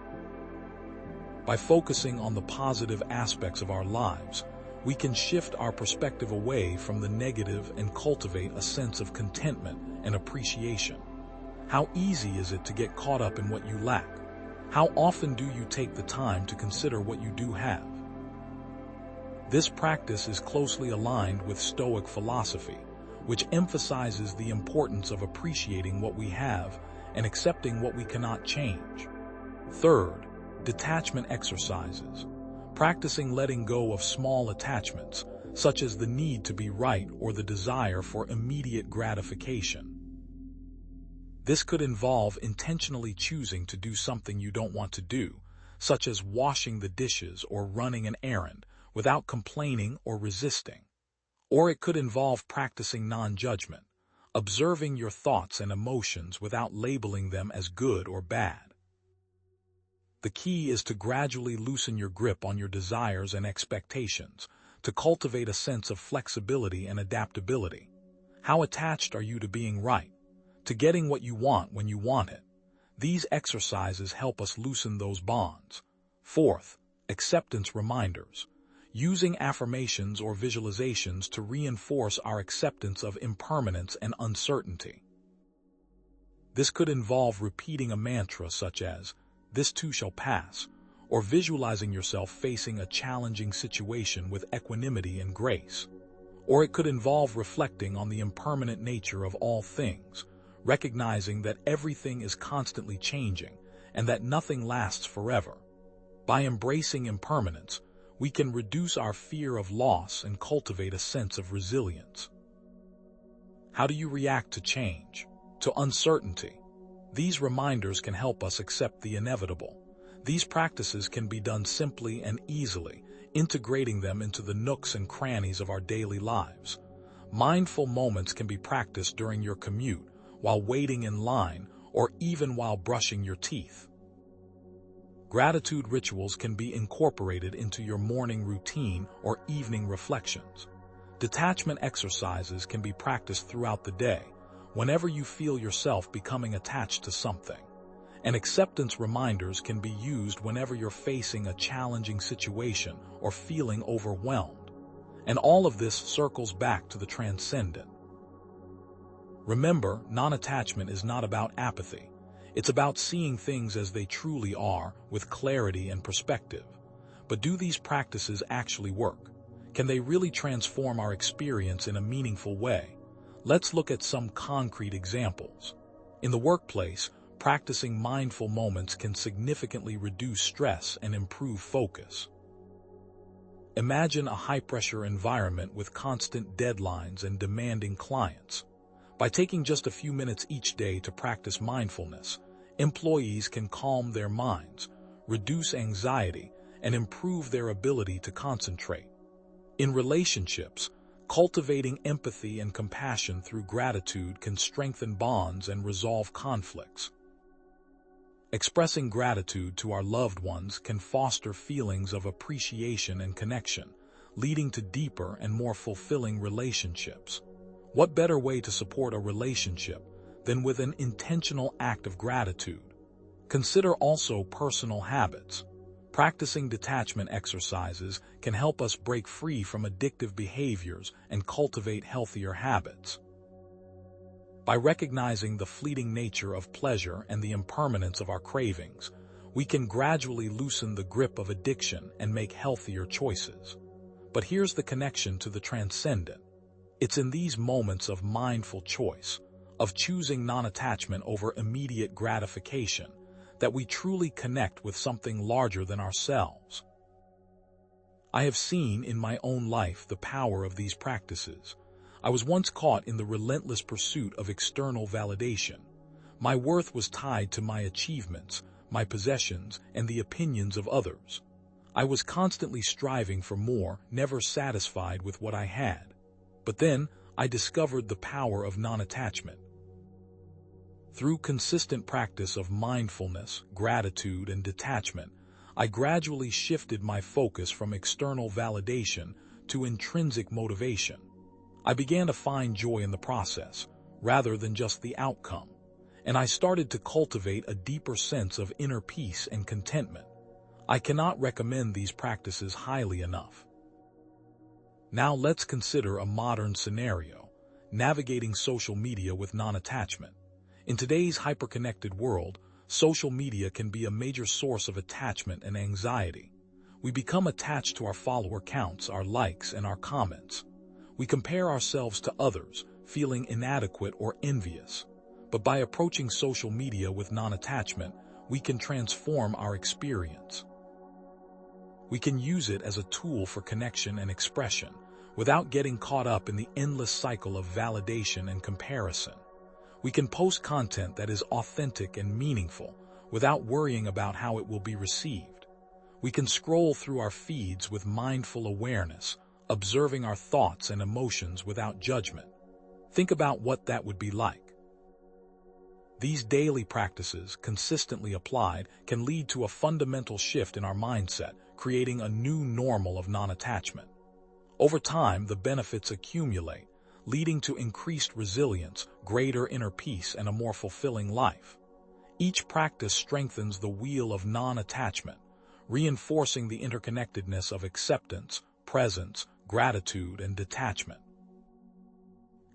By focusing on the positive aspects of our lives, we can shift our perspective away from the negative and cultivate a sense of contentment and appreciation. How easy is it to get caught up in what you lack? How often do you take the time to consider what you do have? This practice is closely aligned with Stoic philosophy, which emphasizes the importance of appreciating what we have and accepting what we cannot change. Third, detachment exercises. Practicing letting go of small attachments, such as the need to be right or the desire for immediate gratification. This could involve intentionally choosing to do something you don't want to do, such as washing the dishes or running an errand, without complaining or resisting. Or it could involve practicing non-judgment, observing your thoughts and emotions without labeling them as good or bad. The key is to gradually loosen your grip on your desires and expectations, to cultivate a sense of flexibility and adaptability. How attached are you to being right, to getting what you want when you want it? These exercises help us loosen those bonds. Fourth, acceptance reminders. Using affirmations or visualizations to reinforce our acceptance of impermanence and uncertainty. This could involve repeating a mantra such as, "This too shall pass," or visualizing yourself facing a challenging situation with equanimity and grace. Or it could involve reflecting on the impermanent nature of all things, recognizing that everything is constantly changing and that nothing lasts forever. By embracing impermanence, we can reduce our fear of loss and cultivate a sense of resilience. How do you react to change, to uncertainty? These reminders can help us accept the inevitable. These practices can be done simply and easily, integrating them into the nooks and crannies of our daily lives. Mindful moments can be practiced during your commute, while waiting in line, or even while brushing your teeth. Gratitude rituals can be incorporated into your morning routine or evening reflections. Detachment exercises can be practiced throughout the day, whenever you feel yourself becoming attached to something. And acceptance reminders can be used whenever you're facing a challenging situation or feeling overwhelmed. And all of this circles back to the transcendent. Remember, non-attachment is not about apathy. It's about seeing things as they truly are, with clarity and perspective. But do these practices actually work? Can they really transform our experience in a meaningful way? Let's look at some concrete examples. In the workplace, practicing mindful moments can significantly reduce stress and improve focus. Imagine a high-pressure environment with constant deadlines and demanding clients. By taking just a few minutes each day to practice mindfulness, employees can calm their minds, reduce anxiety, and improve their ability to concentrate. In relationships, cultivating empathy and compassion through gratitude can strengthen bonds and resolve conflicts. Expressing gratitude to our loved ones can foster feelings of appreciation and connection, leading to deeper and more fulfilling relationships. What better way to support a relationship than with an intentional act of gratitude? Consider also personal habits. Practicing detachment exercises can help us break free from addictive behaviors and cultivate healthier habits. By recognizing the fleeting nature of pleasure and the impermanence of our cravings, we can gradually loosen the grip of addiction and make healthier choices. But here's the connection to the transcendent. It's in these moments of mindful choice, of choosing non-attachment over immediate gratification, that we truly connect with something larger than ourselves. I have seen in my own life the power of these practices. I was once caught in the relentless pursuit of external validation. My worth was tied to my achievements, my possessions, and the opinions of others. I was constantly striving for more, never satisfied with what I had. But then, I discovered the power of non-attachment. Through consistent practice of mindfulness, gratitude, and detachment, I gradually shifted my focus from external validation to intrinsic motivation. I began to find joy in the process, rather than just the outcome, and I started to cultivate a deeper sense of inner peace and contentment. I cannot recommend these practices highly enough. Now let's consider a modern scenario, navigating social media with non-attachment. In today's hyper-connected world, social media can be a major source of attachment and anxiety. We become attached to our follower counts, our likes, and our comments. We compare ourselves to others, feeling inadequate or envious. But by approaching social media with non-attachment, we can transform our experience. We can use it as a tool for connection and expression, without getting caught up in the endless cycle of validation and comparison. We can post content that is authentic and meaningful, without worrying about how it will be received. We can scroll through our feeds with mindful awareness, observing our thoughts and emotions without judgment. Think about what that would be like. These daily practices, consistently applied, can lead to a fundamental shift in our mindset, creating a new normal of non-attachment. Over time, the benefits accumulate, leading to increased resilience, greater inner peace, and a more fulfilling life. Each practice strengthens the wheel of non-attachment, reinforcing the interconnectedness of acceptance, presence, gratitude, and detachment.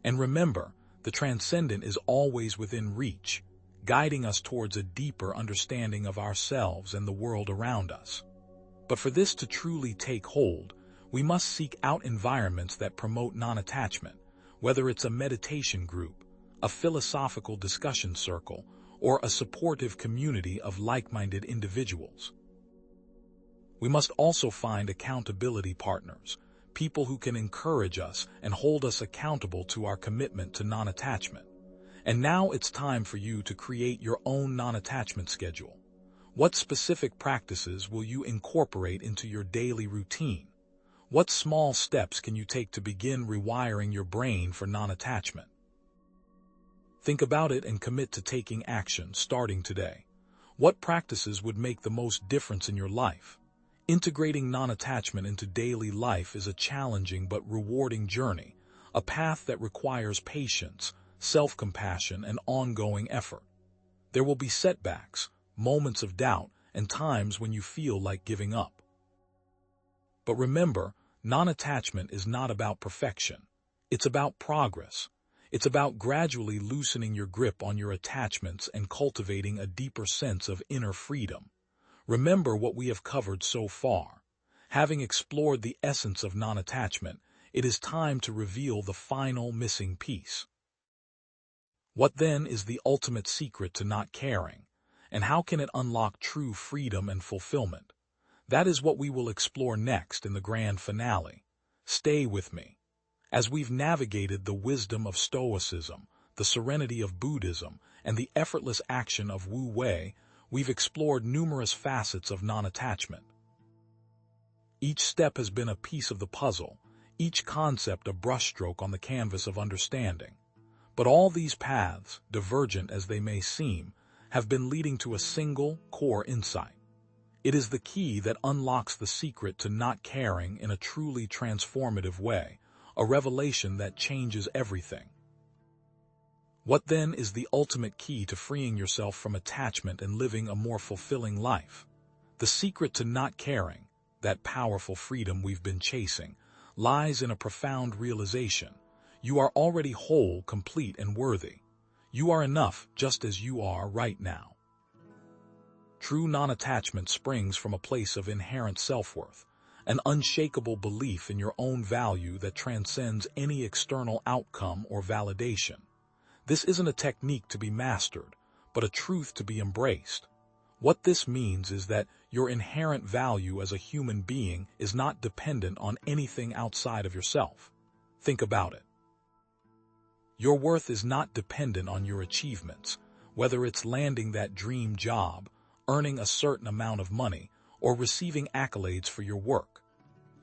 And remember, the transcendent is always within reach, guiding us towards a deeper understanding of ourselves and the world around us. But for this to truly take hold, we must seek out environments that promote non-attachment, whether it's a meditation group, a philosophical discussion circle, or a supportive community of like-minded individuals. We must also find accountability partners, people who can encourage us and hold us accountable to our commitment to non-attachment. And now it's time for you to create your own non-attachment schedule. What specific practices will you incorporate into your daily routine? What small steps can you take to begin rewiring your brain for non-attachment? Think about it and commit to taking action starting today. What practices would make the most difference in your life? Integrating non-attachment into daily life is a challenging but rewarding journey, a path that requires patience, self-compassion, and ongoing effort. There will be setbacks, moments of doubt, and times when you feel like giving up. But remember, non-attachment is not about perfection. It's about progress. It's about gradually loosening your grip on your attachments and cultivating a deeper sense of inner freedom. Remember what we have covered so far. Having explored the essence of non-attachment, it is time to reveal the final missing piece. What then is the ultimate secret to not caring, and how can it unlock true freedom and fulfillment? That is what we will explore next in the grand finale. Stay with me. As we've navigated the wisdom of Stoicism, the serenity of Buddhism, and the effortless action of Wu Wei, we've explored numerous facets of non-attachment. Each step has been a piece of the puzzle, each concept a brushstroke on the canvas of understanding. But all these paths, divergent as they may seem, have been leading to a single, core insight. It is the key that unlocks the secret to not caring in a truly transformative way, a revelation that changes everything. What then is the ultimate key to freeing yourself from attachment and living a more fulfilling life? The secret to not caring, that powerful freedom we've been chasing, lies in a profound realization. You are already whole, complete, and worthy. You are enough just as you are right now. True non-attachment springs from a place of inherent self-worth, an unshakable belief in your own value that transcends any external outcome or validation. This isn't a technique to be mastered, but a truth to be embraced. What this means is that your inherent value as a human being is not dependent on anything outside of yourself. Think about it. Your worth is not dependent on your achievements, whether it's landing that dream job, earning a certain amount of money, or receiving accolades for your work.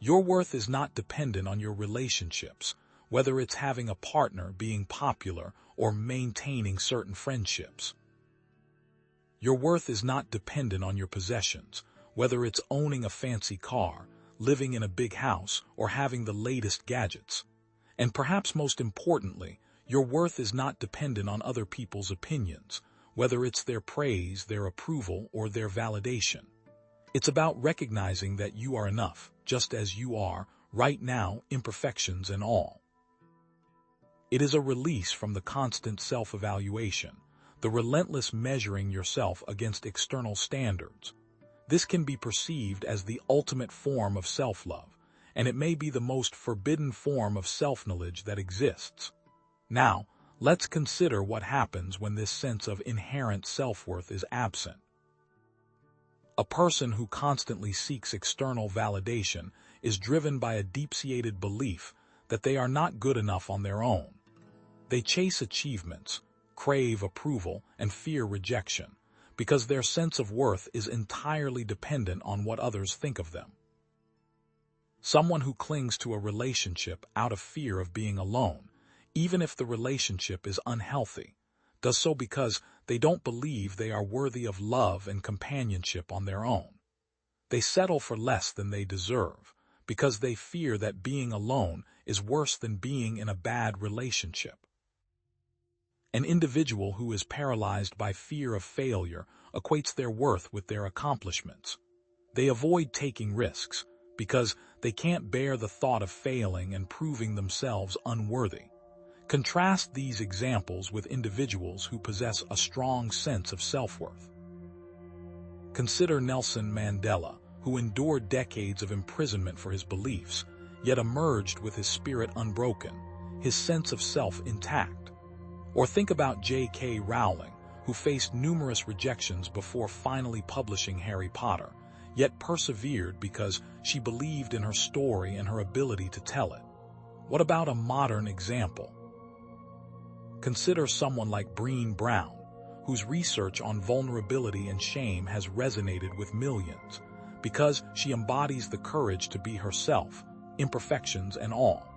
Your worth is not dependent on your relationships, whether it's having a partner, being popular, or maintaining certain friendships. Your worth is not dependent on your possessions, whether it's owning a fancy car, living in a big house, or having the latest gadgets. And perhaps most importantly, your worth is not dependent on other people's opinions, whether it's their praise, their approval, or their validation. It's about recognizing that you are enough, just as you are, right now, imperfections and all. It is a release from the constant self-evaluation, the relentless measuring yourself against external standards. This can be perceived as the ultimate form of self-love, and it may be the most forbidden form of self-knowledge that exists. Now, let's consider what happens when this sense of inherent self-worth is absent. A person who constantly seeks external validation is driven by a deep-seated belief that they are not good enough on their own. They chase achievements, crave approval, and fear rejection, because their sense of worth is entirely dependent on what others think of them. Someone who clings to a relationship out of fear of being alone, even if the relationship is unhealthy, does so because they don't believe they are worthy of love and companionship on their own. They settle for less than they deserve because they fear that being alone is worse than being in a bad relationship. An individual who is paralyzed by fear of failure equates their worth with their accomplishments. They avoid taking risks because they can't bear the thought of failing and proving themselves unworthy. Contrast these examples with individuals who possess a strong sense of self-worth. Consider Nelson Mandela, who endured decades of imprisonment for his beliefs, yet emerged with his spirit unbroken, his sense of self intact. Or think about J.K. Rowling, who faced numerous rejections before finally publishing Harry Potter, yet persevered because she believed in her story and her ability to tell it. What about a modern example? Consider someone like Brené Brown, whose research on vulnerability and shame has resonated with millions, because she embodies the courage to be herself, imperfections and all.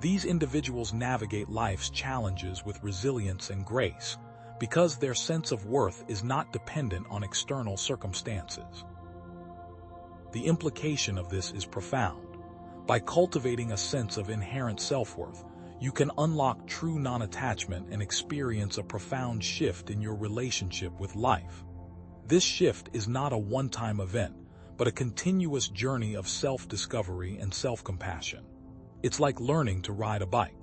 These individuals navigate life's challenges with resilience and grace, because their sense of worth is not dependent on external circumstances. The implication of this is profound. By cultivating a sense of inherent self-worth, you can unlock true non-attachment and experience a profound shift in your relationship with life. This shift is not a one-time event, but a continuous journey of self-discovery and self-compassion. It's like learning to ride a bike.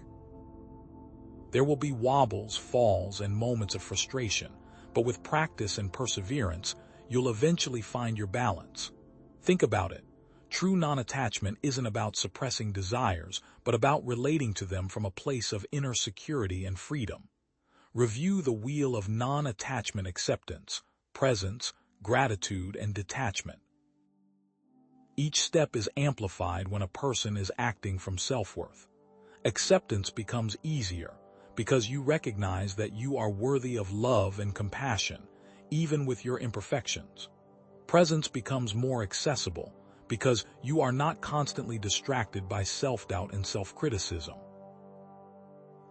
There will be wobbles, falls, and moments of frustration, but with practice and perseverance, you'll eventually find your balance. Think about it. True non-attachment isn't about suppressing desires, but about relating to them from a place of inner security and freedom. Review the wheel of non-attachment: acceptance, presence, gratitude, and detachment. Each step is amplified when a person is acting from self-worth. Acceptance becomes easier because you recognize that you are worthy of love and compassion, even with your imperfections. Presence becomes more accessible because you are not constantly distracted by self-doubt and self-criticism.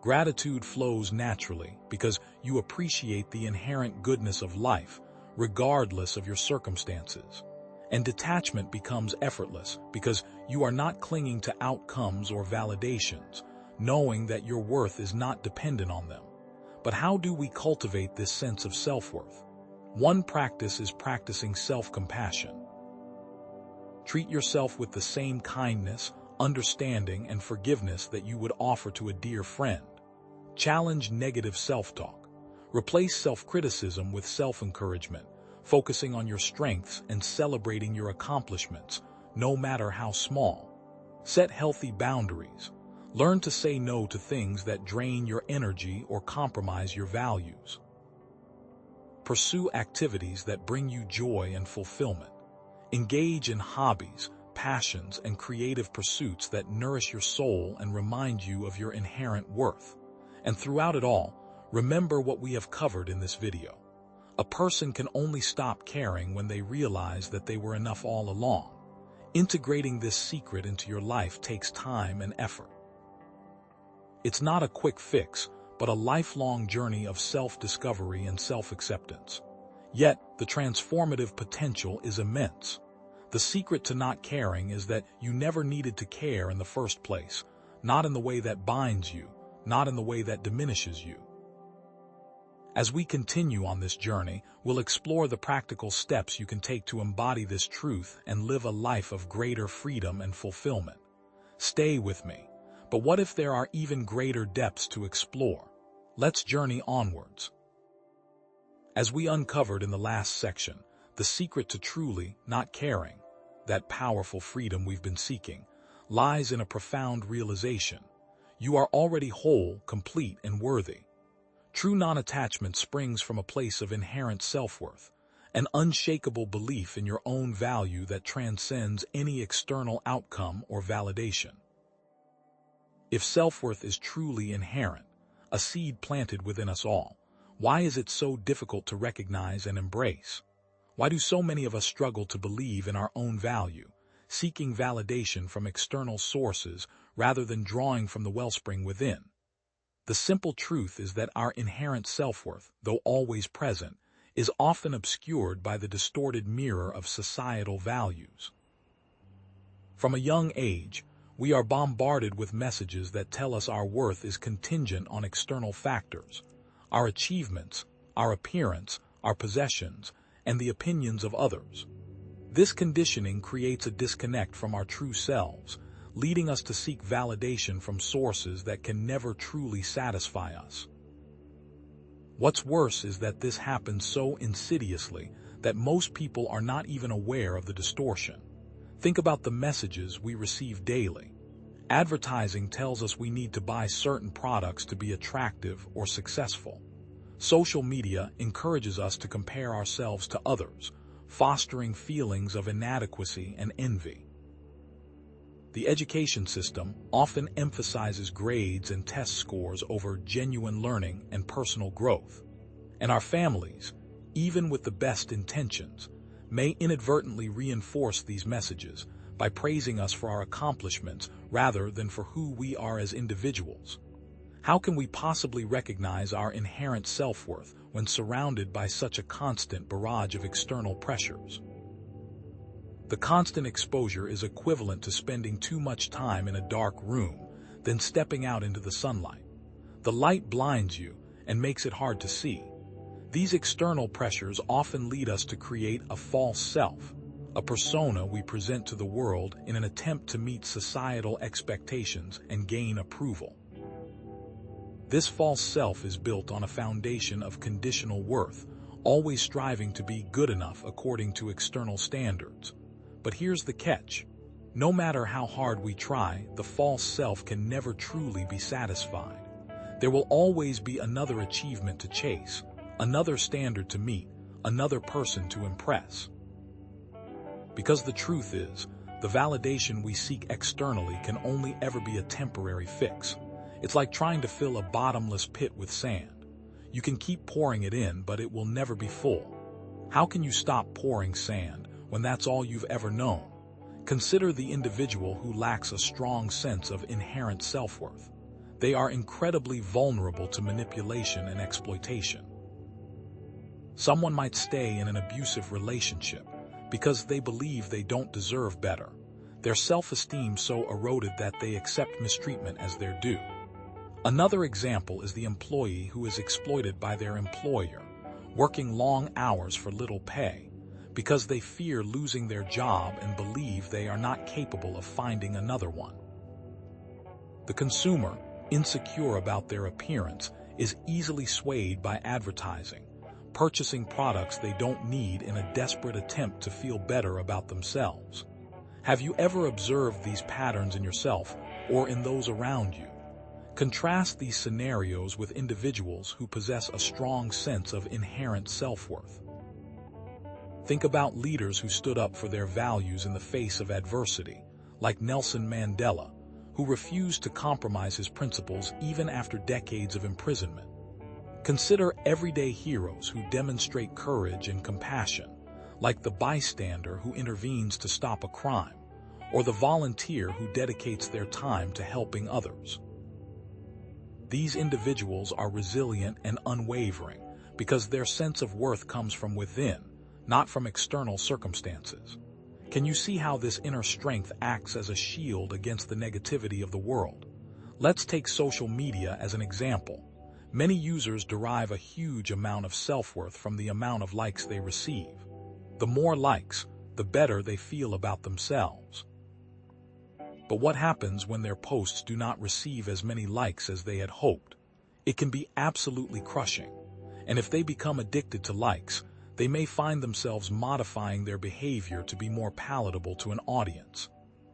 Gratitude flows naturally because you appreciate the inherent goodness of life, regardless of your circumstances. And detachment becomes effortless because you are not clinging to outcomes or validations, knowing that your worth is not dependent on them. But how do we cultivate this sense of self-worth? One practice is practicing self-compassion. Treat yourself with the same kindness, understanding, and forgiveness that you would offer to a dear friend. Challenge negative self-talk. Replace self-criticism with self-encouragement, focusing on your strengths and celebrating your accomplishments, no matter how small. Set healthy boundaries. Learn to say no to things that drain your energy or compromise your values. Pursue activities that bring you joy and fulfillment. Engage in hobbies, passions, and creative pursuits that nourish your soul and remind you of your inherent worth. And throughout it all, remember what we have covered in this video. A person can only stop caring when they realize that they were enough all along. Integrating this secret into your life takes time and effort. It's not a quick fix, but a lifelong journey of self-discovery and self-acceptance. Yet, the transformative potential is immense. The secret to not caring is that you never needed to care in the first place, not in the way that binds you, not in the way that diminishes you. As we continue on this journey, we'll explore the practical steps you can take to embody this truth and live a life of greater freedom and fulfillment. Stay with me. But what if there are even greater depths to explore? Let's journey onwards. As we uncovered in the last section, the secret to truly not caring, that powerful freedom we've been seeking, lies in a profound realization. You are already whole, complete, and worthy. True non-attachment springs from a place of inherent self-worth, an unshakable belief in your own value that transcends any external outcome or validation. If self-worth is truly inherent, a seed planted within us all, why is it so difficult to recognize and embrace? Why do so many of us struggle to believe in our own value, seeking validation from external sources rather than drawing from the wellspring within? The simple truth is that our inherent self-worth, though always present, is often obscured by the distorted mirror of societal values. From a young age, we are bombarded with messages that tell us our worth is contingent on external factors, our achievements, our appearance, our possessions, and the opinions of others. This conditioning creates a disconnect from our true selves, leading us to seek validation from sources that can never truly satisfy us. What's worse is that this happens so insidiously that most people are not even aware of the distortion. Think about the messages we receive daily. Advertising tells us we need to buy certain products to be attractive or successful. Social media encourages us to compare ourselves to others, fostering feelings of inadequacy and envy. The education system often emphasizes grades and test scores over genuine learning and personal growth. And our families, even with the best intentions, may inadvertently reinforce these messages by praising us for our accomplishments rather than for who we are as individuals. How can we possibly recognize our inherent self-worth when surrounded by such a constant barrage of external pressures? The constant exposure is equivalent to spending too much time in a dark room, then stepping out into the sunlight. The light blinds you and makes it hard to see. These external pressures often lead us to create a false self, a persona we present to the world in an attempt to meet societal expectations and gain approval. This false self is built on a foundation of conditional worth, always striving to be good enough according to external standards. But here's the catch. No matter how hard we try, the false self can never truly be satisfied. There will always be another achievement to chase, another standard to meet, another person to impress. Because the truth is, the validation we seek externally can only ever be a temporary fix. It's like trying to fill a bottomless pit with sand. You can keep pouring it in, but it will never be full. How can you stop pouring sand when that's all you've ever known? Consider the individual who lacks a strong sense of inherent self-worth. They are incredibly vulnerable to manipulation and exploitation. Someone might stay in an abusive relationship because they believe they don't deserve better. Their self-esteem so eroded that they accept mistreatment as their due. Another example is the employee who is exploited by their employer, working long hours for little pay, because they fear losing their job and believe they are not capable of finding another one. The consumer, insecure about their appearance, is easily swayed by advertising, purchasing products they don't need in a desperate attempt to feel better about themselves. Have you ever observed these patterns in yourself or in those around you? Contrast these scenarios with individuals who possess a strong sense of inherent self-worth. Think about leaders who stood up for their values in the face of adversity, like Nelson Mandela, who refused to compromise his principles even after decades of imprisonment. Consider everyday heroes who demonstrate courage and compassion, like the bystander who intervenes to stop a crime, or the volunteer who dedicates their time to helping others. These individuals are resilient and unwavering because their sense of worth comes from within, not from external circumstances. Can you see how this inner strength acts as a shield against the negativity of the world? Let's take social media as an example. Many users derive a huge amount of self-worth from the amount of likes they receive. The more likes, the better they feel about themselves. But what happens when their posts do not receive as many likes as they had hoped? It can be absolutely crushing. And if they become addicted to likes, they may find themselves modifying their behavior to be more palatable to an audience.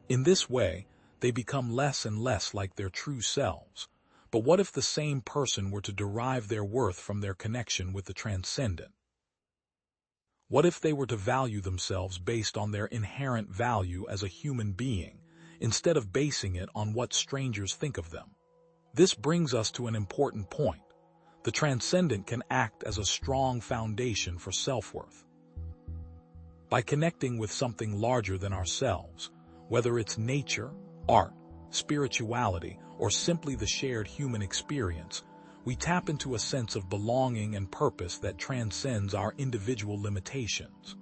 In this way, they become less and less like their true selves. But what if the same person were to derive their worth from their connection with the transcendent? What if they were to value themselves based on their inherent value as a human being, instead of basing it on what strangers think of them? This brings us to an important point. The transcendent can act as a strong foundation for self-worth. By connecting with something larger than ourselves, whether it's nature, art, spirituality, or simply the shared human experience, we tap into a sense of belonging and purpose that transcends our individual limitations.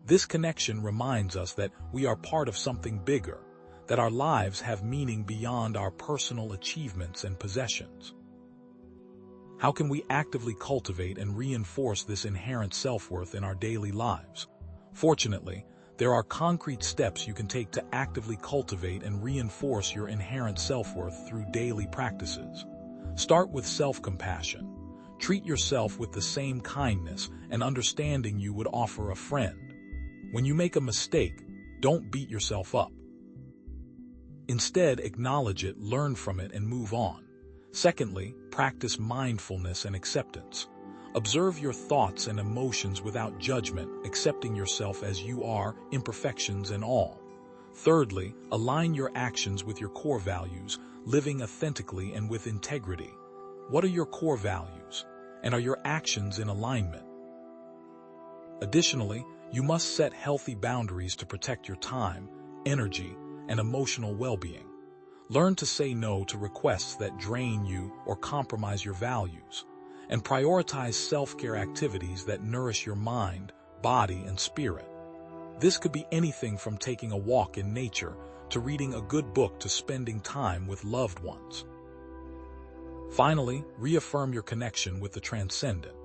This connection reminds us that we are part of something bigger, that our lives have meaning beyond our personal achievements and possessions. How can we actively cultivate and reinforce this inherent self-worth in our daily lives? Fortunately, there are concrete steps you can take to actively cultivate and reinforce your inherent self-worth through daily practices. Start with self-compassion. Treat yourself with the same kindness and understanding you would offer a friend. When you make a mistake, don't beat yourself up. Instead, acknowledge it, learn from it, and move on. Secondly, practice mindfulness and acceptance. Observe your thoughts and emotions without judgment, accepting yourself as you are, imperfections and all. Thirdly, align your actions with your core values, living authentically and with integrity. What are your core values? And are your actions in alignment? Additionally, you must set healthy boundaries to protect your time, energy, and emotional well-being. Learn to say no to requests that drain you or compromise your values, and prioritize self-care activities that nourish your mind, body, and spirit. This could be anything from taking a walk in nature to reading a good book to spending time with loved ones. Finally, reaffirm your connection with the transcendent.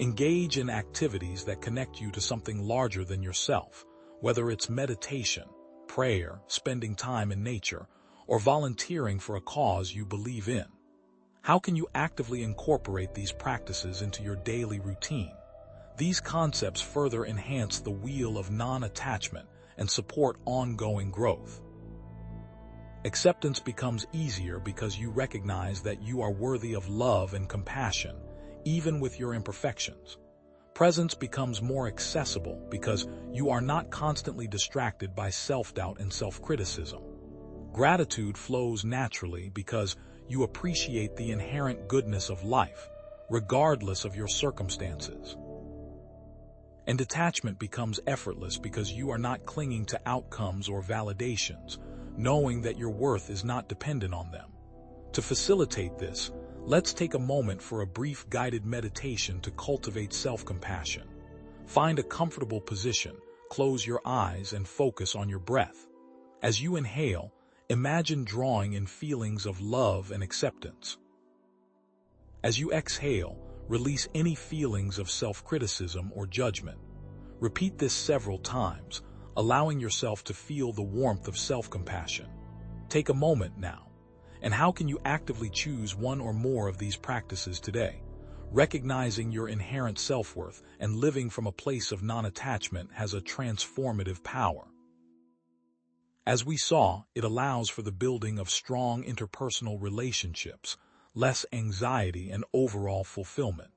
Engage in activities that connect you to something larger than yourself, whether it's meditation, prayer, spending time in nature, or volunteering for a cause you believe in. How can you actively incorporate these practices into your daily routine? These concepts further enhance the wheel of non-attachment and support ongoing growth. Acceptance becomes easier because you recognize that you are worthy of love and compassion, even with your imperfections. Presence becomes more accessible because you are not constantly distracted by self-doubt and self-criticism. Gratitude flows naturally because you appreciate the inherent goodness of life, regardless of your circumstances. And detachment becomes effortless because you are not clinging to outcomes or validations, knowing that your worth is not dependent on them. To facilitate this, let's take a moment for a brief guided meditation to cultivate self-compassion. Find a comfortable position, close your eyes, and focus on your breath. As you inhale, imagine drawing in feelings of love and acceptance. As you exhale, release any feelings of self-criticism or judgment. Repeat this several times, allowing yourself to feel the warmth of self-compassion. Take a moment now. And how can you actively choose one or more of these practices today? Recognizing your inherent self-worth and living from a place of non-attachment has a transformative power. As we saw, it allows for the building of strong interpersonal relationships, less anxiety, and overall fulfillment.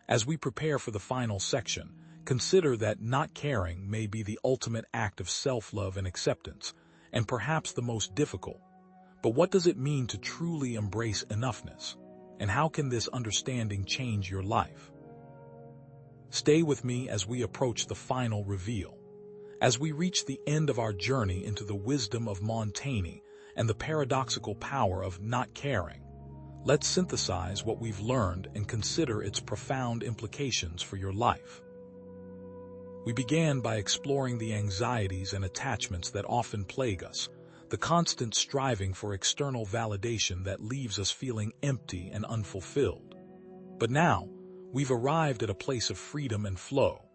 As we prepare for the final section, consider that not caring may be the ultimate act of self-love and acceptance, and perhaps the most difficult. But what does it mean to truly embrace enoughness? And how can this understanding change your life? Stay with me as we approach the final reveal. As we reach the end of our journey into the wisdom of Montaigne and the paradoxical power of not caring, let's synthesize what we've learned and consider its profound implications for your life. We began by exploring the anxieties and attachments that often plague us, the constant striving for external validation that leaves us feeling empty and unfulfilled. But now, we've arrived at a place of freedom and flow,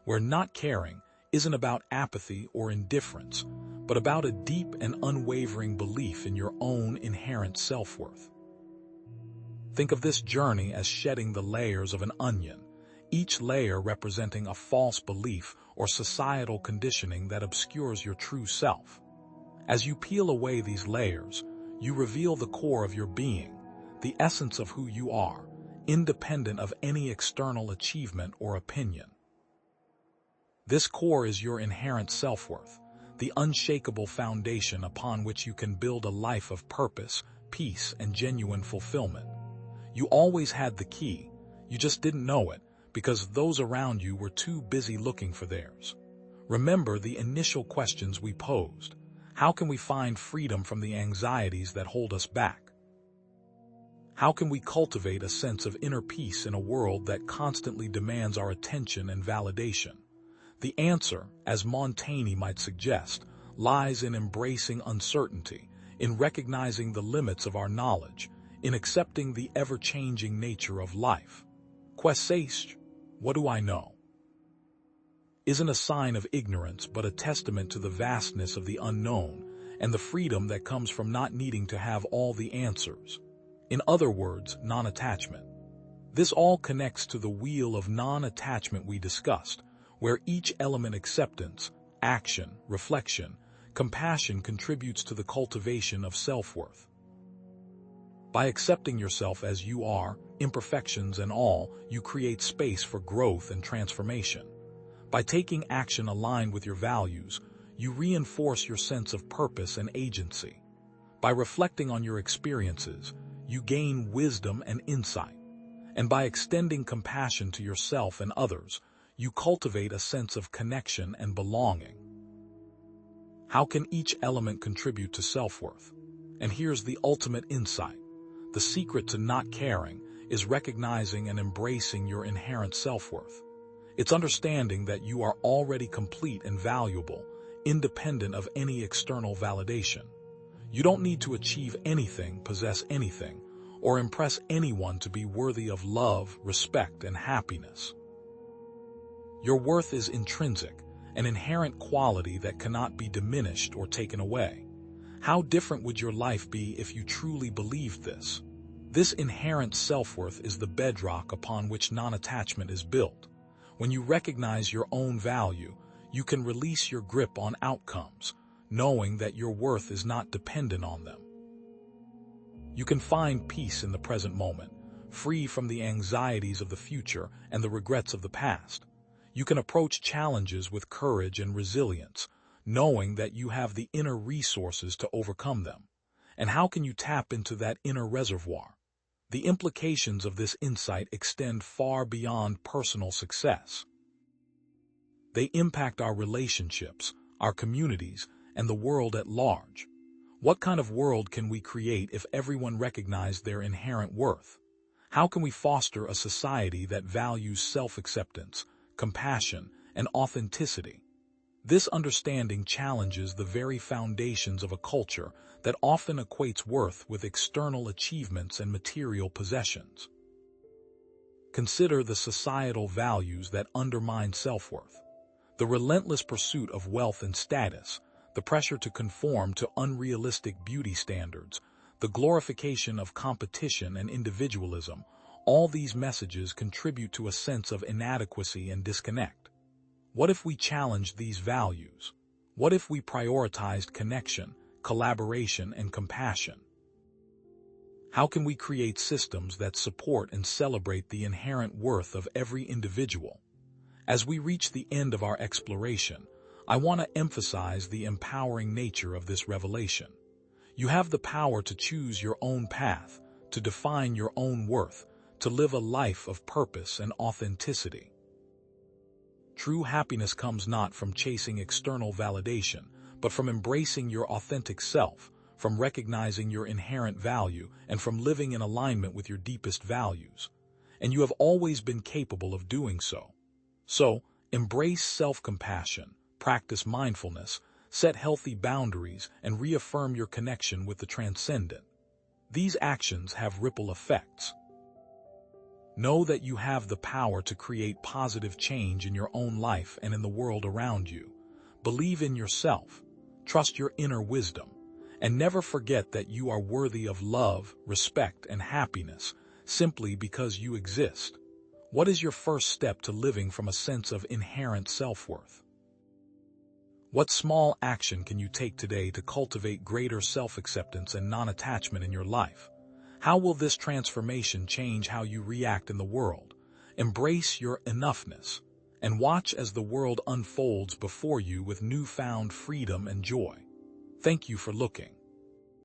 where not caring isn't about apathy or indifference, but about a deep and unwavering belief in your own inherent self-worth. Think of this journey as shedding the layers of an onion, each layer representing a false belief or societal conditioning that obscures your true self. As you peel away these layers, you reveal the core of your being, the essence of who you are, independent of any external achievement or opinion. This core is your inherent self-worth, the unshakable foundation upon which you can build a life of purpose, peace, and genuine fulfillment. You always had the key, you just didn't know it, because those around you were too busy looking for theirs. Remember the initial questions we posed. How can we find freedom from the anxieties that hold us back? How can we cultivate a sense of inner peace in a world that constantly demands our attention and validation? The answer, as Montaigne might suggest, lies in embracing uncertainty, in recognizing the limits of our knowledge, in accepting the ever-changing nature of life. Que sais-je? What do I know? Isn't a sign of ignorance but a testament to the vastness of the unknown and the freedom that comes from not needing to have all the answers. In other words, non-attachment. This all connects to the wheel of non-attachment we discussed, where each element, acceptance, action, reflection, compassion, contributes to the cultivation of self-worth. By accepting yourself as you are, imperfections and all, you create space for growth and transformation. By taking action aligned with your values, you reinforce your sense of purpose and agency. By reflecting on your experiences, you gain wisdom and insight. And by extending compassion to yourself and others, you cultivate a sense of connection and belonging. How can each element contribute to self-worth? And here's the ultimate insight. The secret to not caring is recognizing and embracing your inherent self-worth. It's understanding that you are already complete and valuable, independent of any external validation. You don't need to achieve anything, possess anything, or impress anyone to be worthy of love, respect, and happiness. Your worth is intrinsic, an inherent quality that cannot be diminished or taken away. How different would your life be if you truly believed this? This inherent self-worth is the bedrock upon which non-attachment is built. When you recognize your own value, you can release your grip on outcomes, knowing that your worth is not dependent on them. You can find peace in the present moment, free from the anxieties of the future and the regrets of the past. You can approach challenges with courage and resilience, knowing that you have the inner resources to overcome them. And how can you tap into that inner reservoir? The implications of this insight extend far beyond personal success. They impact our relationships, our communities, and the world at large. What kind of world can we create if everyone recognized their inherent worth? How can we foster a society that values self-acceptance, compassion, and authenticity? This understanding challenges the very foundations of a culture that often equates worth with external achievements and material possessions. Consider the societal values that undermine self-worth. The relentless pursuit of wealth and status, the pressure to conform to unrealistic beauty standards, the glorification of competition and individualism, all these messages contribute to a sense of inadequacy and disconnect. What if we challenged these values? What if we prioritized connection, collaboration, and compassion? How can we create systems that support and celebrate the inherent worth of every individual? As we reach the end of our exploration, I want to emphasize the empowering nature of this revelation. You have the power to choose your own path, to define your own worth, to live a life of purpose and authenticity. True happiness comes not from chasing external validation, but from embracing your authentic self, from recognizing your inherent value, and from living in alignment with your deepest values. And you have always been capable of doing so. So, embrace self-compassion, practice mindfulness, set healthy boundaries, and reaffirm your connection with the transcendent. These actions have ripple effects. Know that you have the power to create positive change in your own life and in the world around you. Believe in yourself, trust your inner wisdom, and never forget that you are worthy of love, respect, and happiness simply because you exist. What is your first step to living from a sense of inherent self-worth? What small action can you take today to cultivate greater self-acceptance and non-attachment in your life? How will this transformation change how you react in the world? Embrace your enoughness and watch as the world unfolds before you with newfound freedom and joy. Thank you for looking.